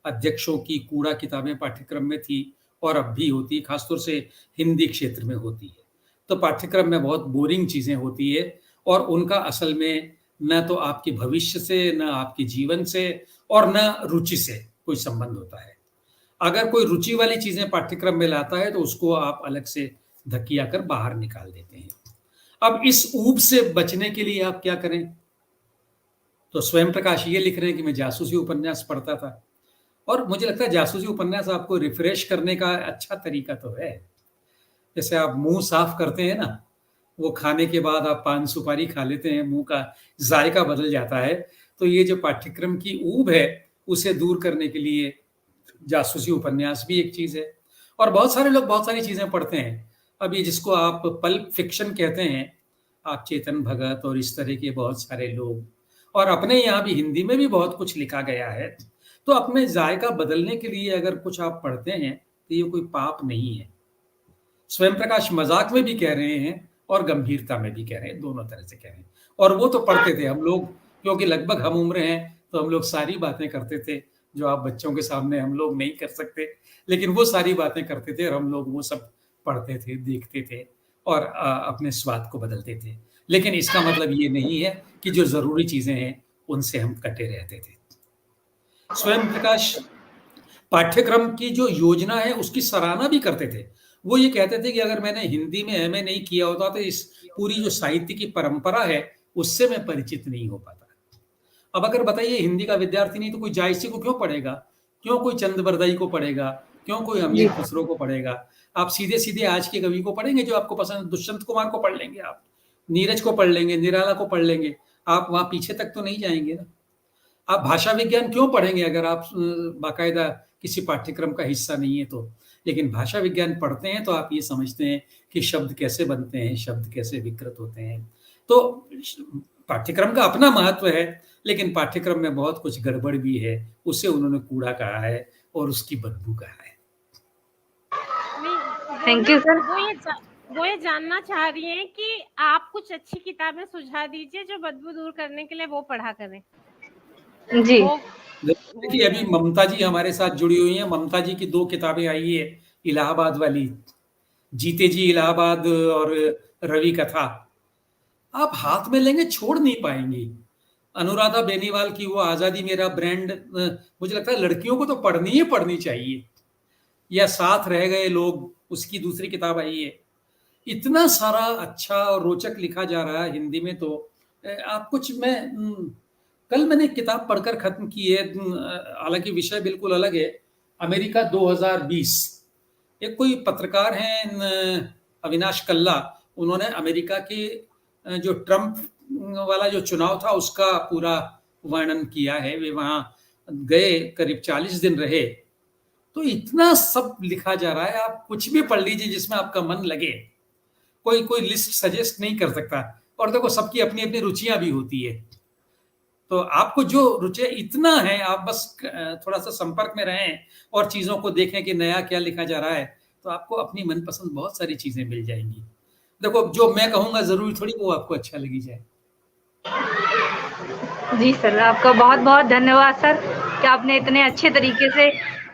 अध्यक्षों की कूड़ा किताबें पाठ्यक्रम में थी और अब भी होती, खासतौर से हिंदी क्षेत्र में होती है। तो पाठ्यक्रम में बहुत बोरिंग चीज़ें होती है और उनका असल में न तो आपके भविष्य से, न आपके जीवन से और न रुचि से कोई संबंध होता है। अगर कोई रुचि वाली चीज़ें पाठ्यक्रम में लाता है तो उसको आप अलग से धकिया कर बाहर निकाल देते हैं। अब इस ऊब से बचने के लिए आप क्या करें? तो स्वयं प्रकाश ये लिख रहे हैं कि मैं जासूसी उपन्यास पढ़ता था और मुझे लगता है जासूसी उपन्यास आपको रिफ्रेश करने का अच्छा तरीका तो है। जैसे आप मुंह साफ करते हैं ना, वो खाने के बाद आप पान सुपारी खा लेते हैं, मुंह का जायका बदल जाता है। तो ये जो पाठ्यक्रम की ऊब है उसे दूर करने के लिए जासूसी उपन्यास भी एक चीज़ है। और बहुत सारे लोग बहुत सारी चीज़ें पढ़ते हैं। अब ये जिसको आप पल्प फिक्शन कहते हैं, आप चेतन भगत और इस तरह के बहुत सारे लोग, और अपने यहाँ भी हिंदी में भी बहुत कुछ लिखा गया है। तो अपने जायका बदलने के लिए अगर कुछ आप पढ़ते हैं तो ये कोई पाप नहीं है। स्वयं प्रकाश मजाक में भी कह रहे हैं और गंभीरता में भी कह रहे हैं, दोनों तरह से कह रहे हैं। और वो तो पढ़ते थे हम लोग, क्योंकि लगभग हम उम्र हैं तो हम लोग सारी बातें करते थे जो आप बच्चों के सामने हम लोग नहीं कर सकते, लेकिन वो सारी बातें करते थे और हम लोग वो सब पढ़ते थे, देखते थे और अपने स्वाद को बदलते थे। लेकिन इसका मतलब ये नहीं है कि जो जरूरी चीजें हैं उनसे हम कटे रहते थे। स्वयं प्रकाश पाठ्यक्रम की जो योजना है उसकी सराहना भी करते थे। वो ये कहते थे कि अगर मैंने हिंदी में एमए नहीं किया होता तो इस पूरी जो साहित्य की परंपरा है उससे मैं परिचित नहीं हो पाता। अब अगर बताइए हिंदी का विद्यार्थी नहीं तो कोई जायसी को क्यों पढ़ेगा, क्यों कोई चंद बरदई को पढ़ेगा, क्यों कोई अमीर खुसरो को पढ़ेगा? आप सीधे सीधे आज के कवि को पढ़ेंगे जो आपको पसंद, दुष्यंत कुमार को पढ़ लेंगे, आप नीरज को पढ़ लेंगे, निराला को पढ़ लेंगे, आप वहां पीछे तक तो नहीं जाएंगे ना। आप भाषा विज्ञान क्यों पढ़ेंगे अगर आप बाकायदा किसी पाठ्यक्रम का हिस्सा नहीं है तो? लेकिन भाषा विज्ञान पढ़ते हैं तो आप ये समझते हैं कि शब्द कैसे बनते हैं, शब्द कैसे विकृत होते हैं। तो पाठ्यक्रम का अपना महत्व है, लेकिन पाठ्यक्रम में बहुत कुछ गड़बड़ भी है, उसे उन्होंने कूड़ा कहा है और उसकी बदबू कहा है। Thank you sir. वो ये जानना चाह रही हैं कि आप कुछ अच्छी किताबें सुझा दीजिए जो बदबू दूर करने के लिए वो पढ़ा करें। जी देखिए अभी ममता जी हमारे साथ जुड़ी हुई हैं। ममता जी की 2 किताबें आई है, इलाहाबाद वाली, जीते जी इलाहाबाद और रवि कथा। आप हाथ में लेंगे छोड़ नहीं पाएंगी। अनुराधा बेनीवाल की वो आजादी मेरा ब्रांड, मुझे लगता है लड़कियों को तो पढ़नी चाहिए। या साथ रह गए लोग, उसकी दूसरी किताब आई है। इतना सारा अच्छा और रोचक लिखा जा रहा है हिंदी में। तो आप कुछ, मैं कल मैंने एक किताब पढ़कर खत्म की है, हालांकि विषय बिल्कुल अलग है, अमेरिका 2020। एक कोई पत्रकार हैं अविनाश कल्ला, उन्होंने अमेरिका के जो ट्रंप वाला जो चुनाव था उसका पूरा वर्णन किया है। वे वहाँ गए, करीब 40 दिन रहे। तो इतना सब लिखा जा रहा है, आप कुछ भी पढ़ लीजिए जिसमें आपका मन लगे। कोई लिस्ट सजेस्ट नहीं कर सकता। और देखो सबकी अपनी अपनी रुचियां भी होती है, तो आपको जो रुचि इतना है, आप बस थोड़ा सा संपर्क में रहें और चीज़ों को देखें कि नया क्या लिखा जा रहा है, तो आपको अपनी मनपसंद बहुत सारी चीज़ें मिल जाएंगी। देखो जो मैं कहूँगा ज़रूरी थोड़ी वो आपको अच्छा लगी जाए। जी सर, आपका बहुत बहुत धन्यवाद सर कि आपने इतने अच्छे तरीके से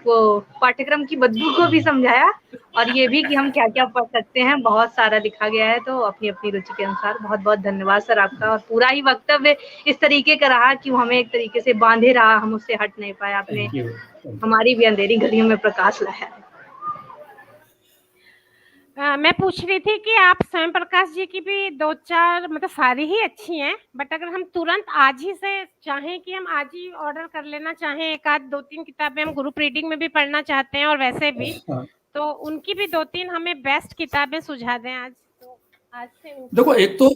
वो पाठ्यक्रम की बदबू को भी समझाया, और ये भी कि हम क्या क्या पढ़ सकते हैं, बहुत सारा लिखा गया है, तो अपनी अपनी रुचि के अनुसार। बहुत बहुत धन्यवाद सर आपका। और पूरा ही वक्तव्य इस तरीके का रहा कि वो हमें एक तरीके से बांधे रहा, हम उससे हट नहीं पाए। आपने थैंक यू। हमारी भी अंधेरी गलियों में प्रकाश लाया। मैं पूछ रही थी कि आप स्वयं प्रकाश जी की भी 2-4 मतलब सारी ही अच्छी हैं, बट अगर हम तुरंत आज ही से चाहें कि हम आज ही ऑर्डर कर लेना चाहें, एक आध 2-3 किताबें हम ग्रुप रीडिंग में भी पढ़ना चाहते हैं और वैसे भी, हाँ। तो उनकी भी 2-3 हमें बेस्ट किताबें सुझा दें आज। तो आज से देखो, एक तो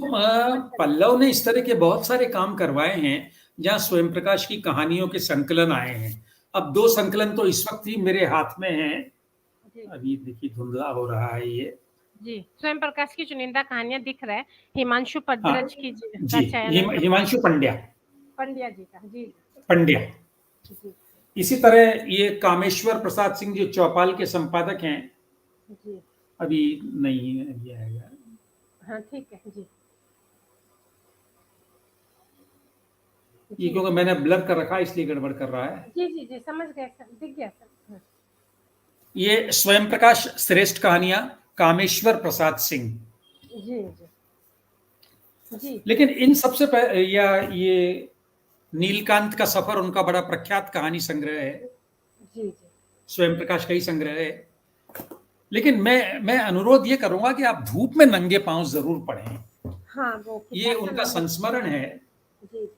पल्लव ने इस तरह के बहुत सारे काम करवाए हैं जहाँ स्वयं प्रकाश की कहानियों के संकलन आए हैं। अब 2 संकलन तो इस वक्त ही मेरे हाथ में हैं। अभी देखिए धुंधला हो रहा है ये जी। स्वयं प्रकाश की चुनिंदा कहानियां दिख रहा है, हिमांशु पद्रज की जी, हिमांशु पंड्या जी का। जी पंड्या। जी इसी तरह ये कामेश्वर प्रसाद सिंह जो चौपाल के संपादक हैं, जी। अभी नहीं है, अभी आएगा। हाँ ठीक है जी। ये क्योंकि मैंने ब्लर कर रखा है इसलिए गड़बड़ कर रहा है। जी जी जी, समझ गए सर, दिख गया सर। हाँ। ये स्वयं प्रकाश श्रेष्ठ कहानियां, कामेश्वर प्रसाद सिंह। जी जी जी। लेकिन इन सबसे या ये नीलकांत का सफर उनका बड़ा प्रख्यात कहानी संग्रह है। जी जी। स्वयं प्रकाश का ही संग्रह है। लेकिन मैं अनुरोध ये करूंगा कि आप धूप में नंगे पांव जरूर पढ़ें। हाँ, वो ये उनका संस्मरण है। जी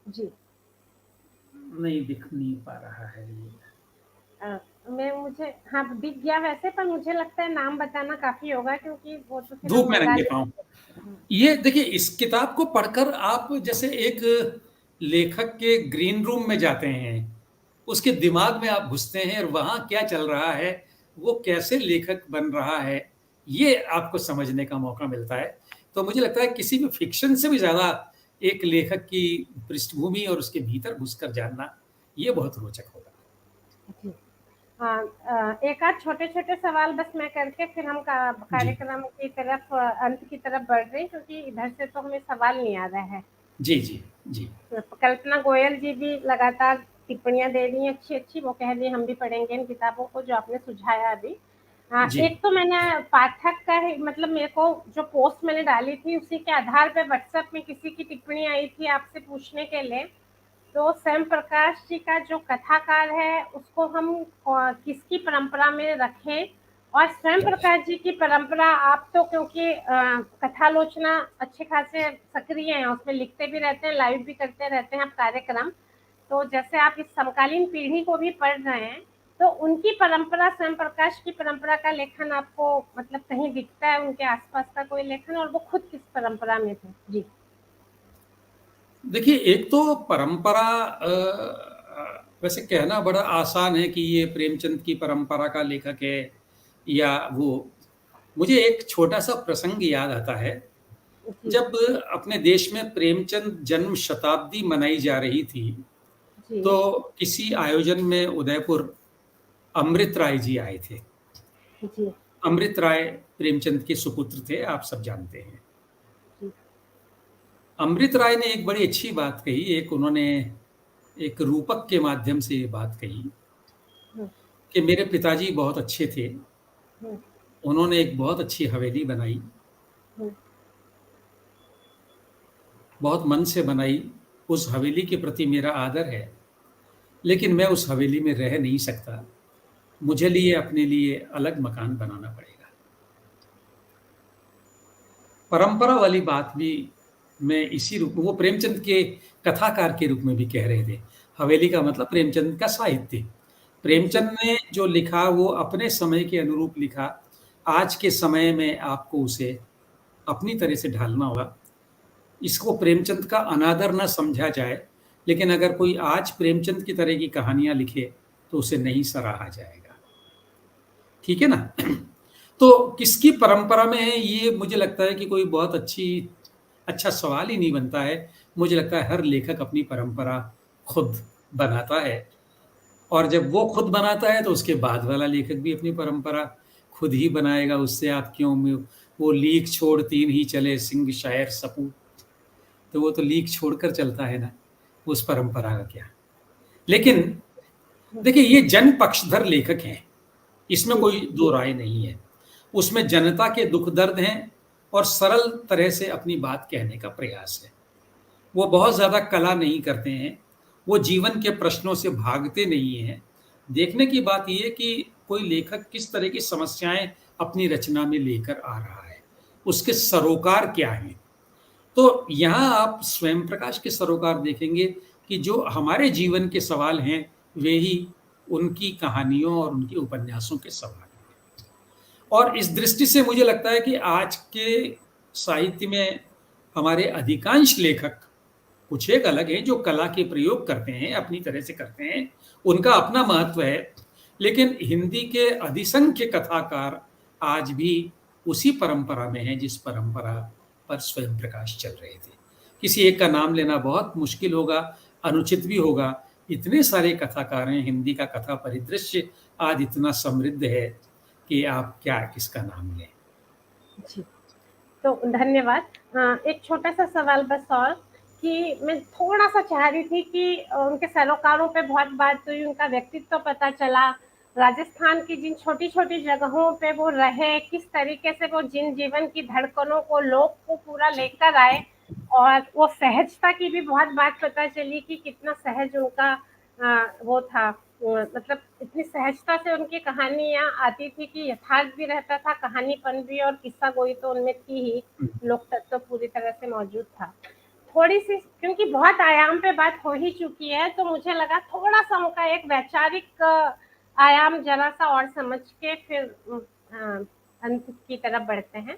जी। नहीं दिख नहीं पा रहा है ये। मुझे हाँ दिख गया वैसे, पर मुझे लगता है नाम बताना काफी होगा क्योंकि वो तो धूप में नंगे पांव। ये देखिए, इस किताब को पढ़कर आप जैसे एक लेखक के ग्रीन रूम में जाते हैं, उसके दिमाग में आप घुसते हैं और वहां क्या चल रहा है, वो कैसे लेखक बन रहा है, ये आपको समझने का मौका मिलता है। तो मुझे लगता है किसी भी फिक्शन से भी ज्यादा एक लेखक की पृष्ठभूमि और उसके भीतर घुसकर जानना ये बहुत रोचक होगा। एक आध छोटे छोटे सवाल बस मैं करके फिर हम कार्यक्रम की तरफ अंत की तरफ बढ़ रहे हैं, क्योंकि इधर से तो हमें सवाल नहीं आ रहा है। जी जी जी। कल्पना गोयल जी भी लगातार टिप्पणियां दे रही हैं अच्छी अच्छी, वो कह रही है हम भी पढ़ेंगे इन किताबों को जो आपने सुझाया अभी। एक तो मैंने पाठक का मतलब मेरे को जो पोस्ट मैंने डाली थी उसी के आधार पे व्हाट्सएप में किसी की टिप्पणी आई थी आपसे पूछने के लिए, तो स्वयं प्रकाश जी का जो कथाकार है उसको हम किसकी परंपरा में रखें, और स्वयं प्रकाश जी की परंपरा आप तो क्योंकि कथालोचना अच्छे खासे सक्रिय हैं, उसमें लिखते भी रहते हैं, लाइव भी करते रहते हैं आप कार्यक्रम, तो जैसे आप इस समकालीन पीढ़ी को भी पढ़ रहे हैं, तो उनकी परंपरा, स्वयं प्रकाश की परंपरा का लेखन आपको मतलब कहीं दिखता है, उनके आसपास का कोई लेखन, और वो खुद किस परंपरा में थे? जी देखिए, एक तो परंपरा वैसे कहना बड़ा आसान है कि ये प्रेमचंद की परंपरा का लेखक है या वो। मुझे एक छोटा सा प्रसंग याद आता है, जब अपने देश में प्रेमचंद जन्म शताब्दी मनाई जा रही थी, तो किसी आयोजन में उदयपुर अमृत राय जी आए थे। अमृत राय प्रेमचंद के सुपुत्र थे, आप सब जानते हैं। अमृत राय ने एक बड़ी अच्छी बात कही, उन्होंने एक रूपक के माध्यम से ये बात कही कि मेरे पिताजी बहुत अच्छे थे, उन्होंने एक बहुत अच्छी हवेली बनाई, बहुत मन से बनाई, उस हवेली के प्रति मेरा आदर है, लेकिन मैं उस हवेली में रह नहीं सकता, मुझे लिए अपने लिए अलग मकान बनाना पड़ेगा। परंपरा वाली बात भी मैं इसी रूप में, वो प्रेमचंद के कथाकार के रूप में भी कह रहे थे। हवेली का मतलब प्रेमचंद का साहित्य। प्रेमचंद ने जो लिखा वो अपने समय के अनुरूप लिखा, आज के समय में आपको उसे अपनी तरह से ढालना होगा। इसको प्रेमचंद का अनादर न समझा जाए, लेकिन अगर कोई आज प्रेमचंद की तरह की कहानियां लिखे तो उसे नहीं सराहा जाएगा। ठीक है ना? तो किसकी परंपरा में है, ये मुझे लगता है कि कोई बहुत अच्छा सवाल ही नहीं बनता है। मुझे लगता है हर लेखक अपनी परंपरा खुद बनाता है, और जब वो खुद बनाता है तो उसके बाद वाला लेखक भी अपनी परंपरा खुद ही बनाएगा। उससे आप क्यों वो लीक छोड़ तीन ही चले सिंह शायर सपूत, तो वो तो लीक छोड़कर चलता है ना, उस परंपरा का क्या। लेकिन देखिए, ये जन पक्षधर लेखक हैं, इसमें जी। कोई दो राय नहीं है। उसमें जनता के दुख दर्द हैं और सरल तरह से अपनी बात कहने का प्रयास है। वो बहुत ज़्यादा कला नहीं करते हैं, वो जीवन के प्रश्नों से भागते नहीं हैं। देखने की बात ये है कि कोई लेखक किस तरह की समस्याएँ अपनी रचना में लेकर आ रहा है, उसके सरोकार क्या हैं। तो यहाँ आप स्वयं प्रकाश के सरोकार देखेंगे कि जो हमारे जीवन के सवाल हैं, वे ही उनकी कहानियों और उनके उपन्यासों के सवाल हैं। और इस दृष्टि से मुझे लगता है कि आज के साहित्य में हमारे अधिकांश लेखक, कुछ एक अलग हैं जो कला के प्रयोग करते हैं, अपनी तरह से करते हैं, उनका अपना महत्व है। लेकिन हिंदी के अधिसंख्य कथाकार आज भी उसी परंपरा में हैं जिस परंपरा पर स्वयं प्रकाश चल रहे थे। किसी एक का नाम लेना बहुत मुश्किल होगा, अनुचित भी होगा। इतने सारे कथाकार हैं, हिंदी का कथा परिदृश्य आज इतना समृद्ध है कि आप क्या किसका नाम लें। जी, तो धन्यवाद। एक छोटा-सा सवाल बस और कि मैं थोड़ा-सा चाह रही थी कि उनके सरोकारों पे बहुत बात हुई, उनका व्यक्तित्व पता चला, राजस्थान की जिन छोटी-छोटी जगहों पे वो रहे, किस तरीके से वो जिन जीवन की धड़कनों को, लोक को पूरा लेकर आए और वो सहजता की भी बहुत बात पता चली कि कितना सहज उनका वो था। मतलब इतनी सहजता से उनकी कहानियाँ आती थी कि यथार्थ भी रहता था, कहानीपन भी और किस्सा-गोई तो उनमें थी ही, लोक तत्व पूरी तरह से मौजूद था। थोड़ी-सी क्योंकि बहुत आयाम पे बात हो ही चुकी है, तो मुझे लगा थोड़ा-सा उनका एक वैचारिक आयाम ज़रा-सा और समझ के फिर अंत की तरफ बढ़ते हैं।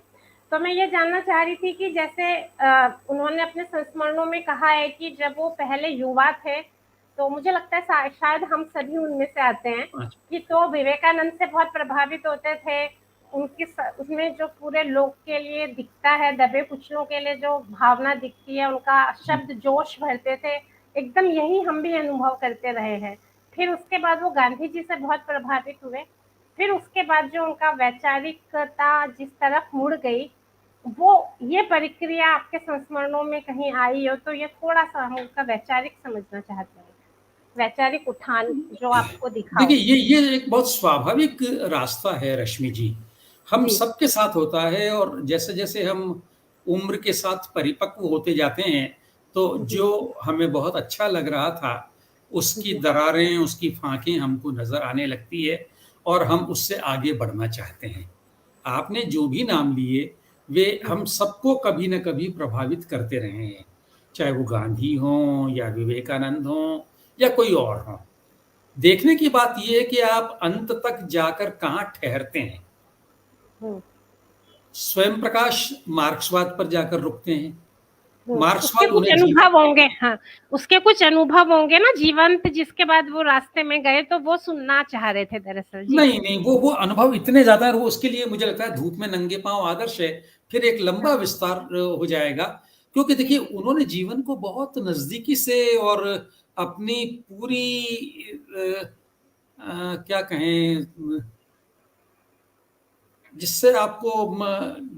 तो मैं ये जानना चाह रही थी कि जैसे उन्होंने अपने संस्मरणों में कहा है कि जब वो पहले युवा थे, तो मुझे लगता है शायद हम सभी उनमें से आते हैं कि तो विवेकानंद से बहुत प्रभावित होते थे। उनकी उसमें जो पूरे लोक के लिए दिखता है, दबे कुचलों के लिए जो भावना दिखती है, उनका शब्द जोश भरते थे, एकदम यही हम भी अनुभव करते रहे हैं। फिर उसके बाद वो गांधी जी से बहुत प्रभावित हुए। फिर उसके बाद जो उनका वैचारिकता जिस तरफ मुड़ गई, वो ये प्रक्रिया आपके संस्मरणों में कहीं आई हो तो ये थोड़ा-सा हम उसका वैचारिक समझना चाहते हैं। वैचारिक उठान जो आपको दिखा हो। देखिए, ये एक बहुत स्वाभाविक रास्ता है रश्मि जी। हम जी। सबके साथ होता है और जैसे-जैसे हम उम्र के साथ परिपक्व होते जाते हैं, तो जी, जो हमें बहुत अच्छा लग रहा था, उसकी जी, दरारें, उसकी फाँकें हमको नज़र आने लगती है और हम उससे आगे बढ़ना चाहते हैं। आपने जो भी नाम लिए, वे हम सबको कभी न कभी प्रभावित करते रहे हैं। चाहे वो गांधी हों या विवेकानंद हों या कोई और हों। देखने की बात ये है कि आप अंत तक जाकर कहाँ ठहरते हैं। हुँ, स्वयं प्रकाश मार्क्सवाद पर जाकर रुकते हैं। हुँ। उसके मार्क्सवाद कुछ उन्हें अनुभव होंगे, हाँ, उसके कुछ अनुभव होंगे ना जीवंत जिसके बाद वो रास्ते में गए तो वो सुनना चाह रहे थे दरअसल। जी। नहीं, वो अनुभव इतने ज़्यादा है, वो उसके लिए मुझे लगता है धूप में नंगे पाँव आदर्श है। फिर एक लंबा विस्तार हो जाएगा, क्योंकि देखिए उन्होंने जीवन को बहुत नज़दीकी से और अपनी पूरी क्या कहें जिससे आपको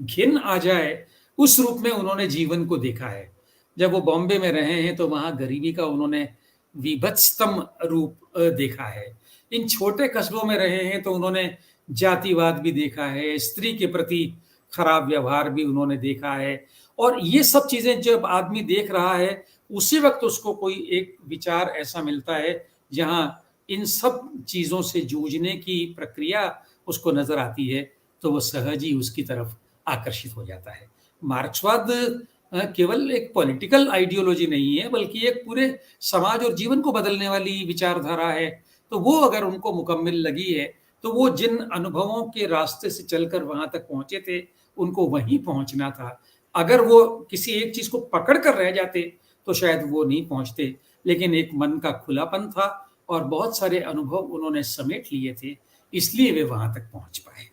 घिन आ जाए, उस रूप में उन्होंने जीवन को देखा है। जब वो बॉम्बे में रहे हैं, तो वहाँ गरीबी का उन्होंने वीभत्सतम रूप देखा है। इन छोटे कस्बों में रहे हैं, तो उन्होंने जातिवाद भी देखा है, स्त्री के प्रति खराब व्यवहार भी उन्होंने देखा है और ये सब चीज़ें जब आदमी देख रहा है, उसी वक़्त उसको कोई एक विचार ऐसा मिलता है, जहाँ इन सब चीज़ों से जूझने की प्रक्रिया उसको नज़र आती है, तो वो सहज ही उसकी तरफ आकर्षित हो जाता है। मार्क्सवाद केवल एक पॉलिटिकल आइडियोलॉजी नहीं है, बल्कि एक पूरे समाज और जीवन को बदलने वाली विचारधारा है। तो वो अगर उनको मुकम्मल लगी है, तो वो जिन अनुभवों के रास्ते से चलकर वहाँ तक पहुँचे थे, उनको वहीं पहुँचना था। अगर वो किसी एक चीज़ को पकड़ कर रह जाते, तो शायद वो नहीं पहुँचते। लेकिन एक मन का खुलापन था और बहुत सारे अनुभव उन्होंने समेट लिए थे, इसलिए वे वहाँ तक पहुँच पाए।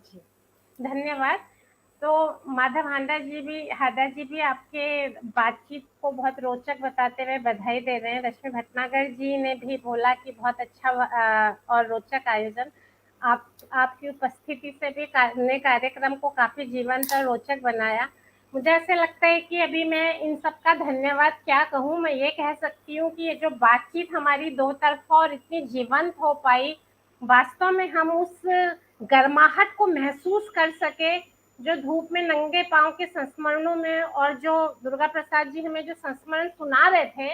जी, धन्यवाद। तो माधव हांडा जी भी आपके बातचीत को बहुत रोचक बताते हुए बधाई दे रहे हैं। रश्मि भटनागर जी ने भी बोला कि बहुत अच्छा और रोचक आयोजन। आपकी उपस्थिति से भी ने कार्यक्रम को काफ़ी जीवंत और रोचक बनाया। मुझे ऐसे लगता है कि अभी मैं इन सब का धन्यवाद क्या कहूँ। मैं ये कह सकती हूँ कि ये जो बातचीत हमारी दो तरफा और इतनी जीवंत हो पाई, वास्तव में हम उस गर्माहट को महसूस कर सके जो धूप में नंगे पांव के संस्मरणों में, और जो दुर्गा प्रसाद जी हमें जो संस्मरण सुना रहे थे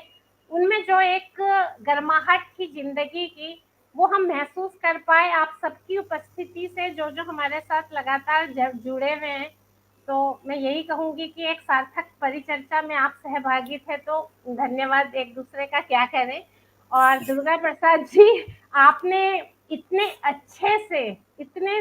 उनमें जो एक गर्माहट थी जिंदगी की, वो हम महसूस कर पाए आप सबकी उपस्थिति से, जो जो हमारे साथ लगातार जुड़े हुए हैं। तो मैं यही कहूंगी कि एक सार्थक परिचर्चा में आप सहभागी थे, तो धन्यवाद, एक दूसरे का क्या करें। और दुर्गा प्रसाद जी, आपने इतने अच्छे से, इतने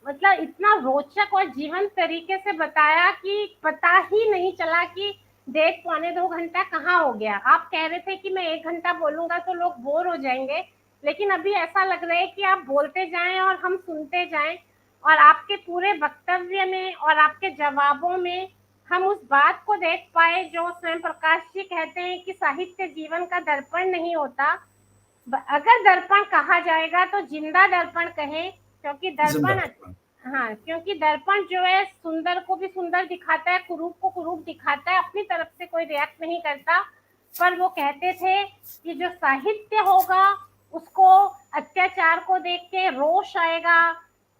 मतलब इतना रोचक और जीवंत तरीके से बताया कि पता ही नहीं चला कि 1.5-2 घंटा कहाँ हो गया। आप कह रहे थे कि मैं 1 घंटा बोलूंगा तो लोग बोर हो जाएंगे, लेकिन अभी ऐसा लग रहा है कि आप बोलते जाएं और हम सुनते जाएं, और आपके पूरे वक्तव्य में और आपके जवाबों में हम उस बात को देख पाए जो स्वयं प्रकाश जी कहते हैं कि साहित्य जीवन का दर्पण नहीं होता। अगर दर्पण कहा जाएगा तो जिंदा दर्पण कहें, क्योंकि दर्पण, हाँ, क्योंकि दर्पण जो है सुंदर को भी सुंदर दिखाता है, कुरूप को कुरूप दिखाता है, अपनी तरफ से कोई रिएक्ट नहीं करता। पर वो कहते थे कि जो साहित्य होगा उसको अत्याचार को देख के रोष आएगा,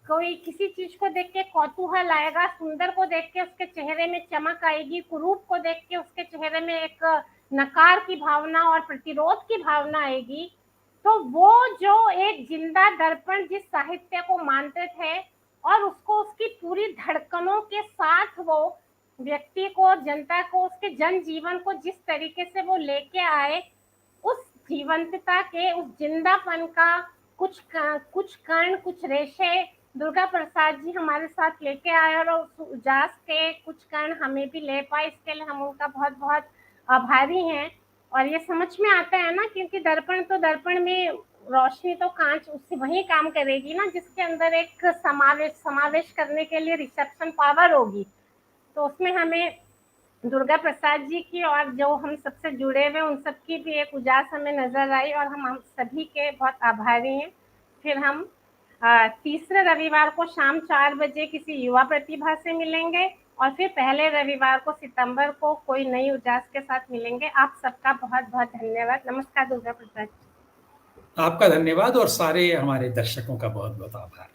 कोई किसी चीज को देख के कौतूहल आएगा, सुंदर को देख के उसके चेहरे में चमक आएगी, कुरूप को देख के उसके चेहरे में एक नकार की भावना और प्रतिरोध की भावना आएगी। तो वो जो एक जिंदा दर्पण जिस साहित्य को मानते थे और उसको उसकी पूरी धड़कनों के साथ वो व्यक्ति को, जनता को, उसके जनजीवन को जिस तरीके से वो लेके आए, उस जीवंतता के, उस जिंदापन का कुछ कण, कुछ रेशे दुर्गा प्रसाद जी हमारे साथ लेके आए, और उस उजास के कुछ कण हमें भी ले पाए। इसके लिए हम उनका बहुत बहुत आभारी हैं। और ये समझ में आता है ना, क्योंकि दर्पण में रोशनी तो कांच उससे वही काम करेगी ना जिसके अंदर एक समावेश करने के लिए रिसेप्शन पावर होगी। तो उसमें हमें दुर्गा प्रसाद जी की और जो हम सबसे जुड़े हुए उन सबकी भी एक उजास हमें नजर आई, और हम सभी के बहुत आभारी हैं। फिर हम तीसरे रविवार को शाम 4 बजे किसी युवा प्रतिभा से मिलेंगे, और फिर पहले रविवार को सितंबर को कोई नई उजास के साथ मिलेंगे। आप सबका बहुत बहुत धन्यवाद। नमस्कार दुर्गा प्रसाद। आपका धन्यवाद और सारे हमारे दर्शकों का बहुत बहुत आभार।